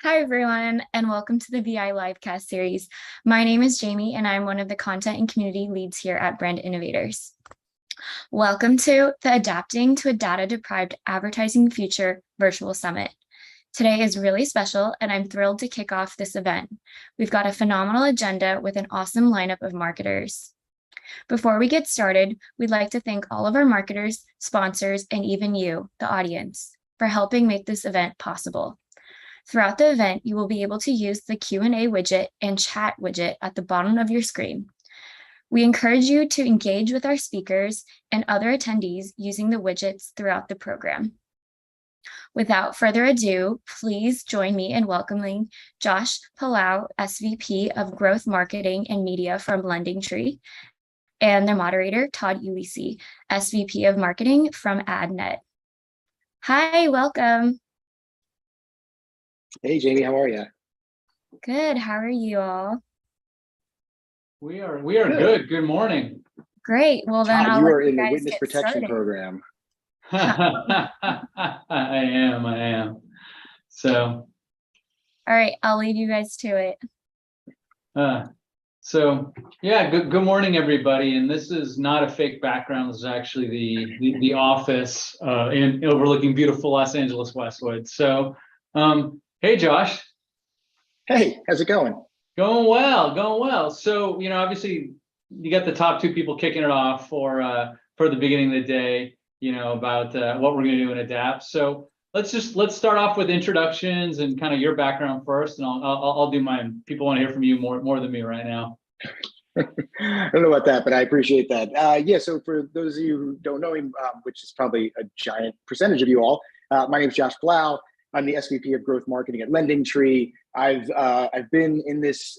Hi, everyone, and welcome to the VI Livecast series. My name is Jamie, and I'm one of the content and community leads here at Brand Innovators. Welcome to the Adapting to a Data-Deprived Advertising Future Virtual Summit. Today is really special, and I'm thrilled to kick off this event. We've got a phenomenal agenda with an awesome lineup of marketers. Before we get started, we'd like to thank all of our marketers, sponsors, and even you, the audience, for helping make this event possible. Throughout the event, you will be able to use the Q&A widget and chat widget at the bottom of your screen. We encourage you to engage with our speakers and other attendees using the widgets throughout the program. Without further ado, please join me in welcoming Josh Palau, SVP of Growth Marketing and Media from LendingTree, and their moderator, Todd Ulisi, SVP of Marketing from AdNet. Hi, welcome. Hey, Jamie, how are you? Good. How are you all? We are good. Good morning. Great. Well, then Todd, I'll you let are you in the guys witness get protection started. program. I am. So, All right, I'll leave you guys to it. Yeah, good morning, everybody. And this is not a fake background. This is actually the office in overlooking beautiful Los Angeles Westwood. So, hey, Josh. Hey, how's it going? Going well. So, obviously you got the top two people kicking it off for the beginning of the day, about what we're going to do in Adapt. So let's start off with introductions and kind of your background first, and I'll do mine. People want to hear from you more than me right now. I don't know about that, but I appreciate that. Yeah, so for those of you who don't know him, which is probably a giant percentage of you all, my name is Josh Blau. I'm the SVP of Growth Marketing at LendingTree. I've been in this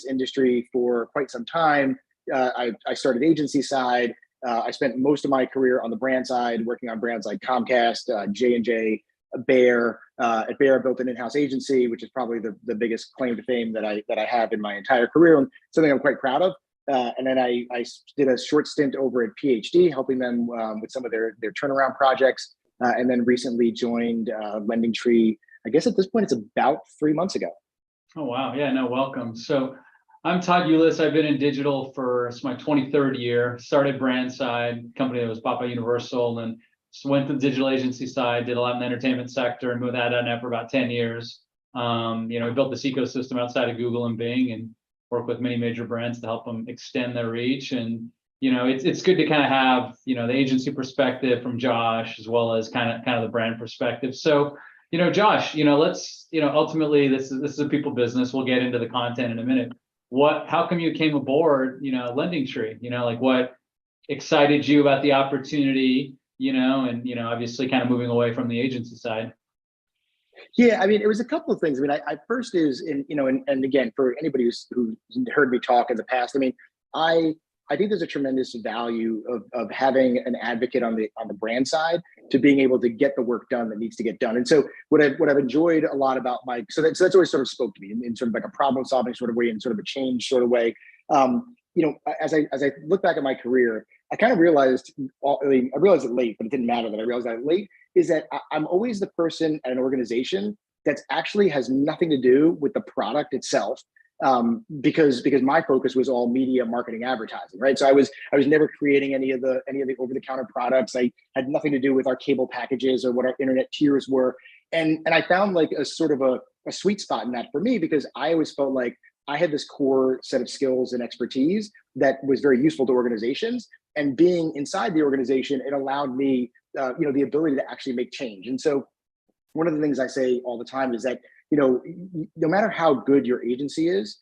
industry for quite some time. I started agency side. I spent most of my career on the brand side, working on brands like Comcast, J&J, Bayer. At Bayer, I built an in-house agency, which is probably the biggest claim to fame that I have in my entire career, and something I'm quite proud of. And then I did a short stint over at PhD, helping them with some of their turnaround projects. And then recently joined LendingTree. I guess at this point, it's about 3 months ago. Oh, wow. Yeah, no, welcome. So I'm Todd Ulisi. I've been in digital for my 23rd year, started brand side, company that was bought by Universal, and went to the digital agency side, did a lot in the entertainment sector, and moved that on for about 10 years. We built this ecosystem outside of Google and Bing and work with many major brands to help them extend their reach. And it's good to kind of have, the agency perspective from Josh, as well as kind of the brand perspective. So, Josh, let's, ultimately this is a people business. We'll get into the content in a minute. How come you came aboard, LendingTree? Like what excited you about the opportunity, and, obviously kind of moving away from the agency side? Yeah, I mean, it was a couple of things. I mean, I first is, and again, for anybody who's heard me talk in the past, I mean, I think there's a tremendous value of having an advocate on the brand side to being able to get the work done that needs to get done. And so what I've enjoyed a lot about so that's always sort of spoke to me in sort of like a problem solving sort of way, and sort of a change sort of way. As I look back at my career, I kind of realized, I realized it late, but it didn't matter that I realized that late, is that I'm always the person at an organization that actually has nothing to do with the product itself. Because my focus was all media, marketing, advertising, right? So I was never creating any of the over-the-counter products. I had nothing to do with our cable packages or what our internet tiers were. And I found like a sort of a sweet spot in that for me, because I always felt like I had this core set of skills and expertise that was very useful to organizations. And being inside the organization, it allowed me, the ability to actually make change. And so one of the things I say all the time is that, no matter how good your agency is,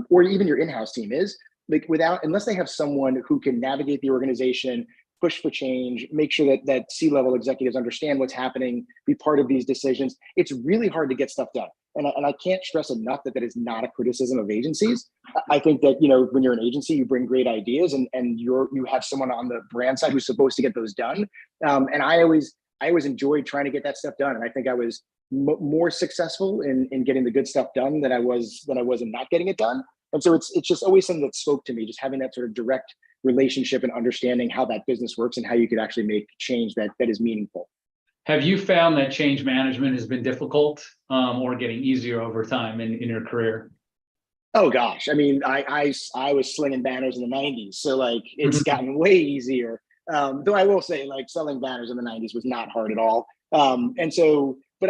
or even your in-house team is, like unless they have someone who can navigate the organization, push for change, make sure that C-level executives understand what's happening, be part of these decisions, it's really hard to get stuff done. And I can't stress enough that is not a criticism of agencies. I think that, when you're an agency, you bring great ideas, and you have someone on the brand side who's supposed to get those done. And I always enjoyed trying to get that stuff done. And I think I was more successful in getting the good stuff done than I was in not getting it done. And so it's just always something that spoke to me, just having that sort of direct relationship and understanding how that business works and how you could actually make change that is meaningful. Have you found that change management has been difficult, or getting easier over time in your career? Oh gosh, I mean, I was slinging banners in the '90s, so like it's gotten way easier. Though I will say, like selling banners in the '90s was not hard at all. And so, but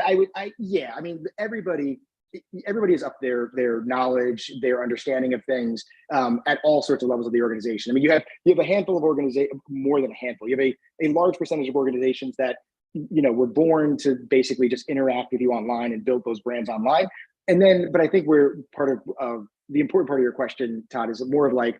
yeah, I mean, everybody is up their knowledge, their understanding of things at all sorts of levels of the organization. I mean, you have a handful of organizations, more than a handful. You have a large percentage of organizations that were born to basically just interact with you online and build those brands online. And then, but I think we're part of the important part of your question, Todd, is more of like,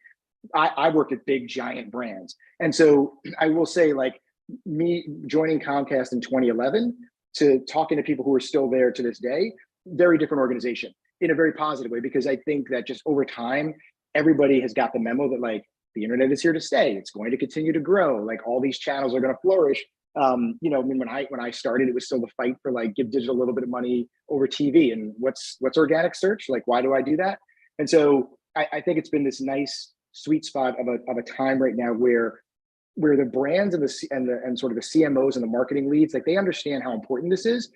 I worked at big giant brands. And so I will say, like, me joining Comcast in 2011 to talking to people who are still there to this day, very different organization in a very positive way, because I think that just over time, everybody has got the memo that like the internet is here to stay. It's going to continue to grow. Like all these channels are going to flourish. I mean, when I started, it was still the fight for like give digital a little bit of money over TV, and what's organic search? Like, why do I do that? And so I think it's been this nice sweet spot of a time right now where the brands and sort of the CMOs and the marketing leads, like they understand how important this is,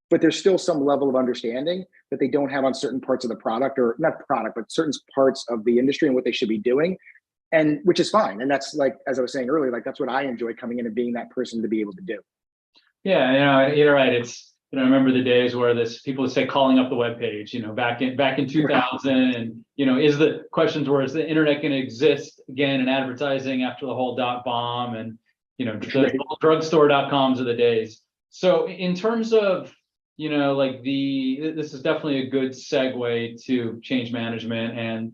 but there's still some level of understanding that they don't have on certain parts of the product, or not product, but certain parts of the industry and what they should be doing. And which is fine. And that's like, as I was saying earlier, like that's what I enjoy coming in and being that person to be able to do. Yeah, you're right. It's, I remember the days where people would say calling up the web page, back in 2000, and is the questions were, is the internet going to exist again in advertising after the whole .bomb, and the drugstore.coms of the days. So in terms of like this is definitely a good segue to change management, and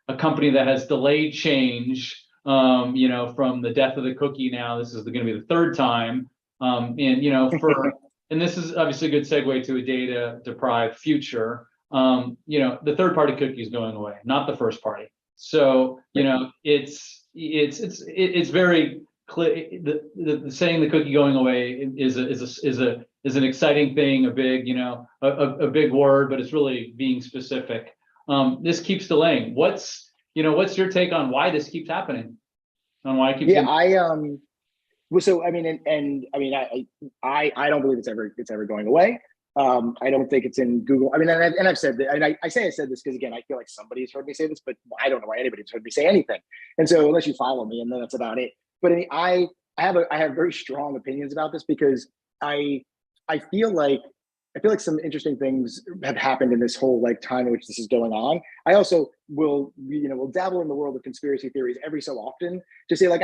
a company that has delayed change, from the death of the cookie. Now this is going to be the third time, and this is obviously a good segue to a data-deprived future. The third-party cookie is going away, not the first party. So it's very clear. The saying the cookie going away is an exciting thing, a big a big word, but it's really being specific. This keeps delaying. What's your take on why this keeps happening? On why it keeps well, so I mean, and I mean, I don't believe it's ever going away. I don't think it's in Google. I mean, and I've said that, and I say I said this because again, I feel like somebody's heard me say this, but I don't know why anybody's heard me say anything. And so unless you follow me, and then that's about it. But I mean, I have very strong opinions about this, because I feel like some interesting things have happened in this whole like time in which this is going on. I also will dabble in the world of conspiracy theories every so often to say, like,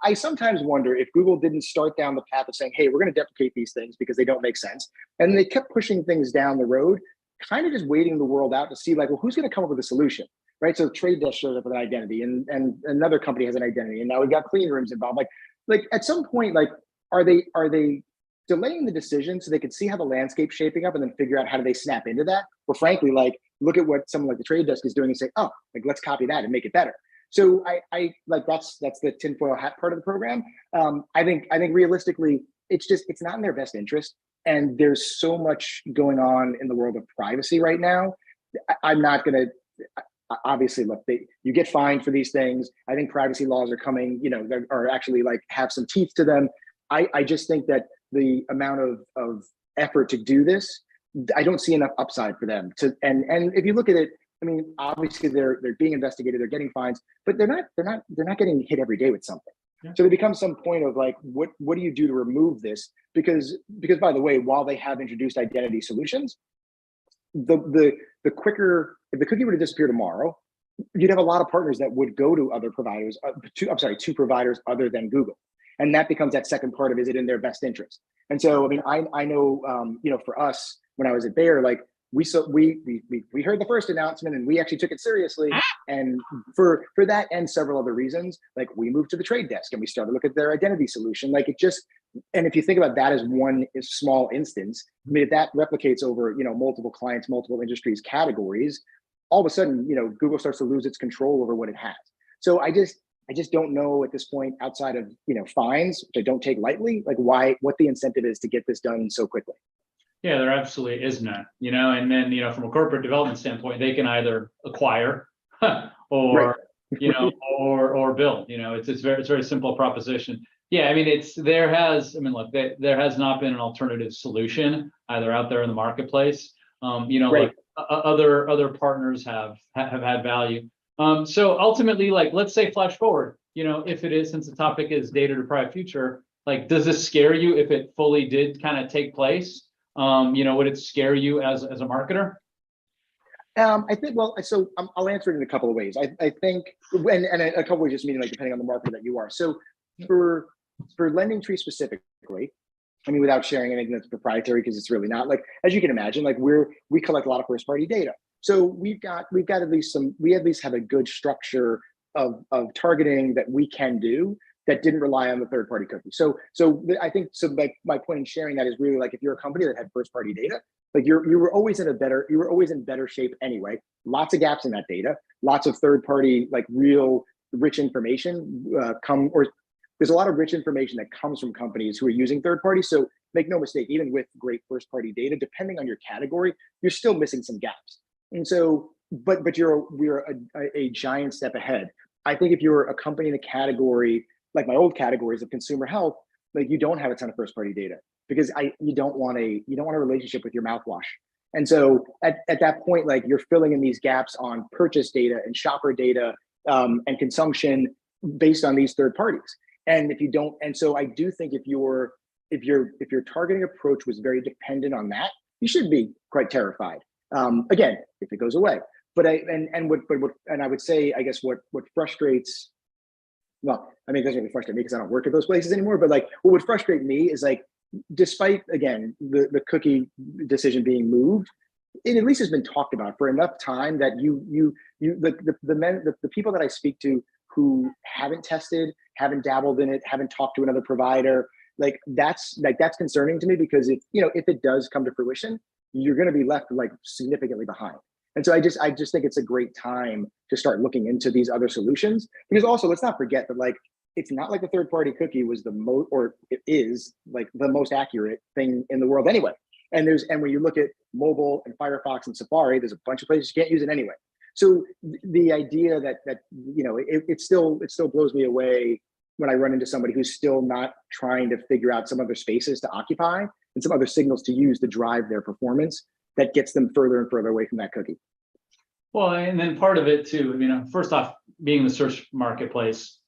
I sometimes wonder if Google didn't start down the path of saying, hey, we're going to deprecate these things because they don't make sense. And they kept pushing things down the road, kind of just waiting the world out to see like, well, who's going to come up with a solution, right? So Trade Desk shows up with an identity, and another company has an identity, and now we've got clean rooms involved. Like at some point, like, are they delaying the decision so they could see how the landscape's shaping up and then figure out how do they snap into that? Or frankly, like, look at what someone like the Trade Desk is doing and say, oh, like, let's copy that and make it better. So I like, that's the tinfoil hat part of the program. I think realistically, it's not in their best interest. And there's so much going on in the world of privacy right now. I'm not going to, obviously, look, you get fined for these things. I think privacy laws are coming, that are actually like have some teeth to them. I just think that the amount of effort to do this, I don't see enough upside for them to. And if you look at it, I mean, obviously they're being investigated, they're getting fines, but they're not getting hit every day with something. Yeah. So there becomes some point of like, what do you do to remove this? Because by the way, while they have introduced identity solutions, the quicker, if the cookie were to disappear tomorrow, you'd have a lot of partners that would go to other providers, to providers other than Google. And that becomes that second part of, is it in their best interest? And so, I mean, I know, for us, when I was at Bayer, like we heard the first announcement and we actually took it seriously. And for that and several other reasons, like we moved to the Trade Desk and we started to look at their identity solution. Like it just, and if you think about that as one small instance, I mean, if that replicates over, multiple clients, multiple industries, categories, all of a sudden, Google starts to lose its control over what it has. So I just don't know at this point, outside of, fines, which I don't take lightly, like what the incentive is to get this done so quickly. Yeah, there absolutely is none, and then, from a corporate development standpoint, they can either acquire or, right. Or build, it's very simple proposition. Yeah, I mean, look, there has not been an alternative solution either out there in the marketplace. Right. Like other partners have had value. So ultimately, like, let's say flash forward, if it is, since the topic is data deprived future, like, does this scare you if it fully did kind of take place? Would it scare you as a marketer? I think, well, so I'll answer it in a couple of ways. I think, and a couple of ways, just meaning like depending on the market that you are. So for LendingTree specifically, I mean, without sharing anything that's proprietary, because it's really not, like, as you can imagine, like we collect a lot of first party data. So we at least have a good structure of targeting that we can do that didn't rely on the third party cookie. So I think, so like my point in sharing that is really like, if you're a company that had first party data, like you were always in better shape anyway. Lots of gaps in that data, lots of third party, like real rich information there's a lot of rich information that comes from companies who are using third parties. So make no mistake, even with great first party data, depending on your category, you're still missing some gaps. And so, but we're a giant step ahead. I think if you're a company in a category, like my old categories of consumer health, like you don't have a ton of first party data because you don't want a relationship with your mouthwash. And so at that point, like you're filling in these gaps on purchase data and shopper data and consumption based on these third parties. And if you don't, and so I do think if your targeting approach was very dependent on that, you should be quite terrified. Again, if it goes away. But I would say, I guess what frustrates, well, I mean, it doesn't really frustrate me because I don't work at those places anymore. But like, what would frustrate me is like, despite again the cookie decision being moved, it at least has been talked about for enough time that the people that I speak to who haven't tested, haven't dabbled in it, haven't talked to another provider, that's concerning to me, because if it does come to fruition, you're going to be left like significantly behind. And so I just think it's a great time to start looking into these other solutions, because also let's not forget that like it's not like the third party cookie was the most, or it is like the most accurate thing in the world anyway. And when you look at mobile and Firefox and Safari, there's a bunch of places you can't use it anyway. So the idea that it still blows me away when I run into somebody who's still not trying to figure out some other spaces to occupy and some other signals to use to drive their performance that gets them further and further away from that cookie. Well, and then part of it too, first off, being in the search marketplace,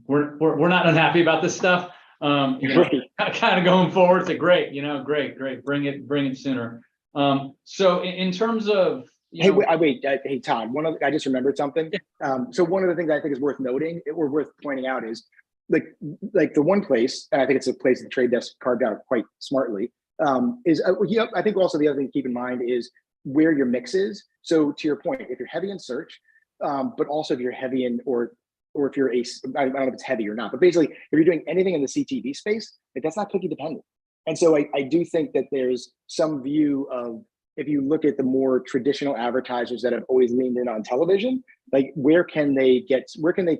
we're not unhappy about this stuff. Kind of going forward, it's great, great, bring it sooner. So in terms of, hey, Todd, I just remembered something. So one of the things I think is worth noting or worth pointing out is like the one place, and I think it's a place the Trade Desk carved out quite smartly, is I think also the other thing to keep in mind is where your mix is. So to your point, if you're heavy in search, but also if you're heavy in, or if you're I don't know if it's heavy or not, but basically if you're doing anything in the CTV space, that's not cookie dependent. And so I do think that there's some view of, if you look at the more traditional advertisers that have always leaned in on television, like where can they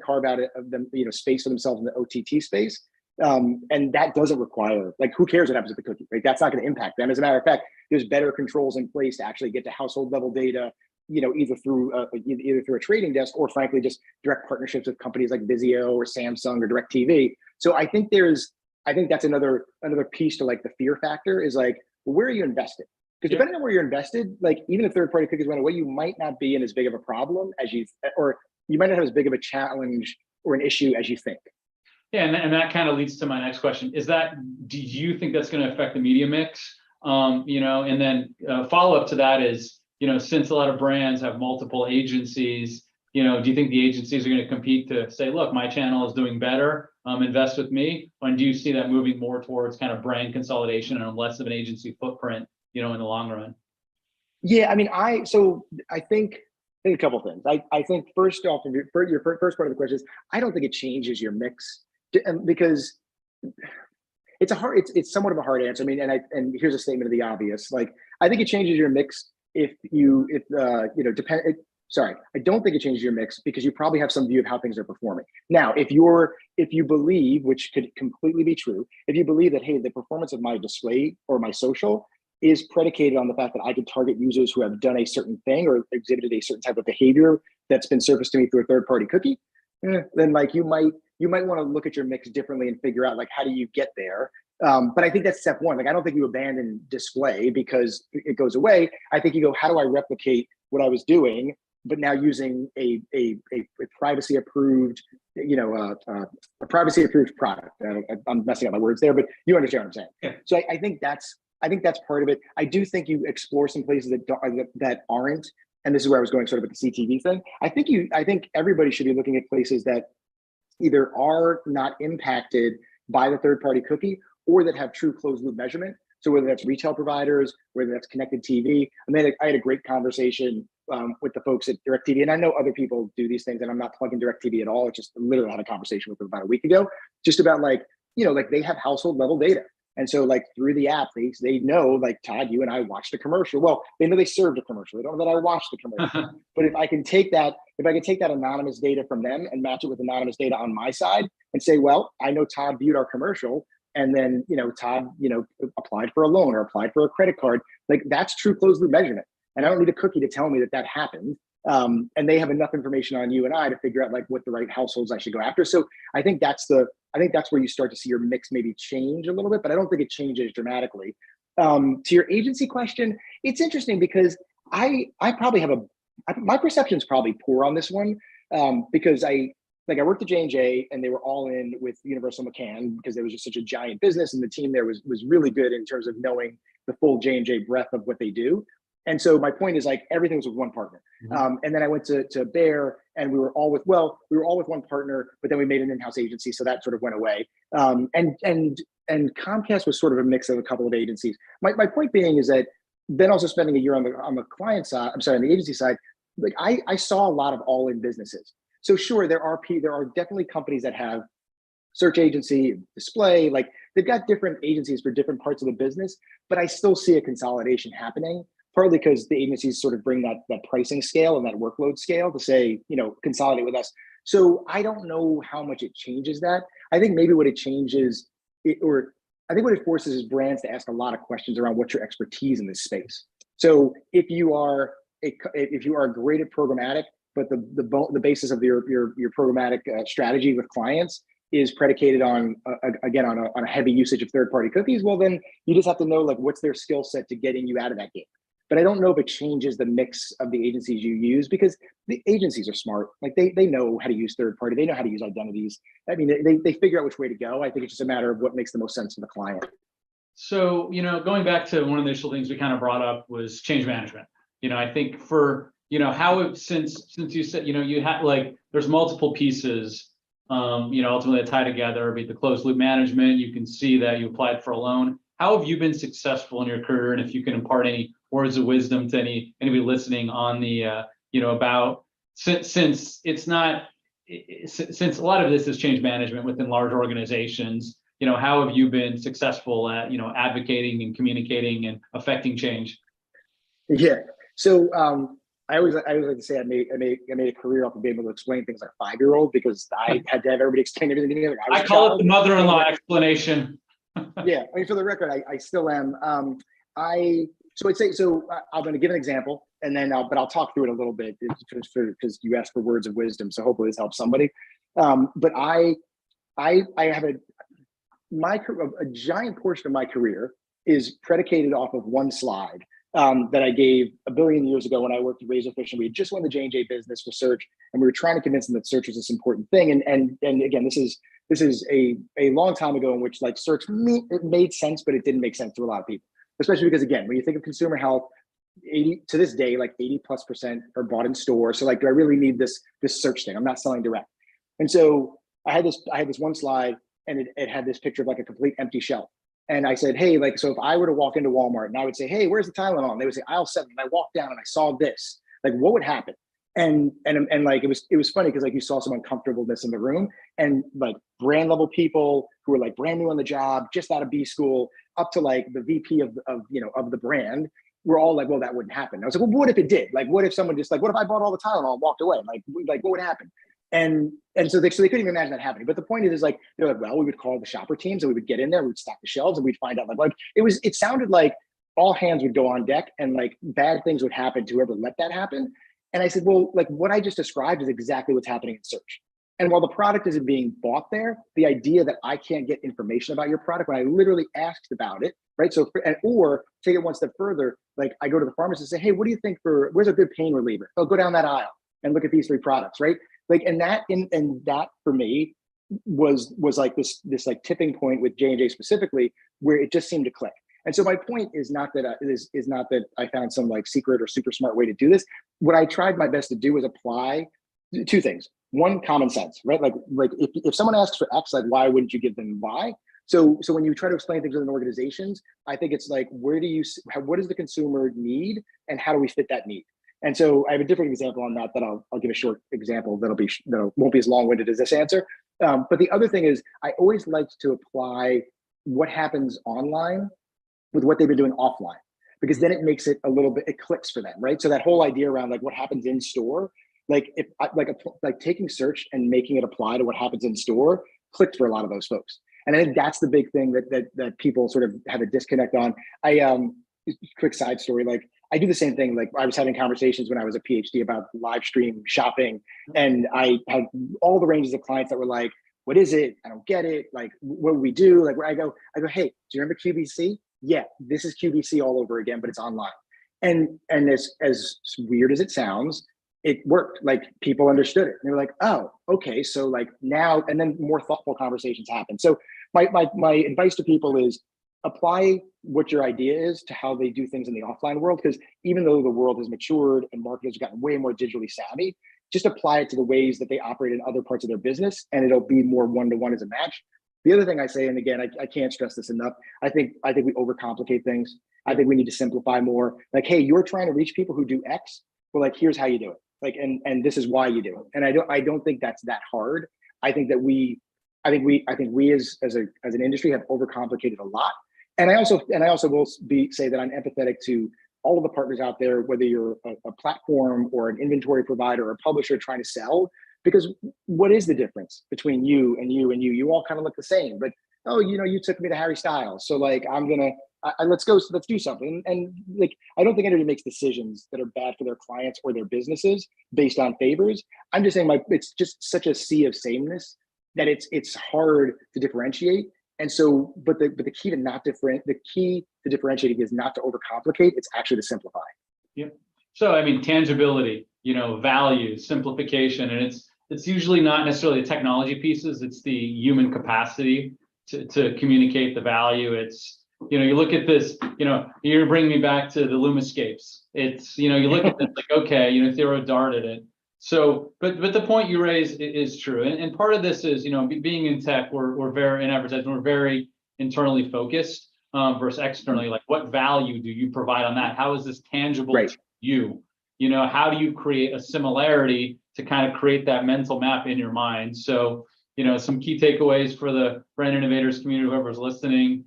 carve out of them, space for themselves in the OTT space? And that doesn't require, like, who cares what happens with the cookie, right? That's not going to impact them. As a matter of fact, there's better controls in place to actually get to household level data, either through a trading desk or frankly, just direct partnerships with companies like Vizio or Samsung or DirecTV. So I think that's another piece to like the fear factor is like, well, where are you invested? Because depending on where you're invested, like even if third party cookies went away, you might not be in as big of a problem or you might not have as big of a challenge or an issue as you think. Yeah, and that kind of leads to my next question. Do you think that's going to affect the media mix? And then follow up to that is, since a lot of brands have multiple agencies, do you think the agencies are going to compete to say, look, my channel is doing better, invest with me? And do you see that moving more towards kind of brand consolidation and less of an agency footprint, in the long run? Yeah, I mean, I think a couple of things. I think first off, your first part of the question is, I don't think it changes your mix, because it's somewhat of a hard answer. I mean, and here's a statement of the obvious. Like, I think it changes your mix I don't think it changes your mix because you probably have some view of how things are performing. Now, if you believe, which could completely be true, if you believe that, hey, the performance of my display or my social is predicated on the fact that I can target users who have done a certain thing or exhibited a certain type of behavior that's been surfaced to me through a third-party cookie, then like you might you might want to look at your mix differently and figure out like, how do you get there? But I think that's step one. Like, I don't think you abandon display because it goes away. I think you go, how do I replicate what I was doing, but now using a privacy approved, a privacy approved product. I'm messing up my words there, but you understand what I'm saying. Yeah. So I think that's part of it. I do think you explore some places that aren't, and this is where I was going sort of with the CTV thing. I think everybody should be looking at places that either are not impacted by the third-party cookie or that have true closed loop measurement. So whether that's retail providers, whether that's connected TV. I had a great conversation with the folks at DirecTV, and I know other people do these things, and I'm not plugging DirecTV at all. I just literally had a conversation with them about a week ago, just about like they have household level data. And so like through the app, they know, like, Todd, you and I watched a commercial. Well, they know they served a commercial. They don't know that I watched the commercial. But if I can take that anonymous data from them and match it with anonymous data on my side and say, well, I know Todd viewed our commercial, and then, Todd, applied for a loan or applied for a credit card, like that's true closed loop measurement. And I don't need a cookie to tell me that happened. And they have enough information on you and I to figure out like what the right households I should go after. So I think that's where you start to see your mix maybe change a little bit, but I don't think it changes dramatically. To your agency question, it's interesting because I probably have my perception is probably poor on this one, because I worked at J&J and they were all in with Universal McCann because there was just such a giant business, and the team there was really good in terms of knowing the full J&J breadth of what they do. And so my point is like everything was with one partner. Mm-hmm. And then I went to Bayer and we were all with one partner, but then we made an in-house agency. So that sort of went away. And Comcast was sort of a mix of a couple of agencies. My point being is that then also spending a year on the client side, on the agency side, like I saw a lot of all-in businesses. So sure, there are definitely companies that have search agency, display, like they've got different agencies for different parts of the business, but I still see a consolidation happening. Partly because the agencies sort of bring that pricing scale and that workload scale to say, consolidate with us. So I don't know how much it changes that. I think maybe what it changes, I think what it forces is brands to ask a lot of questions around what's your expertise in this space. So if you are great at programmatic, but the basis of your programmatic strategy with clients is predicated on a heavy usage of third-party cookies, well, then you just have to know like what's their skill set to getting you out of that game. But I don't know if it changes the mix of the agencies you use, because the agencies are smart. Like they know how to use third party. They know how to use identities. I mean, they figure out which way to go. I think it's just a matter of what makes the most sense for the client. So, going back to one of the initial things we kind of brought up was change management. I think for, since you said, you had like, there's multiple pieces, ultimately that tie together, be it the closed loop management. You can see that you applied for a loan. How have you been successful in your career? And if you can impart any words of wisdom to anybody listening on the, about since a lot of this is change management within large organizations, how have you been successful at, advocating and communicating and affecting change? Yeah. So I always like to say I made a career off of being able to explain things like a 5-year-old, because I had to have everybody explain everything to me. Like I call it the mother-in-law explanation. Yeah, I mean, for the record, I still am. I'm going to give an example, and then I'll talk through it a little bit because you asked for words of wisdom. So hopefully this helps somebody. But I have a giant portion of my career is predicated off of one slide that I gave a billion years ago when I worked at Razorfish, and we had just won the J&J business for search, and we were trying to convince them that search was this important thing. And again, this is a long time ago in which like search it made sense, but it didn't make sense to a lot of people, especially because again, when you think of consumer health, 80 to this day, like 80+% are bought in store. So like, do I really need this search thing? I'm not selling direct. And so I had this one slide, and it had this picture of like a complete empty shelf. And I said, hey, like, so if I were to walk into Walmart and I would say, hey, where's the Tylenol? And they would say aisle 7. And I walked down and I saw this, like, what would happen? And like, it was funny because like you saw some uncomfortableness in the room, and like brand level people who were like brand new on the job, just out of B school, up to like the VP of the brand, were all like, well, that wouldn't happen. I was like, well, what if it did? Like, what if someone just like, what if I bought all the Tylenol and walked away? Like what would happen? And so they couldn't even imagine that happening. But the point is like, they're like, well, we would call the shopper teams and we would get in there, we would stock the shelves, and we'd find out like it sounded like all hands would go on deck and like bad things would happen to whoever let that happen. And I said, well, like what I just described is exactly what's happening in search. And while the product isn't being bought there, the idea that I can't get information about your product when I literally asked about it, right? So, or take it one step further, like I go to the pharmacist and say, hey, what do you think where's a good pain reliever? Oh, go down that aisle and look at these 3 products, right? Like, and that for me was like this like tipping point with J&J specifically, where it just seemed to click. And so my point is not that is not that I found some like secret or super smart way to do this. What I tried my best to do was apply 2 things. One, common sense, right? Like if someone asks for X, like why wouldn't you give them Y? So when you try to explain things within organizations, I think it's like, what does the consumer need, and how do we fit that need? And so I have a different example on that I'll give a short example that won't be as long-winded as this answer. But the other thing is, I always liked to apply what happens online with what they've been doing offline, because then it makes it it clicks for them, right? So that whole idea around like what happens in store, like if like taking search and making it apply to what happens in store clicked for a lot of those folks. And I think that's the big thing that people sort of have a disconnect on. Quick side story, like I do the same thing. Like I was having conversations when I was a PhD about live stream shopping, and I had all the ranges of clients that were like, what is it? I don't get it. Like, what do we do? Like where I go, hey, do you remember QVC? Yeah, this is QVC all over again, but it's online. And as weird as it sounds, it worked. Like people understood it. And they were like, oh, okay. So like now, and then more thoughtful conversations happen. So my advice to people is apply what your idea is to how they do things in the offline world. Because even though the world has matured and marketers have gotten way more digitally savvy, just apply it to the ways that they operate in other parts of their business, and it'll be more one-to-one as a match. The other thing I say, and again, I can't stress this enough, I think we overcomplicate things. I think we need to simplify more. Like, hey, you're trying to reach people who do X. Well, like, here's how you do it. Like, and this is why you do it. And I don't think that's that hard. I think we as an industry have overcomplicated a lot. And I also will say that I'm empathetic to all of the partners out there, whether you're a platform or an inventory provider or a publisher trying to sell, because what is the difference between you and you and you? You all kind of look the same, but oh, you took me to Harry Styles, so like let's do something. And like, I don't think anybody makes decisions that are bad for their clients or their businesses based on favors. I'm just saying, it's just such a sea of sameness that it's hard to differentiate. And so, but the key to differentiating is not to overcomplicate. It's actually to simplify. Yeah. So, I mean, tangibility, value, simplification, and it's usually not necessarily the technology pieces. It's the human capacity to communicate the value. It's, you look at this, you're bringing me back to the Lumascapes. It's, you look at it like, okay, throw a dart at it. So, but the point you raise is true. And part of this is, being in tech, we're very, in advertising, we're very internally focused versus externally. Like, what value do you provide on that? How is this tangible to you? How do you create a similarity to kind of create that mental map in your mind? So, some key takeaways for the brand innovators community, whoever's listening,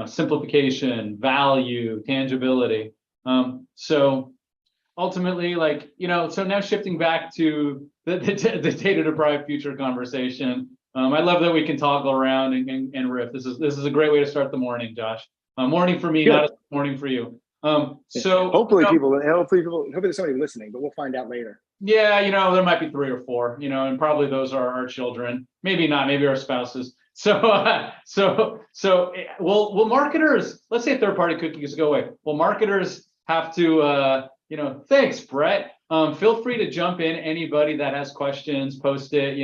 simplification, value, tangibility. So ultimately, so now shifting back to the data-deprived future conversation. I love that we can toggle around and riff. This is a great way to start the morning, Josh. Morning for me, not a morning for you. So hopefully there's somebody listening, but we'll find out later. Yeah, there might be 3 or 4, and probably those are our children. Maybe not, maybe our spouses. So will marketers, let's say third-party cookies go away. Will marketers have to, thanks, Brett. Feel free to jump in. Anybody that has questions, post it.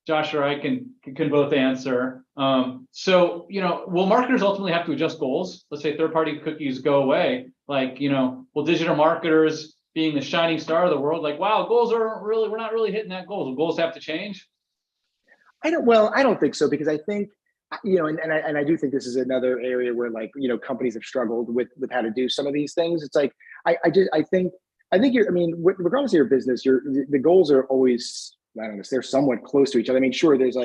Josh or I can both answer. Will marketers ultimately have to adjust goals? Let's say third-party cookies go away. Like, will digital marketers, being the shining star of the world, like, wow, we're not really hitting that goal. Will goals have to change? I don't think so, because I think, and I do think this is another area where, like, companies have struggled with how to do some of these things. It's like, I think regardless of your business, the goals are always, I don't know, they're somewhat close to each other. I mean, sure, there's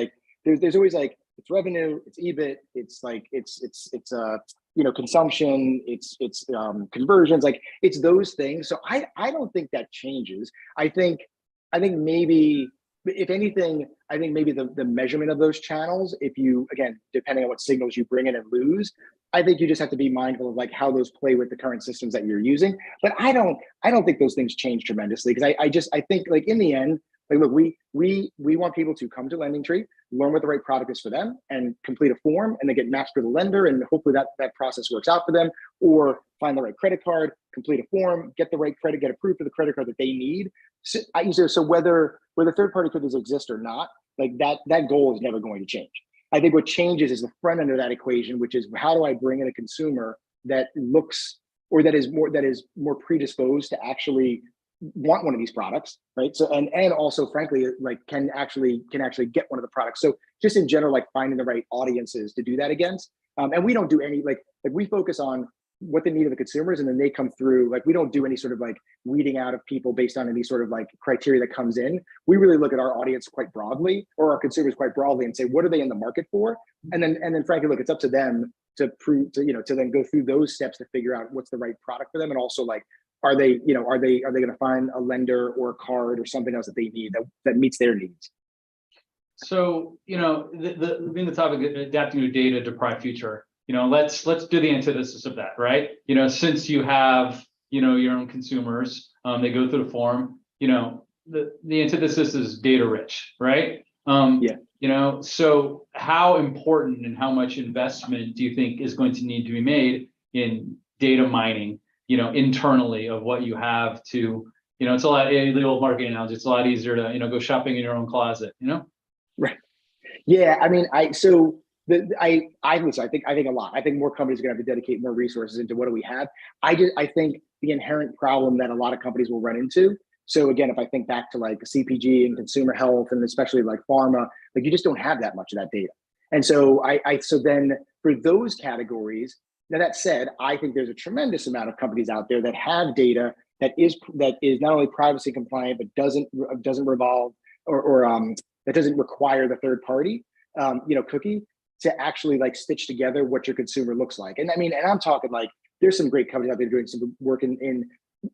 always like, it's revenue, it's EBIT, it's like, it's consumption, it's conversions, like it's those things. So I don't think that changes. I think maybe, if anything, I think maybe the measurement of those channels, if you, again, depending on what signals you bring in and lose, I think you just have to be mindful of like how those play with the current systems that you're using. But I don't think those things change tremendously, because I think, like, in the end, Like, look, we want people to come to LendingTree, learn what the right product is for them, and complete a form, and they get matched with a lender, and hopefully that process works out for them. Or find the right credit card, complete a form, get the right credit, get approved for the credit card that they need. So whether third-party cookies exist or not, like that goal is never going to change. I think what changes is the front end of that equation, which is how do I bring in a consumer that looks or that is more predisposed to actually want one of these products, right? So and also, frankly, like can actually get one of the products. So just in general, like finding the right audiences to do that against. And we don't do any like we focus on what the need of the consumers, and then they come through. Like we don't do any sort of like weeding out of people based on any sort of like criteria that comes in. We really look at our audience quite broadly, or our consumers quite broadly, and say what are they in the market for, and then frankly, look, it's up to them to prove to then go through those steps to figure out what's the right product for them, and also like are they going to find a lender or a card or something else that they need that meets their needs. So, the topic of adapting to a data deprived future, let's do the antithesis of that, right? Since you have, your own consumers, they go through the form, the antithesis is data rich, right? So how important and how much investment do you think is going to need to be made in data mining, internally of what you have to, it's a lot, the old marketing analogy, it's a lot easier to, go shopping in your own closet, Right. Yeah. I mean, I think a lot. I think more companies are going to have to dedicate more resources into what do we have. I think the inherent problem that a lot of companies will run into. So again, if I think back to like CPG and consumer health, and especially like pharma, like you just don't have that much of that data. And so so then for those categories, now that said, I think there's a tremendous amount of companies out there that have data that is not only privacy compliant, but doesn't revolve or that doesn't require the third party, cookie to actually like stitch together what your consumer looks like. And I mean, and I'm talking like there's some great companies out there doing some work in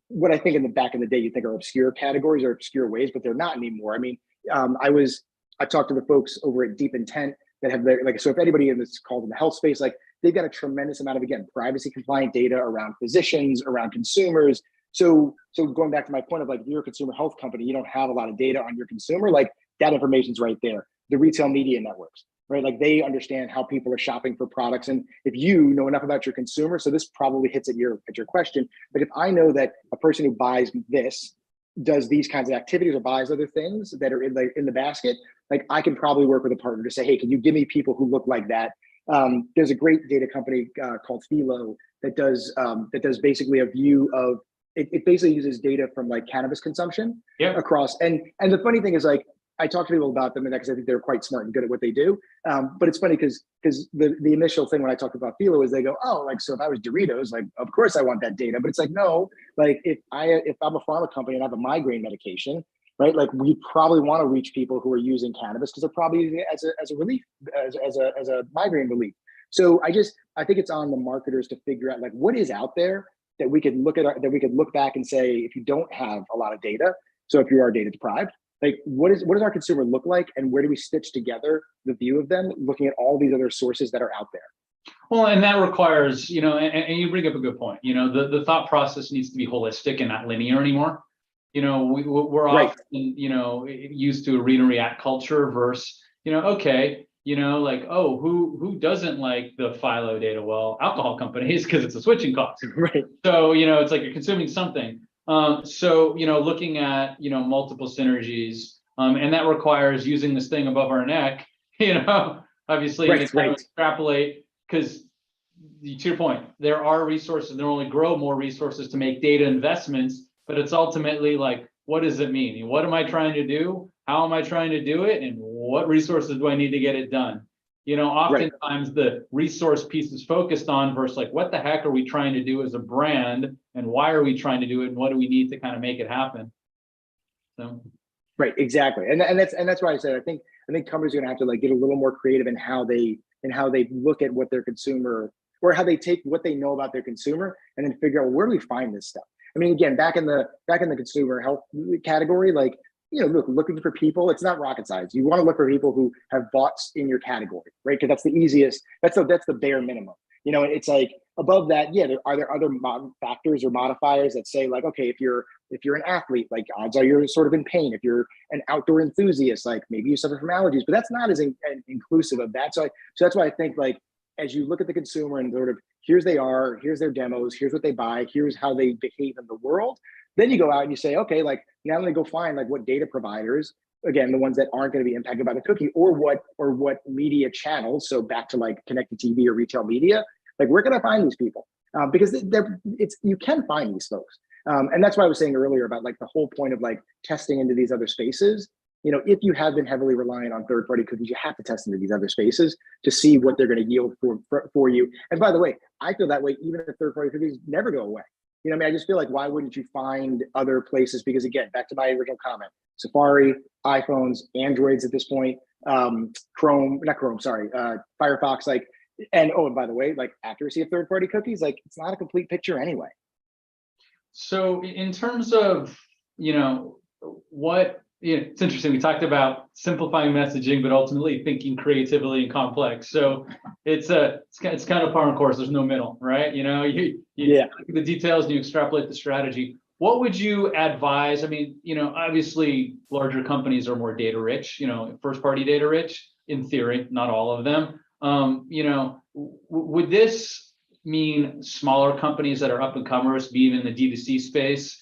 what I think in the back in the day you think are obscure categories or obscure ways, but they're not anymore. I mean, I talked to the folks over at Deep Intent that have so if anybody in this called in the health space, like they've got a tremendous amount of, again, privacy compliant data around physicians, around consumers. So going back to my point of like, if you're a consumer health company, you don't have a lot of data on your consumer, like that information's right there. The retail media networks, right? Like they understand how people are shopping for products. And if you know enough about your consumer, so this probably hits at your question, but if I know that a person who buys this does these kinds of activities or buys other things that are in the basket, like I can probably work with a partner to say, hey, can you give me people who look like that? There's a great data company called Philo that does basically a view of it basically uses data from like cannabis consumption across. And the funny thing is like, I talk to people about them and because I think they're quite smart and good at what they do. But it's funny because the initial thing when I talk about Philo is they go, oh, like, so if I was Doritos, like, of course I want that data. But it's like, no, like if I'm a pharma company and I have a migraine medication, right? Like we probably want to reach people who are using cannabis because they're probably using it as a relief, as a migraine relief. So I think it's on the marketers to figure out like what is out there that we could look at, that we could look back and say, if you don't have a lot of data, so if you are data deprived, like what does our consumer look like and where do we stitch together the view of them looking at all these other sources that are out there? Well, and that requires, and you bring up a good point, the thought process needs to be holistic and not linear anymore. We're right. often, used to a read and react culture versus, okay, like, oh, who doesn't like the Philo data? Well, alcohol companies, because it's a switching cost. Right. So, it's like you're consuming something. So, looking at, multiple synergies, and that requires using this thing above our neck, obviously right, to kind of extrapolate, because to your point, there are resources, there only grow more resources to make data investments, but it's ultimately like, what does it mean? What am I trying to do? How am I trying to do it? And what resources do I need to get it done? Oftentimes the resource piece is focused on versus like, what the heck are we trying to do as a brand and why are we trying to do it? And what do we need to kind of make it happen? So. Right, exactly. And that's why I said, I think companies are going to have to like get a little more creative in how they look at what their consumer, or how they take what they know about their consumer and then figure out, well, where do we find this stuff? I mean, again, back in the consumer health category, like, looking for people, it's not rocket science. You want to look for people who have bought in your category, right? Because that's the easiest, that's the bare minimum. It's like, above that, yeah, are there other factors or modifiers that say like, okay, if you're an athlete, like odds are you're sort of in pain. If you're an outdoor enthusiast, like maybe you suffer from allergies, but that's not as inclusive of that. So that's why I think like, as you look at the consumer and sort of here's their demos, here's what they buy, here's how they behave in the world. Then you go out and you say, okay, like now let me go find like what data providers, again, the ones that aren't going to be impacted by the cookie, or what media channels. So back to like connected TV or retail media, like where can I find these people? Because you can find these folks. And that's why I was saying earlier about like the whole point of like testing into these other spaces. If you have been heavily reliant on third-party cookies, you have to test into these other spaces to see what they're going to yield for you. And by the way, I feel that way even if third-party cookies never go away. I just feel like, why wouldn't you find other places? Because again, back to my original comment, Safari, iPhones, Androids at this point, Firefox, like, and by the way, like accuracy of third-party cookies, like it's not a complete picture anyway. So in terms of, it's interesting. We talked about simplifying messaging, but ultimately thinking creatively and complex. So it's kind of par on course. There's no middle, right? You look at the details and you extrapolate the strategy. What would you advise? I mean, obviously larger companies are more data rich, first party data rich in theory, not all of them. Would this mean smaller companies that are up and comers, be even in the D2C space,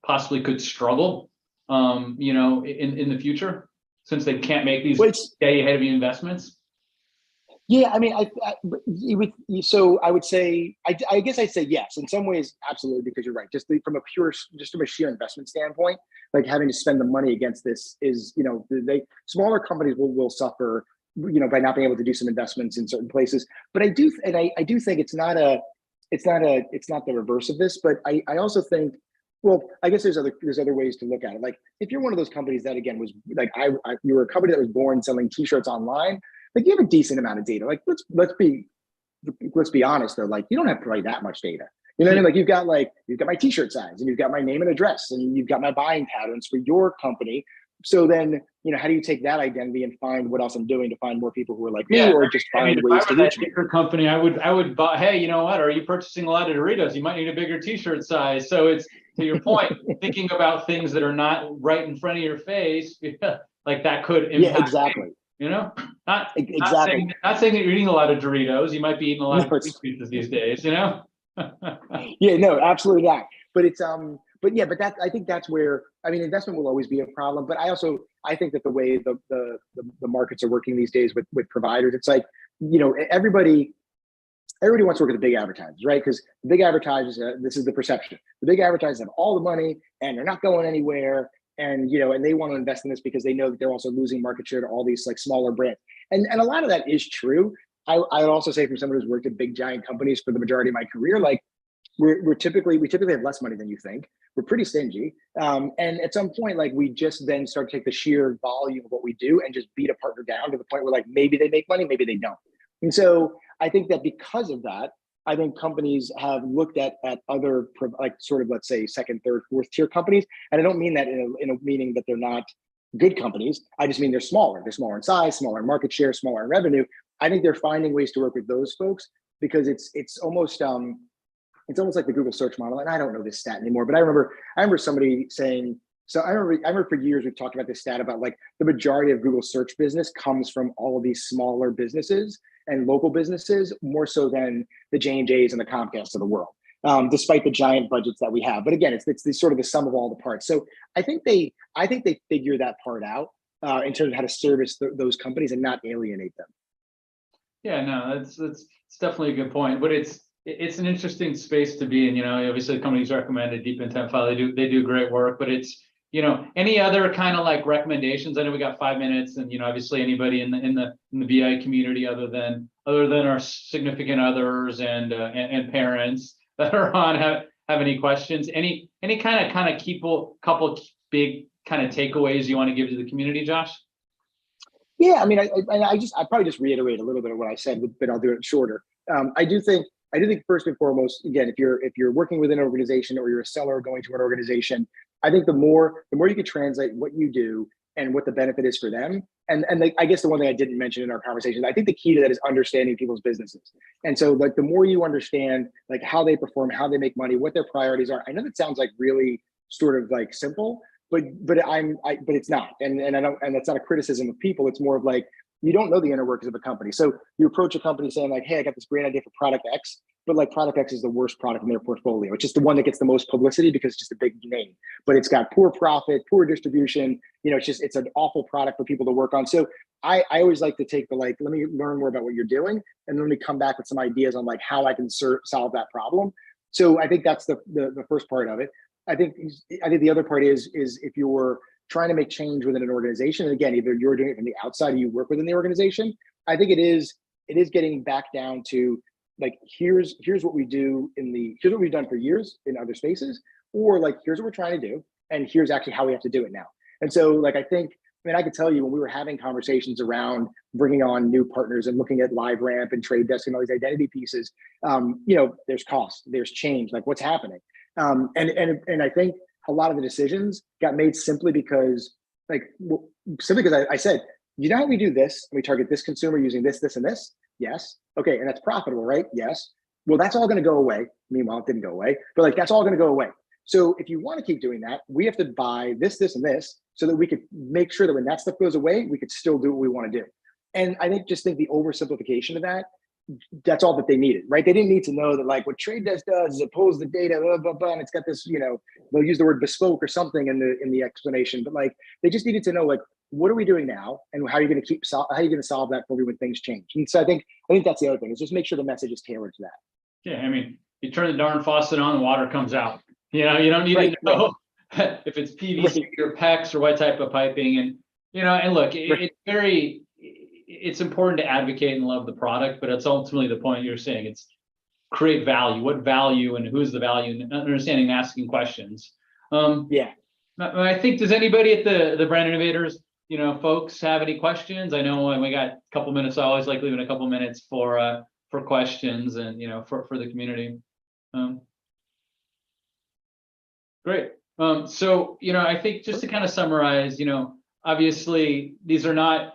possibly could struggle, in the future, since they can't make these day ahead of you investments? Yeah, I mean, so I would say, I guess I'd say yes. In some ways, absolutely, because you're right. Just from a sheer investment standpoint, like having to spend the money against this is, smaller companies will suffer, by not being able to do some investments in certain places. But I do think it's not the reverse of this. But I also think, well, I guess there's other ways to look at it. Like if you're one of those companies that again was like you were a company that was born selling T-shirts online, like you have a decent amount of data. Like let's be honest though, like you don't have probably that much data. You know what I mean? Like you've got my T-shirt size and you've got my name and address and you've got my buying patterns for your company. So then, how do you take that identity and find what else I'm doing to find more people who are like me, or just find ways to reach me? Company, I would buy. Hey, you know what? Are you purchasing a lot of Doritos? You might need a bigger T-shirt size. So it's, to your point, thinking about things that are not right in front of your face, like that could impact. Yeah, exactly. Not saying that you're eating a lot of Doritos. You might be eating a lot of pizzas these days. Yeah, no, absolutely not. But it's but I think that's where, I mean, investment will always be a problem. But I think that the way the markets are working these days with providers, it's like, everybody wants to work with the big advertisers, right? Because the big advertisers, this is the perception. The big advertisers have all the money and they're not going anywhere. And, and they want to invest in this because they know that they're also losing market share to all these like smaller brands. And a lot of that is true. I would also say, from someone who's worked at big giant companies for the majority of my career, like we typically have less money than you think. We're pretty stingy. And at some point, like we just then start to take the sheer volume of what we do and just beat a partner down to the point where like maybe they make money, maybe they don't. And so I think that because of that, I think companies have looked at other, like sort of, let's say, second, third, fourth tier companies. And I don't mean that in a meaning that they're not good companies. I just mean they're smaller. They're smaller in size, smaller in market share, smaller in revenue. I think they're finding ways to work with those folks because it's almost like the Google search model. And I don't know this stat anymore, but I remember somebody saying, so I remember for years we've talked about this stat about like the majority of Google search business comes from all of these smaller businesses and local businesses, more so than the J&Js and the Comcasts of the world, despite the giant budgets that we have. But again, it's the sort of the sum of all the parts. So I think they figure that part out in terms of how to service those companies and not alienate them. Yeah, no, that's definitely a good point. But it's an interesting space to be in. Obviously the companies recommended Deep Intent File. They do great work, but it's, any other kind of like recommendations? I know we got 5 minutes, and obviously anybody in the BI community other than our significant others and parents that are on have any questions? Any kind of couple big kind of takeaways you want to give to the community, Josh? Yeah, I mean, I probably just reiterate a little bit of what I said, but I'll do it shorter. I do think first and foremost, again, if you're working within an organization or you're a seller going to an organization, I think the more you can translate what you do and what the benefit is for them, I guess the one thing I didn't mention in our conversation, I think the key to that is understanding people's businesses. And so like the more you understand like how they perform, how they make money, what their priorities are. I know that sounds like really sort of like simple, but it's not. And I don't, and that's not a criticism of people. It's more of like, you don't know the inner workings of a company. So you approach a company saying like, hey, I got this great idea for product X, but like product X is the worst product in their portfolio. It's just the one that gets the most publicity because it's just a big name, but it's got poor profit, poor distribution. It's an awful product for people to work on. So I always like to take the, like, let me learn more about what you're doing. And let me come back with some ideas on like how I can solve that problem. So I think that's the first part of it. I think the other part is if you're trying to make change within an organization, and again, either you're doing it from the outside or you work within the organization, I think it is getting back down to like, here's what we do here's what we've done for years in other spaces, or like, here's what we're trying to do, and here's actually how we have to do it now. And so like, I could tell you when we were having conversations around bringing on new partners and looking at LiveRamp and Trade Desk and all these identity pieces, there's cost, there's change, like what's happening. And I think a lot of the decisions got made simply because I said, you know how we do this, and we target this consumer using this, this, and this? Yes. Okay, and that's profitable, right? Yes. Well, that's all going to go away. Meanwhile, it didn't go away, but like that's all going to go away. So if you want to keep doing that, we have to buy this, this, and this so that we could make sure that when that stuff goes away, we could still do what we want to do. And I think the oversimplification of that, that's all that they needed, right? They didn't need to know that like what Trade Desk does is it pulls the data, blah, blah, blah, and it's got this, they'll use the word bespoke or something in the explanation, but like they just needed to know like, what are we doing now, and how are you going to how are you going to solve that for me when things change? And so I think that's the other thing, is just make sure the message is tailored to that. Yeah, I mean, you turn the darn faucet on, the water comes out. You don't need to know if it's PVC or PEX or what type of piping, and look, it's important to advocate and love the product, but it's ultimately the point you're saying. It's create value. What value and who's the value, and understanding and asking questions. I think, does anybody at the Brand Innovators, folks have any questions? I know we got a couple minutes. So I always like leaving a couple minutes for questions and, for the community. Great. So, I think just to kind of summarize, obviously these are not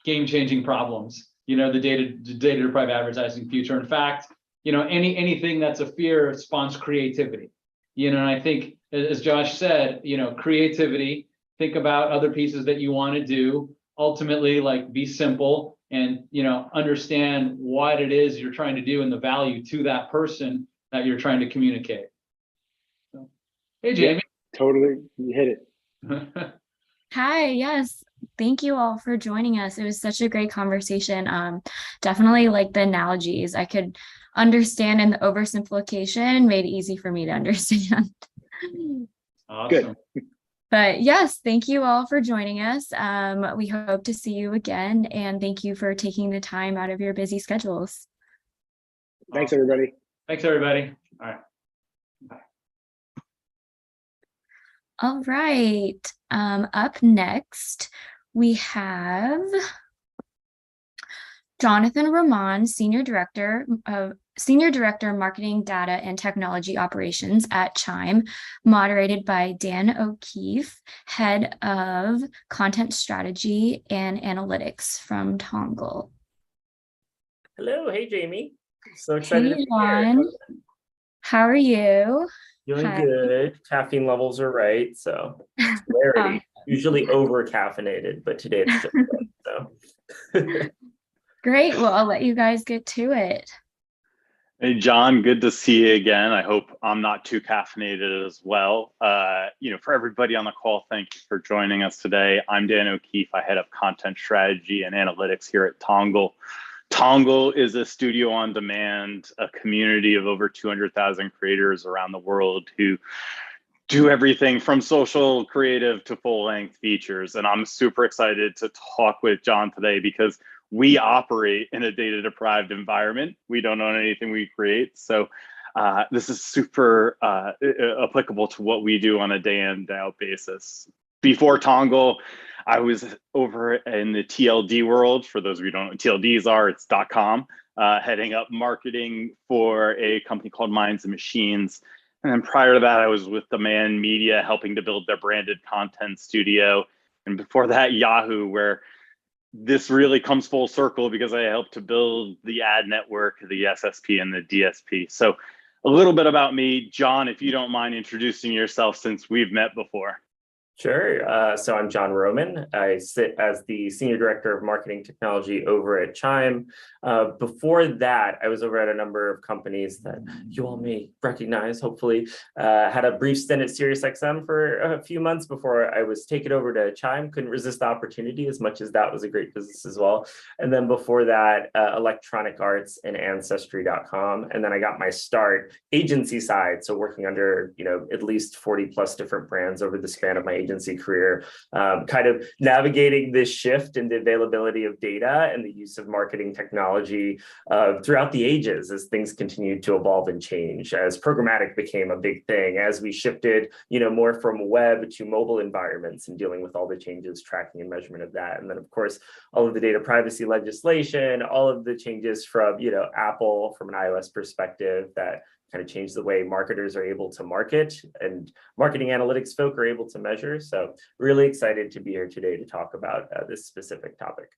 game-changing problems, the data-deprived advertising future. In fact, anything that's a fear spawns creativity. And I think, as Josh said, creativity, think about other pieces that you want to do, ultimately, like, be simple and, understand what it is you're trying to do and the value to that person that you're trying to communicate. So, hey, Jamie. Yeah, totally. You hit it. Hi, yes. Thank you all for joining us. It was such a great conversation. Definitely like the analogies I could understand, and the oversimplification made it easy for me to understand. Awesome. Good. But yes, thank you all for joining us. We hope to see you again, and thank you for taking the time out of your busy schedules. Thanks, everybody. Thanks, everybody. All right. Bye. All right. Up next, we have Jonathan Roman, Senior Director, Marketing, Data, and Technology Operations at Chime, moderated by Dan O'Keefe, Head of Content Strategy and Analytics from Tongle. Hello. Hey, Jamie. So excited to be Juan. here. How are you? Doing Hi. good. Caffeine levels are right, so it's rarity. Usually over caffeinated, but today it's just right, so. Great. Well, I'll let you guys get to it. Hey, John, good to see you again. I hope I'm not too caffeinated as well. For everybody on the call, thank you for joining us today. I'm Dan O'Keefe. I head up content strategy and analytics here at Tongle. Tongle is a studio on demand, a community of over 200,000 creators around the world who do everything from social creative to full length features. And I'm super excited to talk with John today because we operate in a data deprived environment. We don't own anything we create. So this is super applicable to what we do on a day in, day out basis. Before Tongle, I was over in the TLD world. For those of you who don't know what TLDs are, it's .com, heading up marketing for a company called Minds and Machines. And then prior to that, I was with Demand Media, helping to build their branded content studio. And before that, Yahoo, where this really comes full circle because I helped to build the ad network, the SSP and the DSP. So a little bit about me. John, if you don't mind introducing yourself since we've met before. Sure. So I'm John Roman. I sit as the Senior Director of Marketing Technology over at Chime. Before that, I was over at a number of companies that you all may recognize, hopefully. Had a brief stint at SiriusXM for a few months before I was taken over to Chime. Couldn't resist the opportunity as much as that was a great business as well. And then before that, Electronic Arts and Ancestry.com. And then I got my start agency side. So working under, at least 40 plus different brands over the span of my agency career, kind of navigating this shift in the availability of data and the use of marketing technology throughout the ages as things continued to evolve and change, as programmatic became a big thing, as we shifted, more from web to mobile environments and dealing with all the changes, tracking and measurement of that. And then of course, all of the data privacy legislation, all of the changes from, Apple from an iOS perspective that kind of change the way marketers are able to market and marketing analytics folk are able to measure. So really excited to be here today to talk about this specific topic.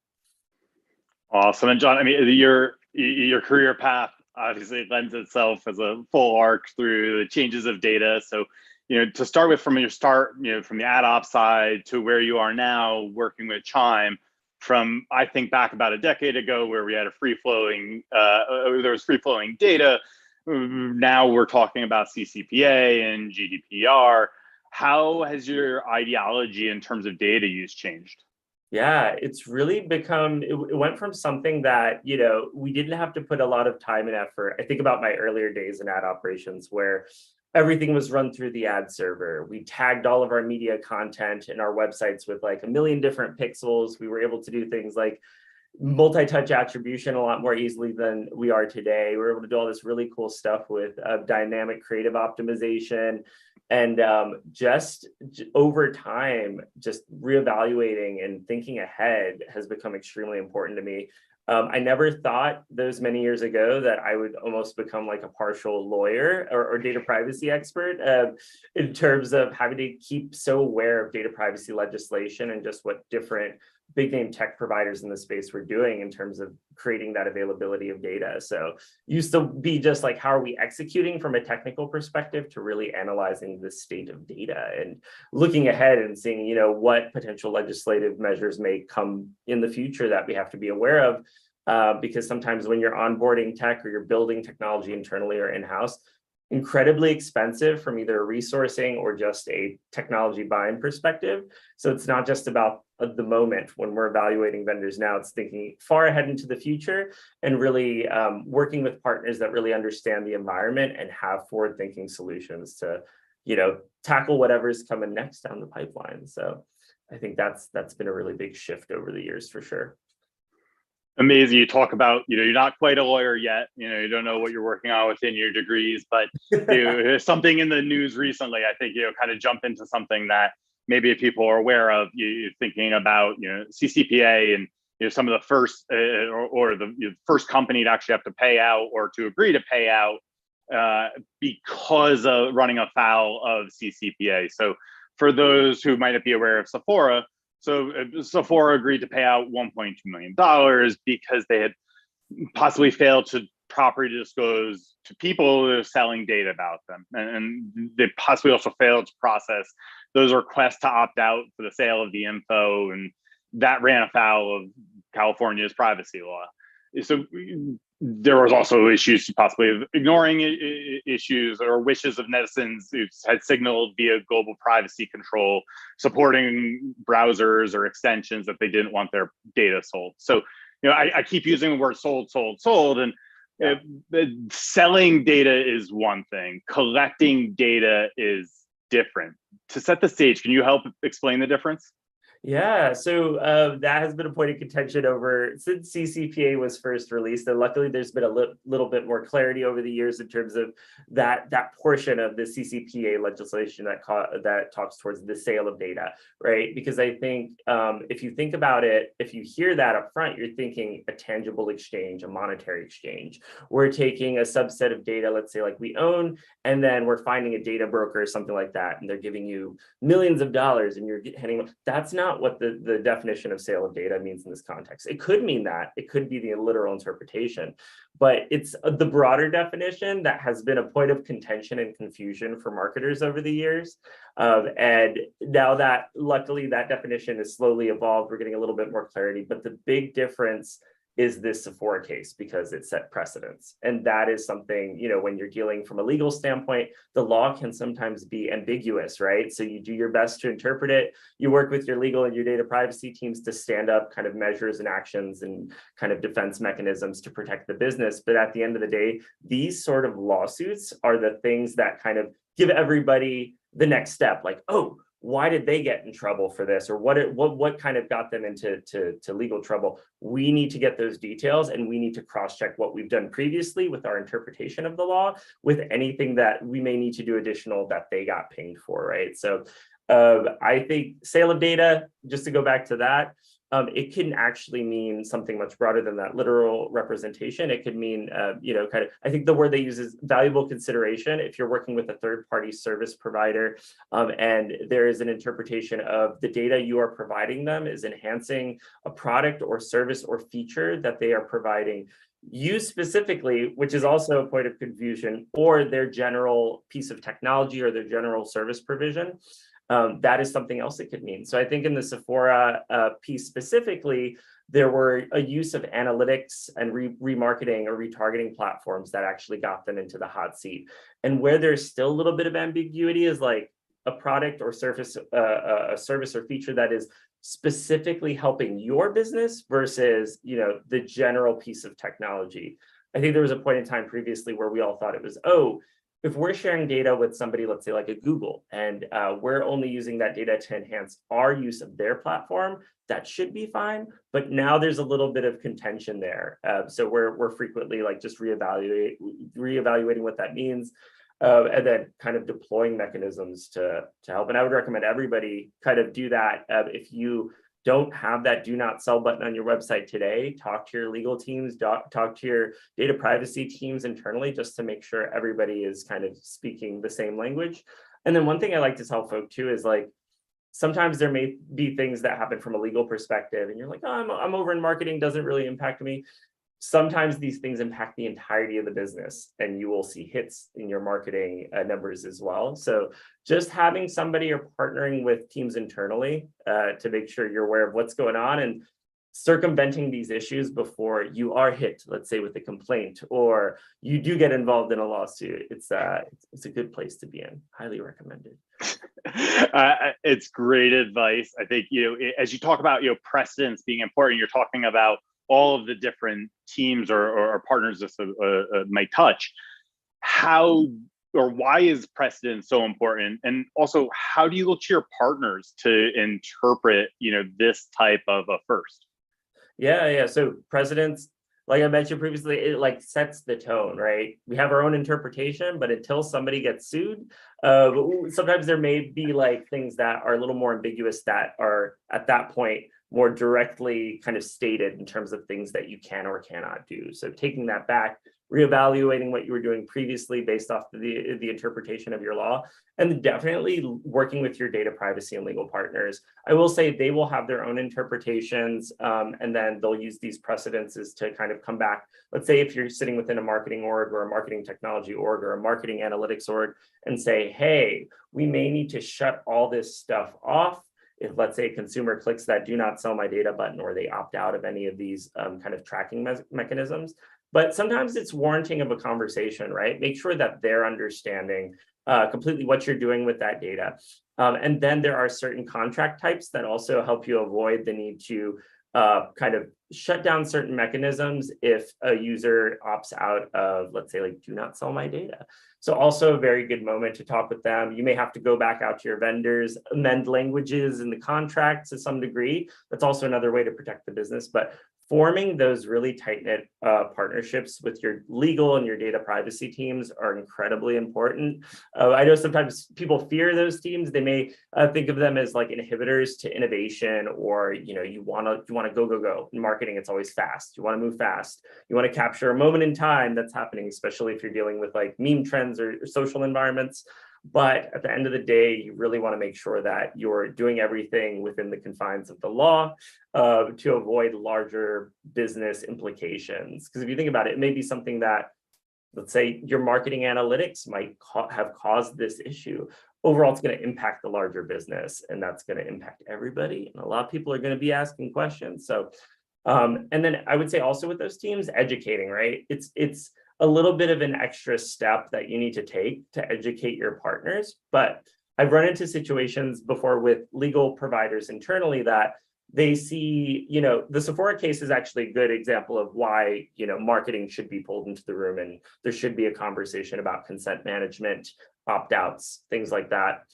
Awesome. And John, I mean, your career path obviously lends itself as a full arc through the changes of data. So, to start with from your start, from the ad op side to where you are now working with Chime, from I think back about a decade ago where we had a there was free flowing data. Now we're talking about CCPA and GDPR. How has your ideology in terms of data use changed? Yeah, it's really become, it went from something that, we didn't have to put a lot of time and effort. I think about my earlier days in ad operations where everything was run through the ad server. We tagged all of our media content and our websites with like a million different pixels. We were able to do things like multi-touch attribution a lot more easily than we are today. We're able to do all this really cool stuff with dynamic creative optimization. And just over time, just reevaluating and thinking ahead has become extremely important to me. I never thought those many years ago that I would almost become like a partial lawyer or data privacy expert in terms of having to keep so aware of data privacy legislation and just what different big name tech providers in the space were doing in terms of creating that availability of data. So used to be just like, how are we executing from a technical perspective to really analyzing the state of data and looking ahead and seeing, what potential legislative measures may come in the future that we have to be aware of. Because sometimes when you're onboarding tech or you're building technology internally or in-house, incredibly expensive from either a resourcing or just a technology buying perspective. So it's not just about the moment when we're evaluating vendors now, it's thinking far ahead into the future and really working with partners that really understand the environment and have forward-thinking solutions to, tackle whatever's coming next down the pipeline. So I think that's been a really big shift over the years for sure. Amazing. You talk about, you're not quite a lawyer yet, you don't know what you're working on within your degrees, but something in the news recently, I think, kind of jump into something that maybe people are aware of. You're thinking about, CCPA and, some of the first or the first company to actually have to pay out or to agree to pay out because of running afoul of CCPA. So for those who might not be aware of Sephora, so Sephora agreed to pay out $1.2 million because they had possibly failed to properly disclose to people who are selling data about them. And they possibly also failed to process those requests to opt out for the sale of the info. And that ran afoul of California's privacy law. So there was also issues possibly ignoring issues or wishes of netizens who had signaled via global privacy control, supporting browsers or extensions that they didn't want their data sold. So, I keep using the word sold. And selling data is one thing. Collecting data is different. To set the stage, can you help explain the difference? Yeah, so that has been a point of contention since CCPA was first released, and luckily there's been a little bit more clarity over the years in terms of that portion of the CCPA legislation that talks towards the sale of data, right? Because I think if you think about it, if you hear that up front, you're thinking a tangible exchange, a monetary exchange. We're taking a subset of data, let's say like we own, and then we're finding a data broker or something like that, and they're giving you millions of dollars, and you're handing them. That's not not what the definition of sale of data means in this context. It could mean that, it could be the literal interpretation, but it's the broader definition that has been a point of contention and confusion for marketers over the years. And now that luckily that definition is slowly evolved, we're getting a little bit more clarity, but the big difference is this Sephora case because it set precedents. And that is something, you know, when you're dealing from a legal standpoint, the law can sometimes be ambiguous, right? So you do your best to interpret it. You work with your legal and your data privacy teams to stand up kind of measures and actions and kind of defense mechanisms to protect the business. But at the end of the day, these sort of lawsuits are the things that kind of give everybody the next step, like, oh, why did they get in trouble for this? Or what kind of got them into legal trouble? We need to get those details, and we need to cross-check what we've done previously with our interpretation of the law with anything that we may need to do additional that they got pinged for, right? So I think sale of data, just to go back to that, it can actually mean something much broader than that literal representation. It could mean, you know, kind of, I think the word they use is valuable consideration. If you're working with a third-party service provider and there is an interpretation of the data you are providing them is enhancing a product or service or feature that they are providing you specifically, which is also a point of confusion, or their general piece of technology or their general service provision. That is something else it could mean. So I think in the Sephora piece specifically, there were a use of analytics and remarketing or retargeting platforms that actually got them into the hot seat. And where there's still a little bit of ambiguity is like a product or service, a service or feature that is specifically helping your business versus, you know, the general piece of technology. I think there was a point in time previously where we all thought it was, oh, if we're sharing data with somebody, let's say like a Google, and we're only using that data to enhance our use of their platform, that should be fine. But now there's a little bit of contention there. So we're frequently like just reevaluating what that means, and then kind of deploying mechanisms to help. And I would recommend everybody kind of do that. If you don't have that do not sell button on your website today, talk to your legal teams, talk to your data privacy teams internally, just to make sure everybody is kind of speaking the same language. And then one thing I like to tell folk too is like, sometimes there may be things that happen from a legal perspective and you're like, oh, I'm over in marketing, doesn't really impact me. Sometimes these things impact the entirety of the business and you will see hits in your marketing numbers as well. So just having somebody or partnering with teams internally to make sure you're aware of what's going on and circumventing these issues before you are hit, let's say with a complaint, or you do get involved in a lawsuit, it's a good place to be in. Highly recommended. It's great advice. I think, you know, as you talk about, you know, precedence being important, you're talking about all of the different teams or partners this might touch. How or why is precedent so important? And also, how do you look to your partners to interpret, you know, this type of a first? Yeah. So precedents, like I mentioned previously, it like sets the tone, right? We have our own interpretation, but until somebody gets sued, sometimes there may be like things that are a little more ambiguous that are at that point more directly kind of stated in terms of things that you can or cannot do. So taking that back, reevaluating what you were doing previously based off the interpretation of your law, and definitely working with your data privacy and legal partners. I will say they will have their own interpretations, and then they'll use these precedences to kind of come back. Let's say if you're sitting within a marketing org or a marketing technology org or a marketing analytics org and say, hey, we may need to shut all this stuff off if, let's say, a consumer clicks that do not sell my data button or they opt out of any of these kind of tracking mechanisms. But sometimes it's warranting of a conversation, right? Make sure that they're understanding completely what you're doing with that data. And then there are certain contract types that also help you avoid the need to kind of shut down certain mechanisms if a user opts out of, let's say, like, do not sell my data. So also a very good moment to talk with them. You may have to go back out to your vendors, amend languages in the contract to some degree. That's also another way to protect the business. But forming those really tight-knit partnerships with your legal and your data privacy teams are incredibly important. I know sometimes people fear those teams. They may think of them as like inhibitors to innovation, or you want to go. In marketing, it's always fast. You want to move fast. You want to capture a moment in time that's happening, especially if you're dealing with like meme trends or social environments. But at the end of the day, you really want to make sure that you're doing everything within the confines of the law to avoid larger business implications. Because if you think about it, it may be something that, let's say, your marketing analytics might have caused this issue. Overall, it's going to impact the larger business, and that's going to impact everybody. And a lot of people are going to be asking questions. So, and then I would say also with those teams, educating, right? It's a little bit of an extra step that you need to take to educate your partners. But I've run into situations before with legal providers internally that they see, the Sephora case is actually a good example of why, marketing should be pulled into the room, and there should be a conversation about consent management, opt-outs, things like that.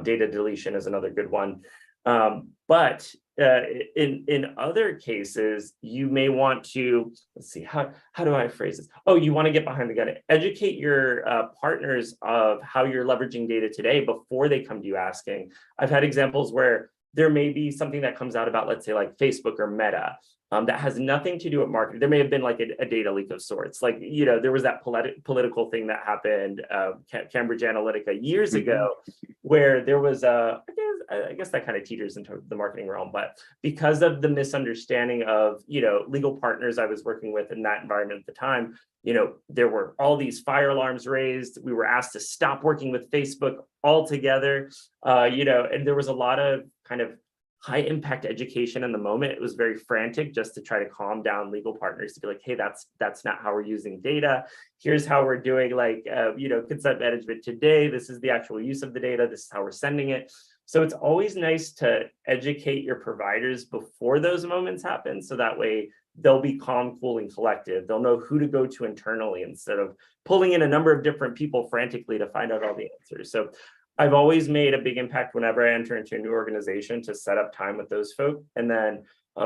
Data deletion is another good one. But in other cases, you may want to, let's see, how do I phrase this? Oh, you want to get behind the gun, educate your partners of how you're leveraging data today before they come to you asking. I've had examples where there may be something that comes out about, let's say, like Facebook or Meta, that has nothing to do with marketing. There may have been like a data leak of sorts. Like, there was that political thing that happened, Cambridge Analytica years ago, where there was I guess that kind of teeters into the marketing realm, but because of the misunderstanding of, legal partners I was working with in that environment at the time, there were all these fire alarms raised. We were asked to stop working with Facebook altogether, and there was a lot of kind of high impact education in the moment. It was very frantic just to try to calm down legal partners to be like, hey, that's not how we're using data. Here's how we're doing consent management today. This is the actual use of the data. This is how we're sending it. So it's always nice to educate your providers before those moments happen. So that way they'll be calm, cool, and collective. They'll know who to go to internally instead of pulling in a number of different people frantically to find out all the answers. So I've always made a big impact whenever I enter into a new organization to set up time with those folk, and then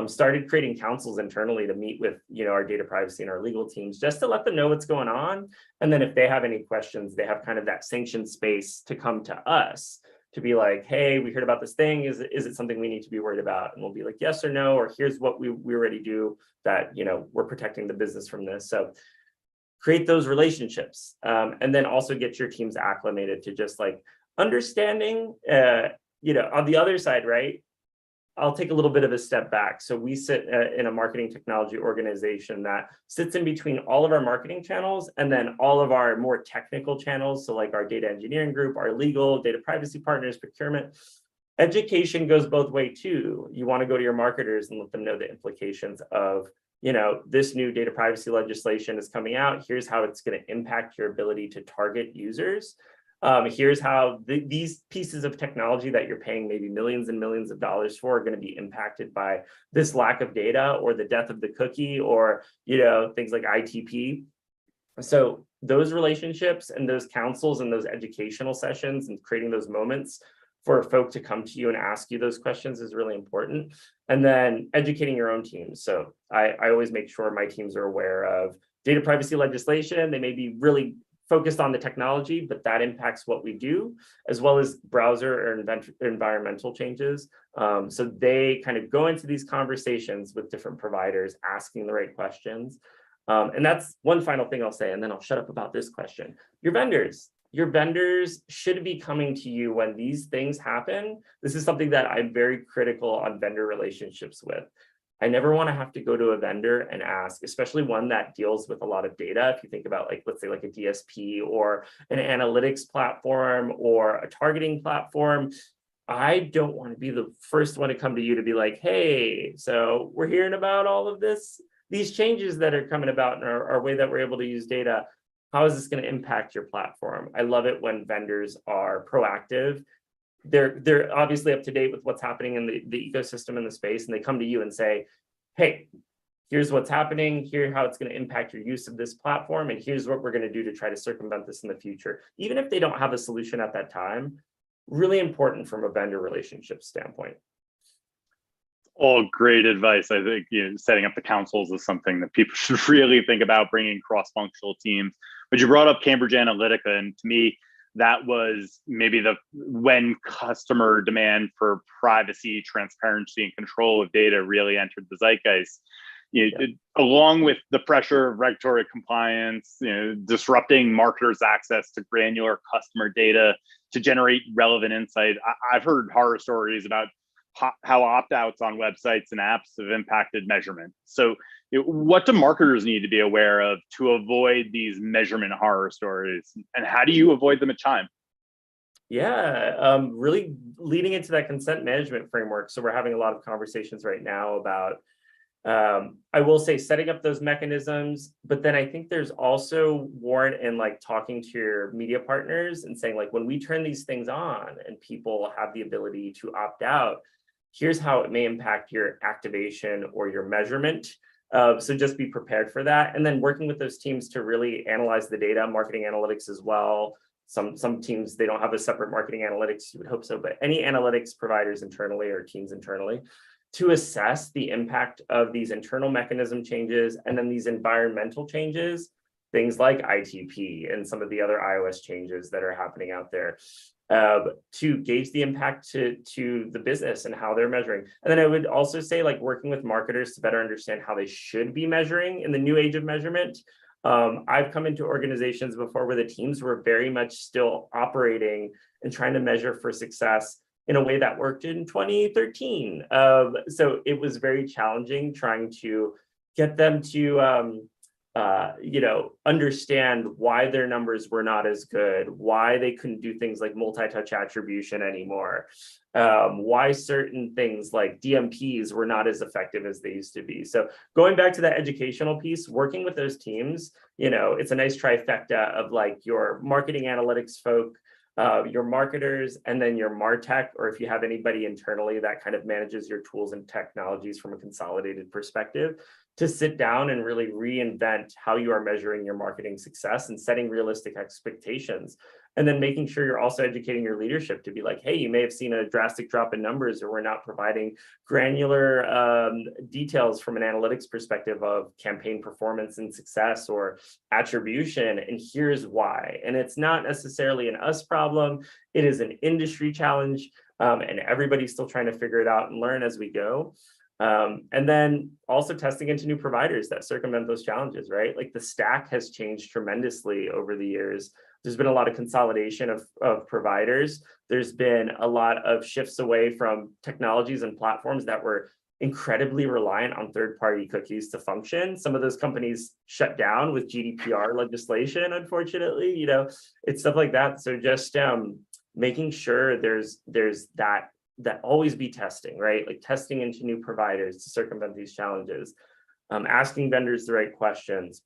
started creating councils internally to meet with our data privacy and our legal teams just to let them know what's going on. And then if they have any questions, they have kind of that sanctioned space to come to us to be like, hey, we heard about this thing. Is it something we need to be worried about? And we'll be like, yes or no, or here's what we already do that, we're protecting the business from this. So create those relationships, and then also get your teams acclimated to just like understanding, on the other side, right? I'll take a little bit of a step back. So we sit in a marketing technology organization that sits in between all of our marketing channels and then all of our more technical channels. So like our data engineering group, our legal, data privacy partners, procurement. Education goes both ways too. You want to go to your marketers and let them know the implications of, this new data privacy legislation is coming out. Here's how it's going to impact your ability to target users. Here's how these pieces of technology that you're paying maybe millions and millions of dollars for are going to be impacted by this lack of data or the death of the cookie or, things like ITP. So those relationships and those councils and those educational sessions and creating those moments for folk to come to you and ask you those questions is really important. And then educating your own teams. So I always make sure my teams are aware of data privacy legislation. They may be really focused on the technology, but that impacts what we do, as well as browser or environmental changes. So they kind of go into these conversations with different providers, asking the right questions. And that's one final thing I'll say, and then I'll shut up about this question. Your vendors should be coming to you when these things happen. This is something that I'm very critical on vendor relationships with. I never want to have to go to a vendor and ask, especially one that deals with a lot of data. If you think about let's say like a DSP or an analytics platform or a targeting platform, I don't want to be the first one to come to you to be like, hey, so we're hearing about all of these changes that are coming about in our way that we're able to use data. How is this going to impact your platform? I love it when vendors are proactive. They're obviously up to date with what's happening in the ecosystem in the space, and they come to you and say, hey, here's what's happening, here's how it's going to impact your use of this platform, and here's what we're going to do to try to circumvent this in the future. Even if they don't have a solution at that time, really important from a vendor relationship standpoint. All great advice. I think setting up the councils is something that people should really think about, bringing cross-functional teams. But you brought up Cambridge Analytica, and to me, that was maybe when customer demand for privacy, transparency, and control of data really entered the zeitgeist. Along with the pressure of regulatory compliance, disrupting marketers' access to granular customer data, to generate relevant insight. I've heard horror stories about how opt-outs on websites and apps have impacted measurement. So what do marketers need to be aware of to avoid these measurement horror stories? And how do you avoid them at Chime? Yeah, really leading into that consent management framework. So we're having a lot of conversations right now about, I will say, setting up those mechanisms, but then I think there's also warrant in like talking to your media partners and saying, like, when we turn these things on and people have the ability to opt out, here's how it may impact your activation or your measurement. So just be prepared for that. And then working with those teams to really analyze the data, marketing analytics as well. Some teams, they don't have a separate marketing analytics, you would hope so, but any analytics providers internally or teams internally to assess the impact of these internal mechanism changes and then these environmental changes, things like ITP and some of the other iOS changes that are happening out there, to gauge the impact to the business and how they're measuring. And then I would also say, like, working with marketers to better understand how they should be measuring in the new age of measurement. I've come into organizations before where the teams were very much still operating and trying to measure for success in a way that worked in 2013. So it was very challenging trying to get them to understand why their numbers were not as good, why they couldn't do things like multi-touch attribution anymore, why certain things like DMPs were not as effective as they used to be. So going back to that educational piece, working with those teams, it's a nice trifecta of like your marketing analytics folk, your marketers, and then your MarTech, or if you have anybody internally that kind of manages your tools and technologies from a consolidated perspective, to sit down and really reinvent how you are measuring your marketing success and setting realistic expectations. And then making sure you're also educating your leadership to be like, hey, you may have seen a drastic drop in numbers, or we're not providing granular details from an analytics perspective of campaign performance and success or attribution. And here's why. And it's not necessarily an us problem. It is an industry challenge. And everybody's still trying to figure it out and learn as we go. And then also testing into new providers that circumvent those challenges, right? Like the stack has changed tremendously over the years. There's been a lot of consolidation of providers. There's been a lot of shifts away from technologies and platforms that were incredibly reliant on third-party cookies to function. Some of those companies shut down with GDPR legislation, unfortunately, it's stuff like that. So just making sure there's that always be testing, right? Like testing into new providers to circumvent these challenges, asking vendors the right questions.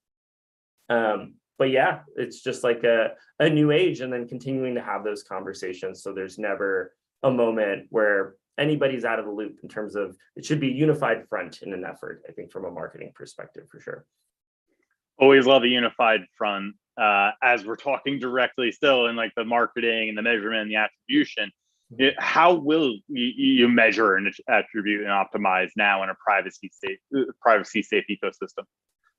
But yeah, it's just like a new age, and then continuing to have those conversations. So there's never a moment where anybody's out of the loop in terms of, it should be a unified front in an effort, I think, from a marketing perspective, for sure. Always love a unified front. As we're talking directly still in like the marketing and the measurement and the attribution, how will you measure and attribute and optimize now in a privacy safe ecosystem?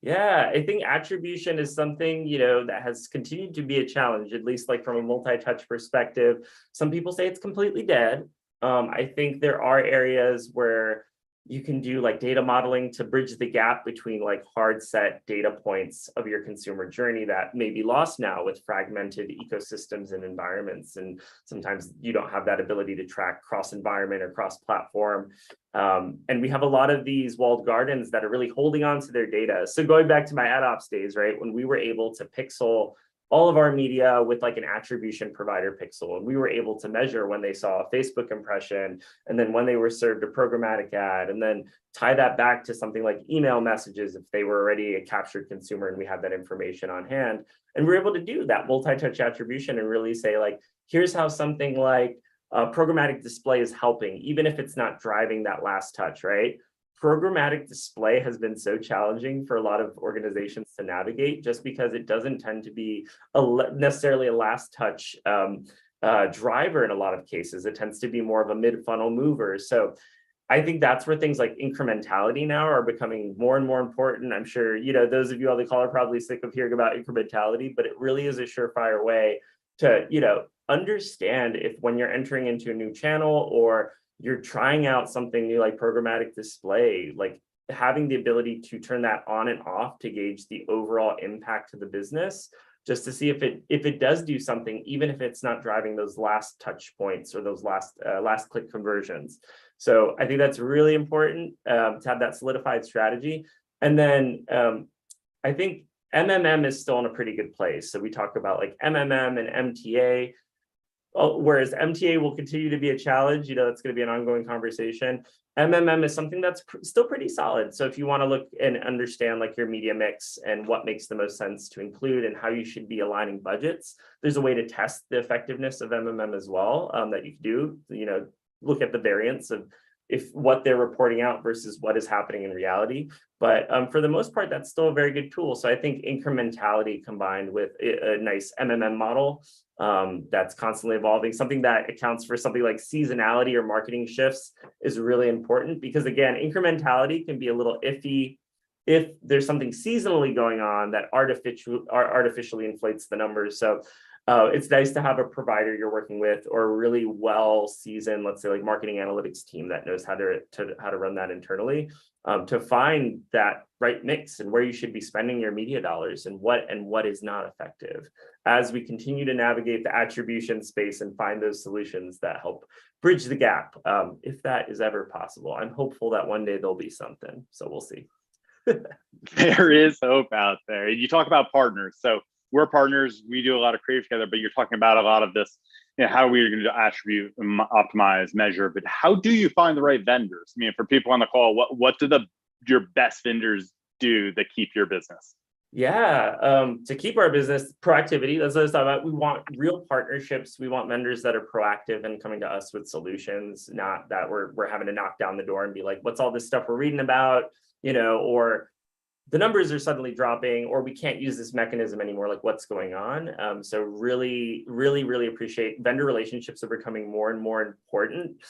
Yeah, I think attribution is something, that has continued to be a challenge, at least like from a multi-touch perspective. Some people say it's completely dead. I think there are areas where you can do like data modeling to bridge the gap between like hard set data points of your consumer journey that may be lost now with fragmented ecosystems and environments. And sometimes you don't have that ability to track cross environment or cross platform. And we have a lot of these walled gardens that are really holding on to their data. So going back to my ad ops days, right, when we were able to pixel all of our media with like an attribution provider pixel, and we were able to measure when they saw a Facebook impression, and then when they were served a programmatic ad, and then tie that back to something like email messages if they were already a captured consumer and we had that information on hand. And we're able to do that multi-touch attribution and really say, like, here's how something like programmatic display is helping, even if it's not driving that last touch, right? Programmatic display has been so challenging for a lot of organizations to navigate, just because it doesn't tend to be necessarily a last touch driver in a lot of cases. It tends to be more of a mid-funnel mover. So I think that's where things like incrementality now are becoming more and more important. I'm sure, those of you on the call are probably sick of hearing about incrementality, but it really is a surefire way to, understand if when you're entering into a new channel or you're trying out something new like programmatic display, like having the ability to turn that on and off to gauge the overall impact to the business just to see if it does do something, even if it's not driving those last touch points or those last click conversions. So I think that's really important to have that solidified strategy. And then I think MMM is still in a pretty good place. So we talk about like MMM and MTA. Whereas MTA will continue to be a challenge, that's going to be an ongoing conversation. MMM is something that's still pretty solid. So if you want to look and understand like your media mix and what makes the most sense to include and how you should be aligning budgets, there's a way to test the effectiveness of MMM as well that you can do. Look at the variance of if what they're reporting out versus what is happening in reality. But for the most part, that's still a very good tool. So I think incrementality combined with a nice MMM model that's constantly evolving, something that accounts for something like seasonality or marketing shifts is really important, because again, incrementality can be a little iffy if there's something seasonally going on that artificially inflates the numbers. So it's nice to have a provider you're working with or a really well-seasoned, let's say like marketing analytics team that knows how to run that internally, to find that right mix and where you should be spending your media dollars and what is not effective, as we continue to navigate the attribution space and find those solutions that help bridge the gap, if that is ever possible. I'm hopeful that one day there'll be something, so we'll see. There is hope out there. You talk about partners. So we're partners. We do a lot of creative together, but you're talking about a lot of this, how we're going to attribute, optimize, measure, but how do you find the right vendors? I mean, for people on the call, what do your best vendors do that keep your business? Yeah, to keep our business, proactivity, that's what I was talking about. We want real partnerships. We want vendors that are proactive and coming to us with solutions, not that we're having to knock down the door and be like, what's all this stuff we're reading about, or the numbers are suddenly dropping, or we can't use this mechanism anymore, like what's going on. So really, really, really appreciate vendor relationships are becoming more and more important,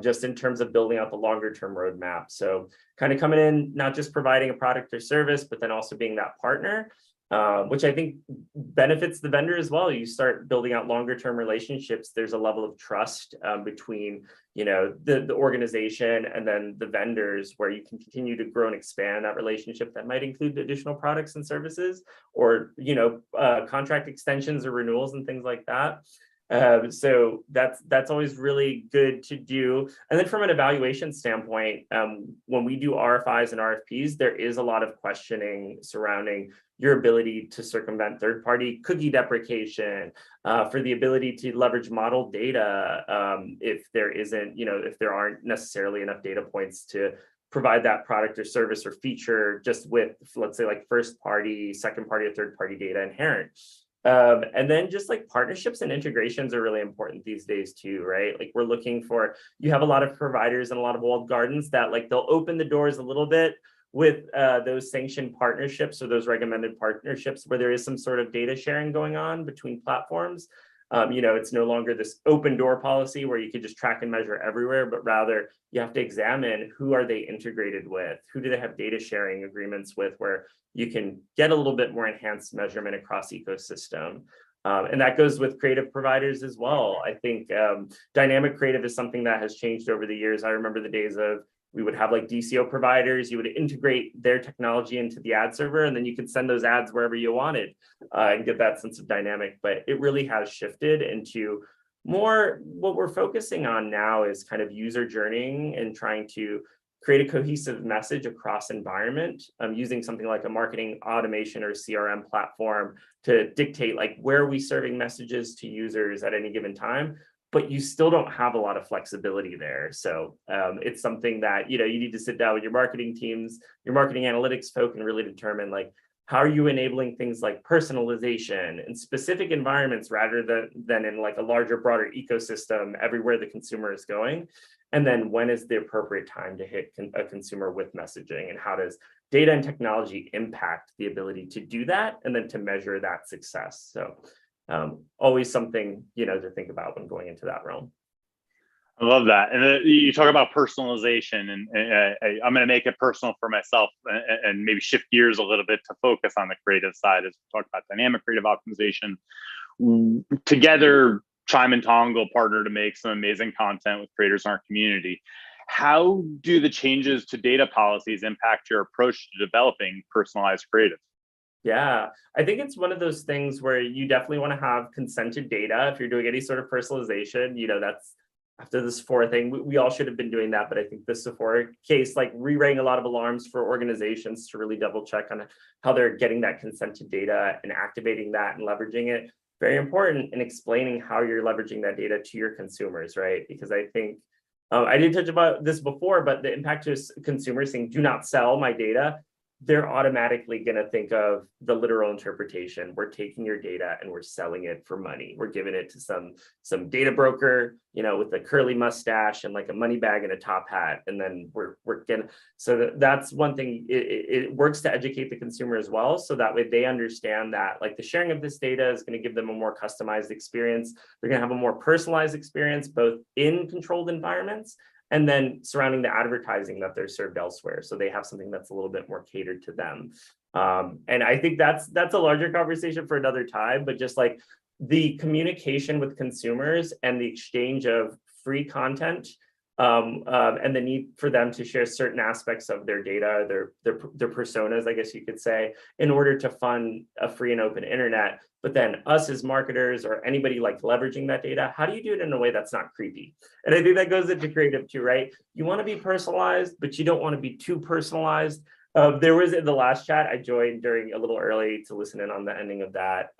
just in terms of building out the longer term roadmap. So kind of coming in, not just providing a product or service, but then also being that partner, which I think benefits the vendor as well. You start building out longer term relationships. There's a level of trust between the organization and then the vendors, where you can continue to grow and expand that relationship. That might include additional products and services, or contract extensions or renewals and things like that. So that's always really good to do. And then from an evaluation standpoint, when we do RFIs and RFPs, there is a lot of questioning surrounding your ability to circumvent third-party cookie deprecation, for the ability to leverage model data, if there aren't necessarily enough data points to provide that product or service or feature just with, let's say, like first-party, second-party, or third-party data inherent. And then just like partnerships and integrations are really important these days too, right? Like we're looking for, you have a lot of providers and a lot of walled gardens that like they'll open the doors a little bit with those sanctioned partnerships or those recommended partnerships where there is some sort of data sharing going on between platforms. It's no longer this open door policy where you could just track and measure everywhere, but rather you have to examine who are they integrated with, who do they have data sharing agreements with, where you can get a little bit more enhanced measurement across ecosystem. And that goes with creative providers as well. I think dynamic creative is something that has changed over the years. I remember the days of we would have like DCO providers, you would integrate their technology into the ad server, and then you could send those ads wherever you wanted and get that sense of dynamic. But it really has shifted into more what we're focusing on now is kind of user journeying and trying to create a cohesive message across environment, using something like a marketing automation or CRM platform to dictate like where are we serving messages to users at any given time. But you still don't have a lot of flexibility there. So it's something that, you need to sit down with your marketing teams, your marketing analytics folk, and really determine like, how are you enabling things like personalization in specific environments rather than in like a larger, broader ecosystem everywhere the consumer is going? And then when is the appropriate time to hit a consumer with messaging, and how does data and technology impact the ability to do that and then to measure that success? So always something, to think about when going into that realm. I love that. And you talk about personalization, and I'm going to make it personal for myself and maybe shift gears a little bit to focus on the creative side as we talk about dynamic creative optimization. Together, Chime and Tongle partner to make some amazing content with creators in our community. How do the changes to data policies impact your approach to developing personalized creative? Yeah, I think it's one of those things where you definitely want to have consented data if you're doing any sort of personalization. That's after the Sephora thing. We all should have been doing that, but I think the Sephora case like rewriting a lot of alarms for organizations to really double check on how they're getting that consented data and activating that and leveraging it. Very important in explaining how you're leveraging that data to your consumers, right? Because I think I did touch about this before, but the impact to consumers saying, "Do not sell my data," they're automatically going to think of the literal interpretation. We're taking your data and we're selling it for money. We're giving it to some data broker, with a curly mustache and like a money bag and a top hat. And then we're getting, so that's one thing. It works to educate the consumer as well. So that way they understand that like the sharing of this data is going to give them a more customized experience. They're going to have a more personalized experience, both in controlled environments and then surrounding the advertising that they're served elsewhere. So they have something that's a little bit more catered to them. And I think that's a larger conversation for another time, but just like the communication with consumers and the exchange of free content and the need for them to share certain aspects of their data, their personas, I guess you could say, in order to fund a free and open internet. But then us as marketers or anybody like leveraging that data, how do you do it in a way that's not creepy? And I think that goes into creative too, right? You want to be personalized, but you don't want to be too personalized. There was in the last chat, I joined during a little early to listen in on the ending of that.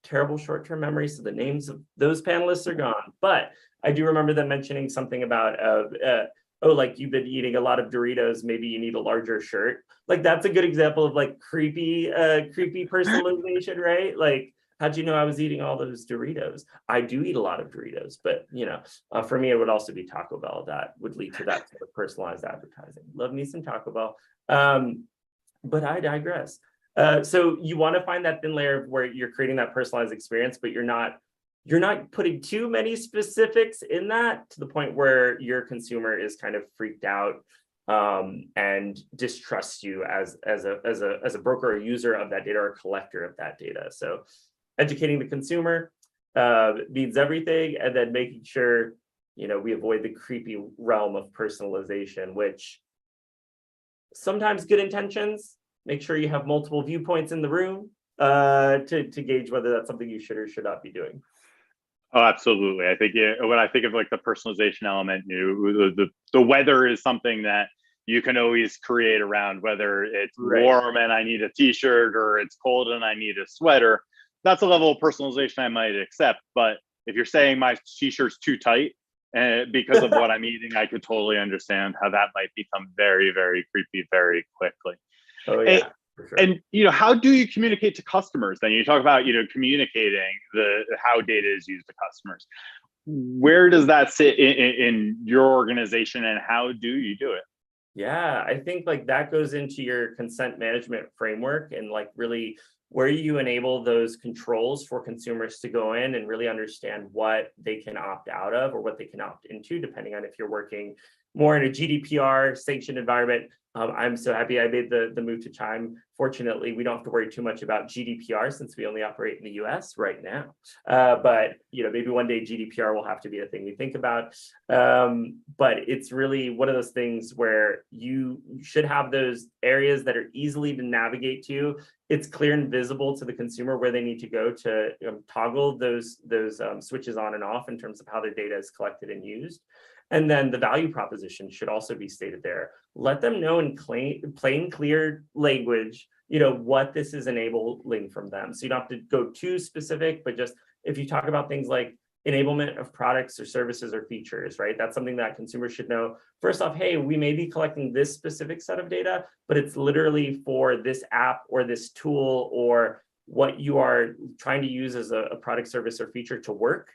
Terrible short-term memory, so the names of those panelists are gone. But I do remember them mentioning something about, like you've been eating a lot of Doritos, maybe you need a larger shirt. Like that's a good example of like creepy personalization, right? Like, how'd you know I was eating all those Doritos? I do eat a lot of Doritos, but for me, it would also be Taco Bell that would lead to that sort of personalized advertising. Love me some Taco Bell. But I digress. So you want to find that thin layer where you're creating that personalized experience, but you're not putting too many specifics in that to the point where your consumer is kind of freaked out and distrusts you as a broker or user of that data or a collector of that data. So educating the consumer means everything, and then making sure we avoid the creepy realm of personalization, which sometimes good intentions. Make sure you have multiple viewpoints in the room to gauge whether that's something you should or should not be doing. Oh, absolutely. I think when I think of like the personalization element, the weather is something that you can always create around, whether it's warm and I need a t-shirt or it's cold and I need a sweater. That's a level of personalization I might accept. But if you're saying my t-shirt's too tight because of what I'm eating, I could totally understand how that might become very, very creepy very quickly. Oh yeah. Sure. And how do you communicate to customers? Then you talk about communicating how data is used to customers. Where does that sit in your organization, and how do you do it? Yeah, I think like that goes into your consent management framework, and like really where you enable those controls for consumers to go in and really understand what they can opt out of or what they can opt into, depending on if you're working more in a GDPR sanctioned environment. I'm so happy I made the move to Chime. Fortunately, we don't have to worry too much about GDPR since we only operate in the US right now. But maybe one day GDPR will have to be a thing we think about. But it's really one of those things where you should have those areas that are easily to navigate to. It's clear and visible to the consumer where they need to go to toggle those switches on and off in terms of how their data is collected and used. And then the value proposition should also be stated there. Let them know in plain, clear language, what this is enabling from them. So you don't have to go too specific, but just if you talk about things like enablement of products or services or features, right? That's something that consumers should know. First off, hey, we may be collecting this specific set of data, but it's literally for this app or this tool or what you are trying to use as a product, service, or feature to work.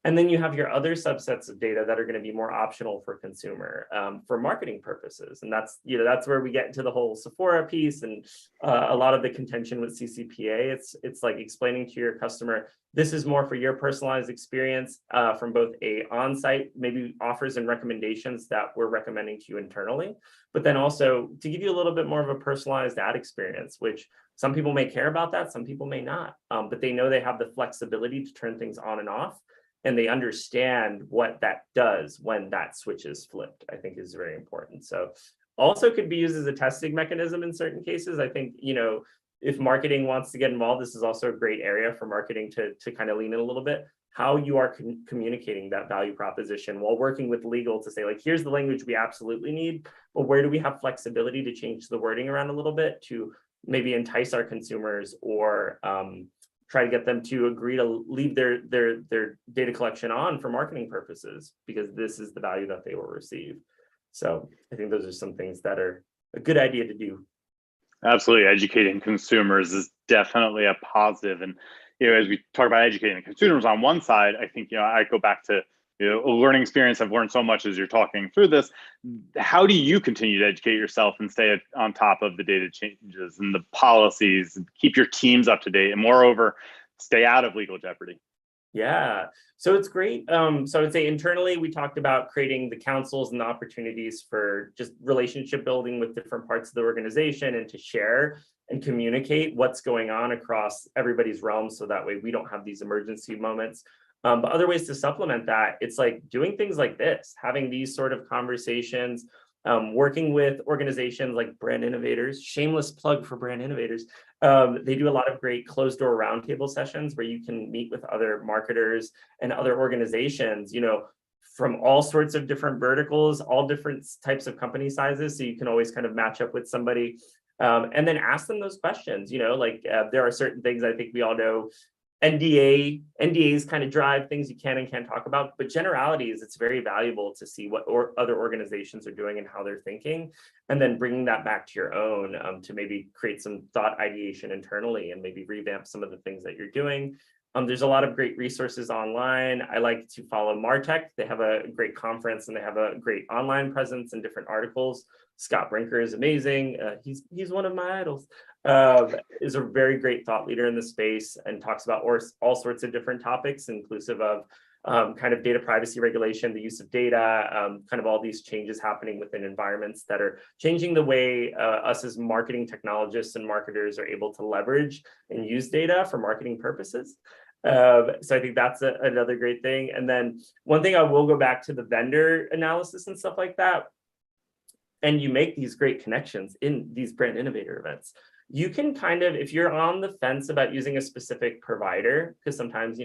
And then you have your other subsets of data that are going to be more optional for consumer for marketing purposes. And that's where we get into the whole Sephora piece and a lot of the contention with CCPA. It's like explaining to your customer, this is more for your personalized experience from both a on-site, maybe offers and recommendations that we're recommending to you internally, but then also to give you a little bit more of a personalized ad experience, which some people may care about that, some people may not, but they know they have the flexibility to turn things on and off. And they understand what that does when that switch is flipped, I think is very important. So also could be used as a testing mechanism in certain cases. I think, if marketing wants to get involved, this is also a great area for marketing to kind of lean in a little bit, how you are communicating that value proposition while working with legal to say, like, here's the language we absolutely need, but where do we have flexibility to change the wording around a little bit to maybe entice our consumers or try to get them to agree to leave their data collection on for marketing purposes, because this is the value that they will receive. So I think those are some things that are a good idea to do. Absolutely. Educating consumers is definitely a positive. And, as we talk about educating consumers on one side, I think, I go back to, a learning experience. I've learned so much as you're talking through this. How do you continue to educate yourself and stay on top of the data changes and the policies, and keep your teams up to date, and moreover, stay out of legal jeopardy? Yeah, so it's great. So I would say internally, we talked about creating the councils and the opportunities for just relationship building with different parts of the organization and to share and communicate what's going on across everybody's realm. So that way we don't have these emergency moments. But other ways to supplement that, it's like doing things like this, having these sort of conversations, working with organizations like Brand Innovators, shameless plug for Brand Innovators. They do a lot of great closed door roundtable sessions where you can meet with other marketers and other organizations, from all sorts of different verticals, all different types of company sizes. So you can always kind of match up with somebody and then ask them those questions. There are certain things I think we all know. NDAs kind of drive things you can and can't talk about, but generalities, it's very valuable to see what other organizations are doing and how they're thinking, and then bringing that back to your own to maybe create some thought ideation internally and maybe revamp some of the things that you're doing. There's a lot of great resources online. I like to follow MarTech. They have a great conference and they have a great online presence and different articles. Scott Brinker is amazing. He's one of my idols. Is a very great thought leader in the space and talks about all sorts of different topics, inclusive of kind of data privacy regulation, the use of data, kind of all these changes happening within environments that are changing the way us as marketing technologists and marketers are able to leverage and use data for marketing purposes. So I think that's another great thing. And then one thing I will go back to the vendor analysis and stuff like that. And you make these great connections in these brand innovator events. You can kind of, if you're on the fence about using a specific provider, because sometimes,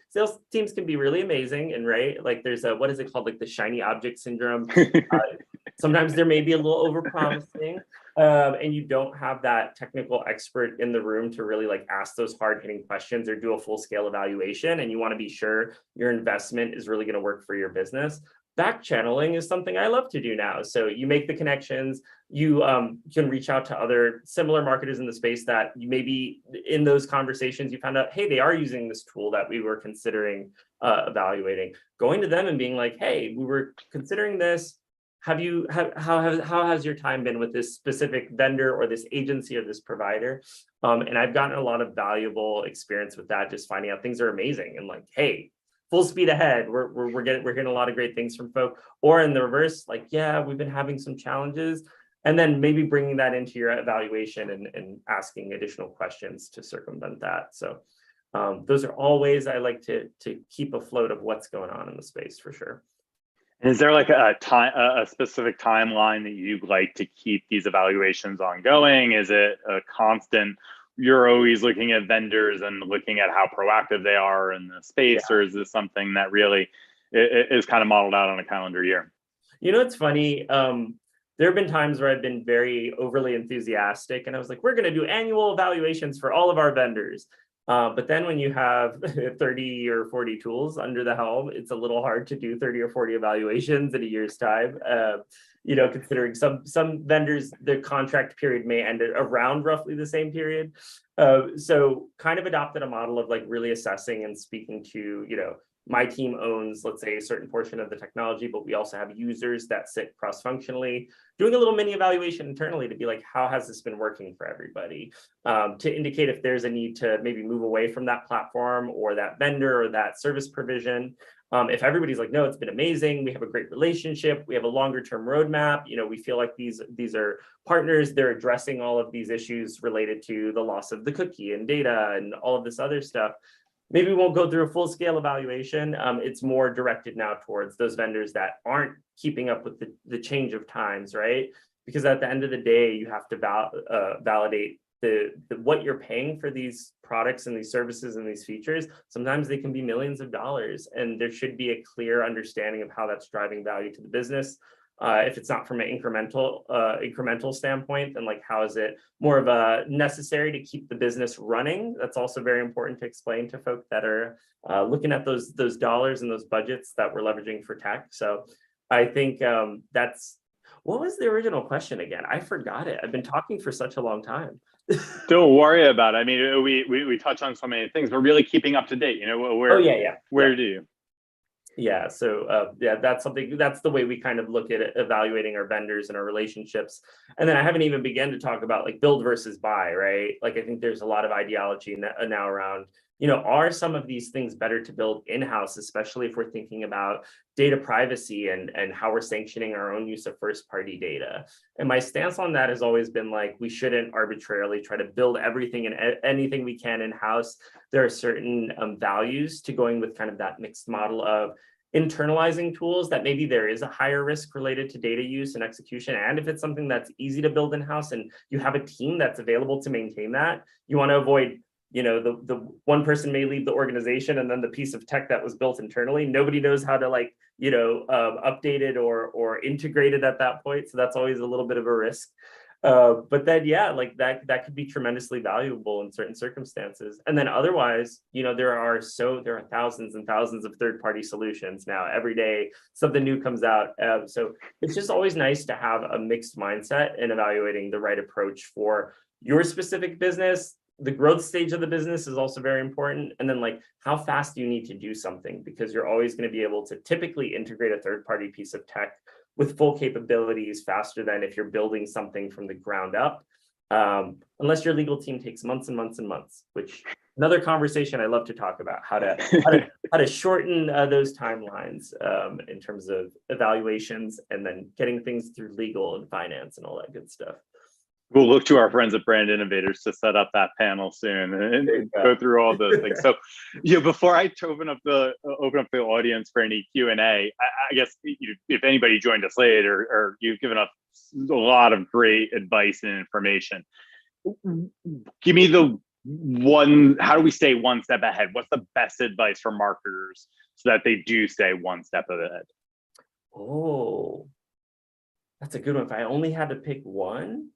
sales teams can be really amazing and right, like there's what is it called? Like the shiny object syndrome. Sometimes there may be a little overpromising and you don't have that technical expert in the room to really like ask those hard hitting questions or do a full scale evaluation. And you want to be sure your investment is really going to work for your business. Back channeling is something I love to do now. So you make the connections, you can reach out to other similar marketers in the space that you maybe in those conversations you found out, hey, they are using this tool that we were considering evaluating. Going to them and being like, hey, we were considering this. How has your time been with this specific vendor or this agency or this provider? And I've gotten a lot of valuable experience with that, just finding out things are amazing and like, hey, full speed ahead. We're getting a lot of great things from folk. Or in the reverse, like, yeah, we've been having some challenges. And then maybe bringing that into your evaluation and asking additional questions to circumvent that. So those are all ways I like to keep afloat of what's going on in the space for sure. And is there like a specific timeline that you'd like to keep these evaluations ongoing? Is it a constant, you're always looking at vendors and looking at how proactive they are in the space, or is this something that really is kind of modeled out on a calendar year? It's funny. There have been times where I've been very overly enthusiastic and I was like, we're going to do annual evaluations for all of our vendors. But then when you have 30 or 40 tools under the helm, it's a little hard to do 30 or 40 evaluations in a year's time. Considering some vendors, the contract period may end around roughly the same period. So kind of adopted a model of like really assessing and speaking to, my team owns, let's say, a certain portion of the technology, but we also have users that sit cross-functionally, doing a little mini evaluation internally to be like, how has this been working for everybody? To indicate if there's a need to maybe move away from that platform or that vendor or that service provision. If everybody's like, no, it's been amazing, we have a great relationship, we have a longer term roadmap, we feel like these are partners, they're addressing all of these issues related to the loss of the cookie and data and all of this other stuff. Maybe we won't go through a full scale evaluation. It's more directed now towards those vendors that aren't keeping up with the change of times, right? Because at the end of the day, you have to validate what you're paying for these products and these services and these features, sometimes they can be millions of dollars, and there should be a clear understanding of how that's driving value to the business. If it's not from an incremental standpoint, then like how is it more of a necessary to keep the business running? That's also very important to explain to folk that are looking at those dollars and those budgets that we're leveraging for tech. So I think that's, what was the original question again? I forgot it. I've been talking for such a long time. Don't worry about it. I mean, we touch on so many things. We're really keeping up to date. You know, where do you? Yeah, so that's the way we kind of look at it, evaluating our vendors and our relationships. And then I haven't even begun to talk about like build versus buy, right? Like I think there's a lot of ideology now around, you know, are some of these things better to build in-house, especially if we're thinking about data privacy and how we're sanctioning our own use of first-party data. And my stance on that has always been like, we shouldn't arbitrarily try to build everything and anything we can in-house. There are certain values to going with kind of that mixed model of internalizing tools that maybe there is a higher risk related to data use and execution. And if it's something that's easy to build in-house and you have a team that's available to maintain that, you want to avoid, you know, the one person may leave the organization and then the piece of tech that was built internally, nobody knows how to like, you know, update it or integrate it at that point. So that's always a little bit of a risk. But then, yeah, like that could be tremendously valuable in certain circumstances. And then otherwise, you know, there are thousands and thousands of third-party solutions now. Every day, something new comes out. So it's just always nice to have a mixed mindset in evaluating the right approach for your specific business. The growth stage of the business is also very important. And then like, how fast do you need to do something? Because you're always going to be able to typically integrate a third-party piece of tech with full capabilities faster than if you're building something from the ground up, unless your legal team takes months and months and months, which another conversation I love to talk about, how to shorten those timelines in terms of evaluations and then getting things through legal and finance and all that good stuff. We'll look to our friends at Brand Innovators to set up that panel soon and go through all those things. So, you know, before I open up the audience for any Q&A, I guess if anybody joined us late or you've given us a lot of great advice and information, give me the one. How do we stay one step ahead? What's the best advice for marketers so that they do stay one step ahead? Oh, that's a good one. If I only had to pick one.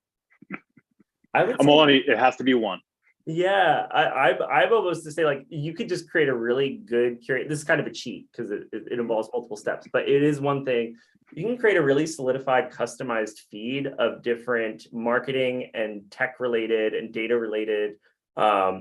It has to be one. Yeah, I've almost to say like you could just create a really good curate. This is kind of a cheat because it involves multiple steps, but it is one thing. You can create a really solidified, customized feed of different marketing and tech related and data related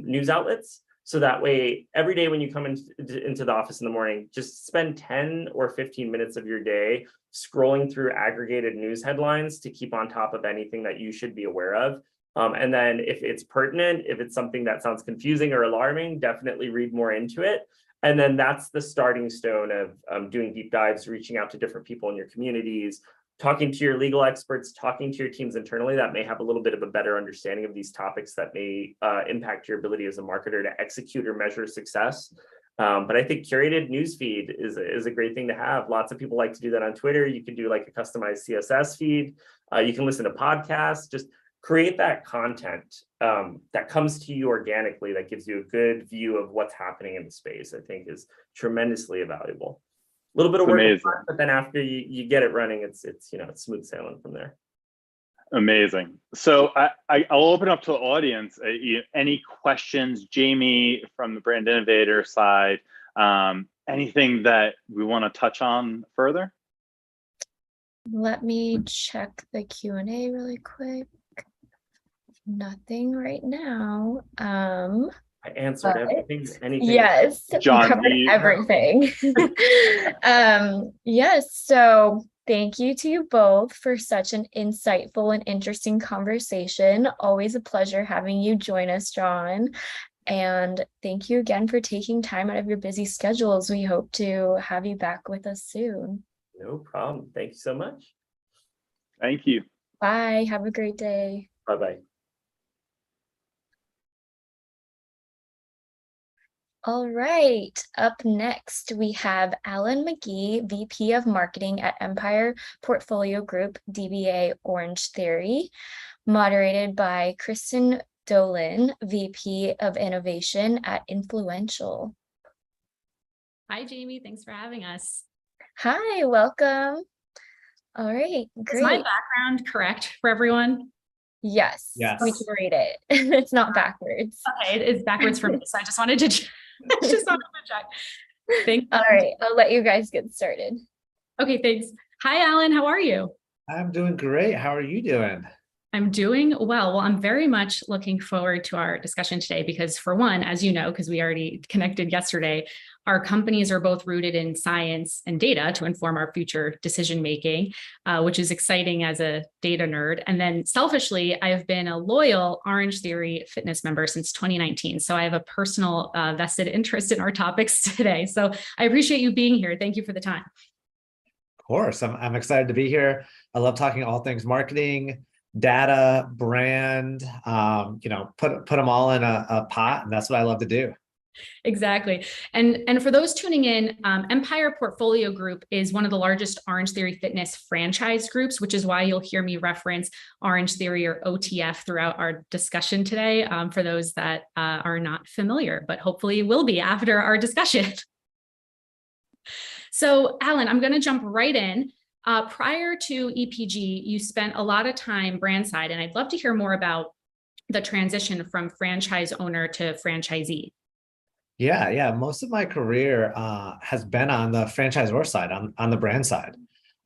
news outlets. So that way, every day when you come into the office in the morning, just spend 10 or 15 minutes of your day scrolling through aggregated news headlines to keep on top of anything that you should be aware of. And then if it's pertinent, if it's something that sounds confusing or alarming, definitely read more into it. And then that's the starting stone of doing deep dives, reaching out to different people in your communities, talking to your legal experts, talking to your teams internally that may have a little bit of a better understanding of these topics that may impact your ability as a marketer to execute or measure success. But I think curated newsfeed is a great thing to have. Lots of people like to do that on Twitter. You can do like a customized CSS feed. You can listen to podcasts. Just create that content that comes to you organically, that gives you a good view of what's happening in the space, I think is tremendously valuable. A little bit of work, but then after you get it running, it's smooth sailing from there. Amazing. So I'll open up to the audience. Any questions, Jamie, from the Brand Innovator side? Anything that we want to touch on further? Let me check the Q&A really quick. Nothing right now. I answered everything. Anything? Yes, John, covered everything. Yes, so thank you to you both for such an insightful and interesting conversation. Always a pleasure having you join us, John. And thank you again for taking time out of your busy schedules. We hope to have you back with us soon. No problem. Thank you so much. Thank you. Bye. Have a great day. Bye-bye. All right, up next, we have Alan Mcgee, VP of Marketing at Empire Portfolio Group, DBA Orange Theory, moderated by Kristen Dolan, VP of Innovation at Influential. Hi, Jamie. Thanks for having us. Hi, welcome. All right, Is great. my background correct for everyone? Yes, Yes. we can read it. It's not backwards. Okay, it's backwards for me. So I just wanted to check. Thank you. All right, I'll let you guys get started. Okay, thanks. Hi, Alan. How are you? I'm doing great. How are you doing? I'm doing well. Well, I'm very much looking forward to our discussion today because, for one, as you know, because we already connected yesterday, our companies are both rooted in science and data to inform our future decision making, which is exciting as a data nerd. And then selfishly, I've been a loyal Orange Theory fitness member since 2019. So I have a personal vested interest in our topics today. So I appreciate you being here. Thank you for the time. Of course, I'm excited to be here. I love talking all things marketing, data, brand, put them all in a pot, and that's what I love to do. Exactly. And for those tuning in, Empire Portfolio Group is one of the largest Orange Theory fitness franchise groups, which is why you'll hear me reference Orange Theory or OTF throughout our discussion today, for those that are not familiar, but hopefully will be after our discussion. So, Alan, I'm going to jump right in. Prior to EPG, you spent a lot of time brand side, and I'd love to hear more about the transition from franchise owner to franchisee. Yeah. Most of my career has been on the franchisor side, on the brand side.